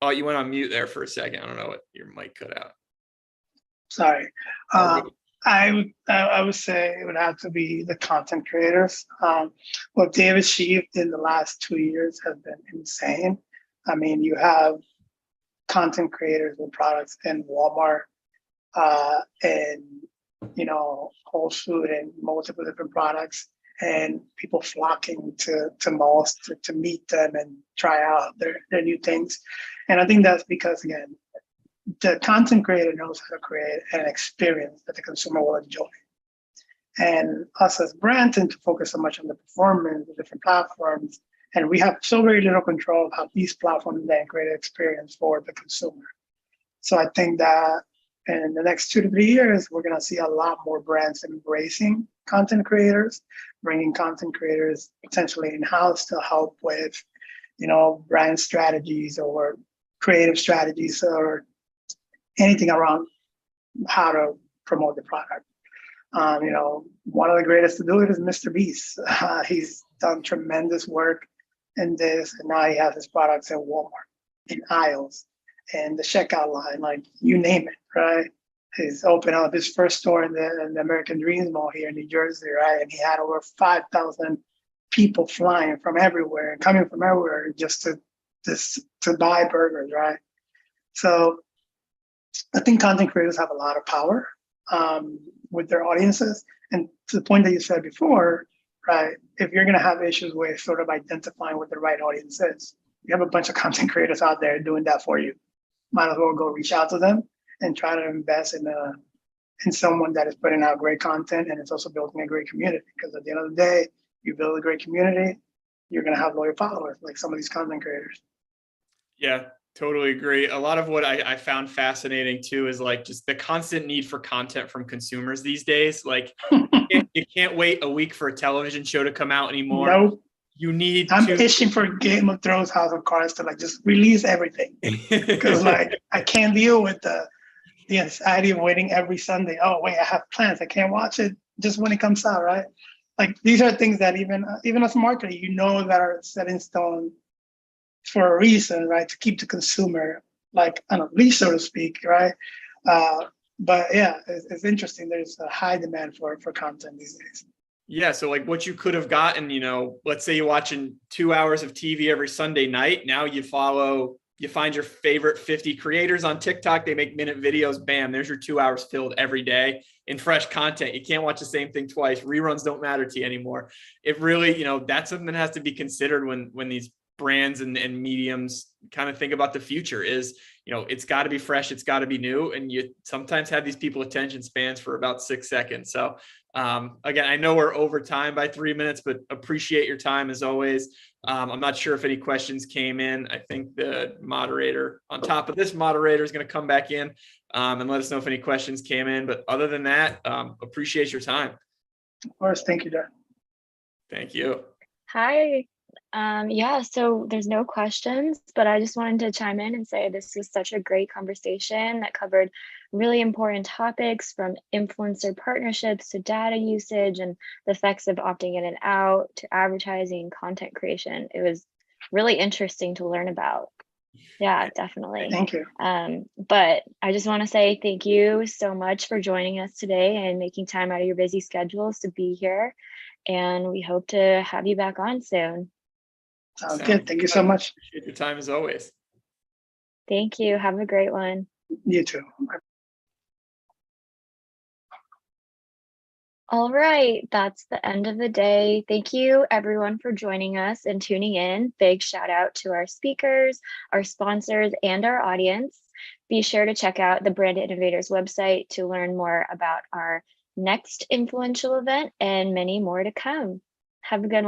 Oh, you went on mute there for a second. I don't know what your mic cut out. Sorry. I would say it would have to be the content creators. What they've achieved in the last 2 years has been insane. I mean, you have content creators with products in Walmart and, you know, Whole Foods and multiple different products, and people flocking to malls to meet them and try out their new things. And I think that's because, again, the content creator knows how to create an experience that the consumer will enjoy. And us as brands tend to focus so much on the performance of different platforms, and we have so very little control of how these platforms then create an experience for the consumer. So I think that in the next 2 to 3 years, we're going to see a lot more brands embracing content creators, bringing content creators potentially in-house to help with, you know, brand strategies or creative strategies or anything around how to promote the product. One of the greatest to do it is Mr. Beast. He's done tremendous work in this, and now he has his products at Walmart, in aisles, and the checkout line, like you name it, right? He's opened up his first store in the American Dreams Mall here in New Jersey, right? And he had over 5,000 people flying from everywhere and coming from everywhere just to buy burgers, right? So I think content creators have a lot of power with their audiences. And to the point that you said before, right, if you're going to have issues with sort of identifying what the right audience is, you have a bunch of content creators out there doing that for you. Might as well go reach out to them and try to invest in someone that is putting out great content and it's also building a great community. Because at the end of the day, you build a great community, you're going to have loyal followers like some of these content creators. Yeah, totally agree. A lot of what I found fascinating too is like just the constant need for content from consumers these days. Like you can't wait a week for a television show to come out anymore. Nope. You need I'm itching for Game of Thrones, House of Cards to like just release everything. Because like I can't deal with the anxiety of waiting every Sunday. Oh wait, I have plans. I can't watch it just when it comes out, right? Like these are things that even as a marketer, that are set in stone for a reason, right? To keep the consumer like on a leash, so to speak, right? But yeah, it's interesting. There's a high demand for content these days. Yeah. So like what you could have gotten, let's say you're watching 2 hours of TV every Sunday night. Now you find your favorite 50 creators on TikTok. They make minute videos. Bam, there's your 2 hours filled every day in fresh content. You can't watch the same thing twice. Reruns don't matter to you anymore. It really, that's something that has to be considered when these brands and mediums kind of think about the future is, it's got to be fresh. It's got to be new. And you sometimes have these people attention spans for about 6 seconds. So again, I know we're over time by 3 minutes, but appreciate your time as always. I'm not sure if any questions came in. I think the moderator on top of this moderator is going to come back in and let us know if any questions came in. But other than that, appreciate your time. Of course. Thank you, Dad. Thank you. Hi. So there's no questions, but I just wanted to chime in and say this was such a great conversation that covered really important topics from influencer partnerships to data usage and the effects of opting in and out to advertising, content creation. It was really interesting to learn about. Yeah, definitely. Thank you. But I just want to say thank you so much for joining us today and making time out of your busy schedules to be here. And we hope to have you back on soon. Sounds good. Thank you so much. Appreciate your time as always. Thank you. Have a great one. You too. All right, that's the end of the day. Thank you everyone for joining us and tuning in. Big shout out to our speakers, our sponsors, and our audience. Be sure to check out the Brand Innovators website to learn more about our next influential event and many more to come. Have a good one.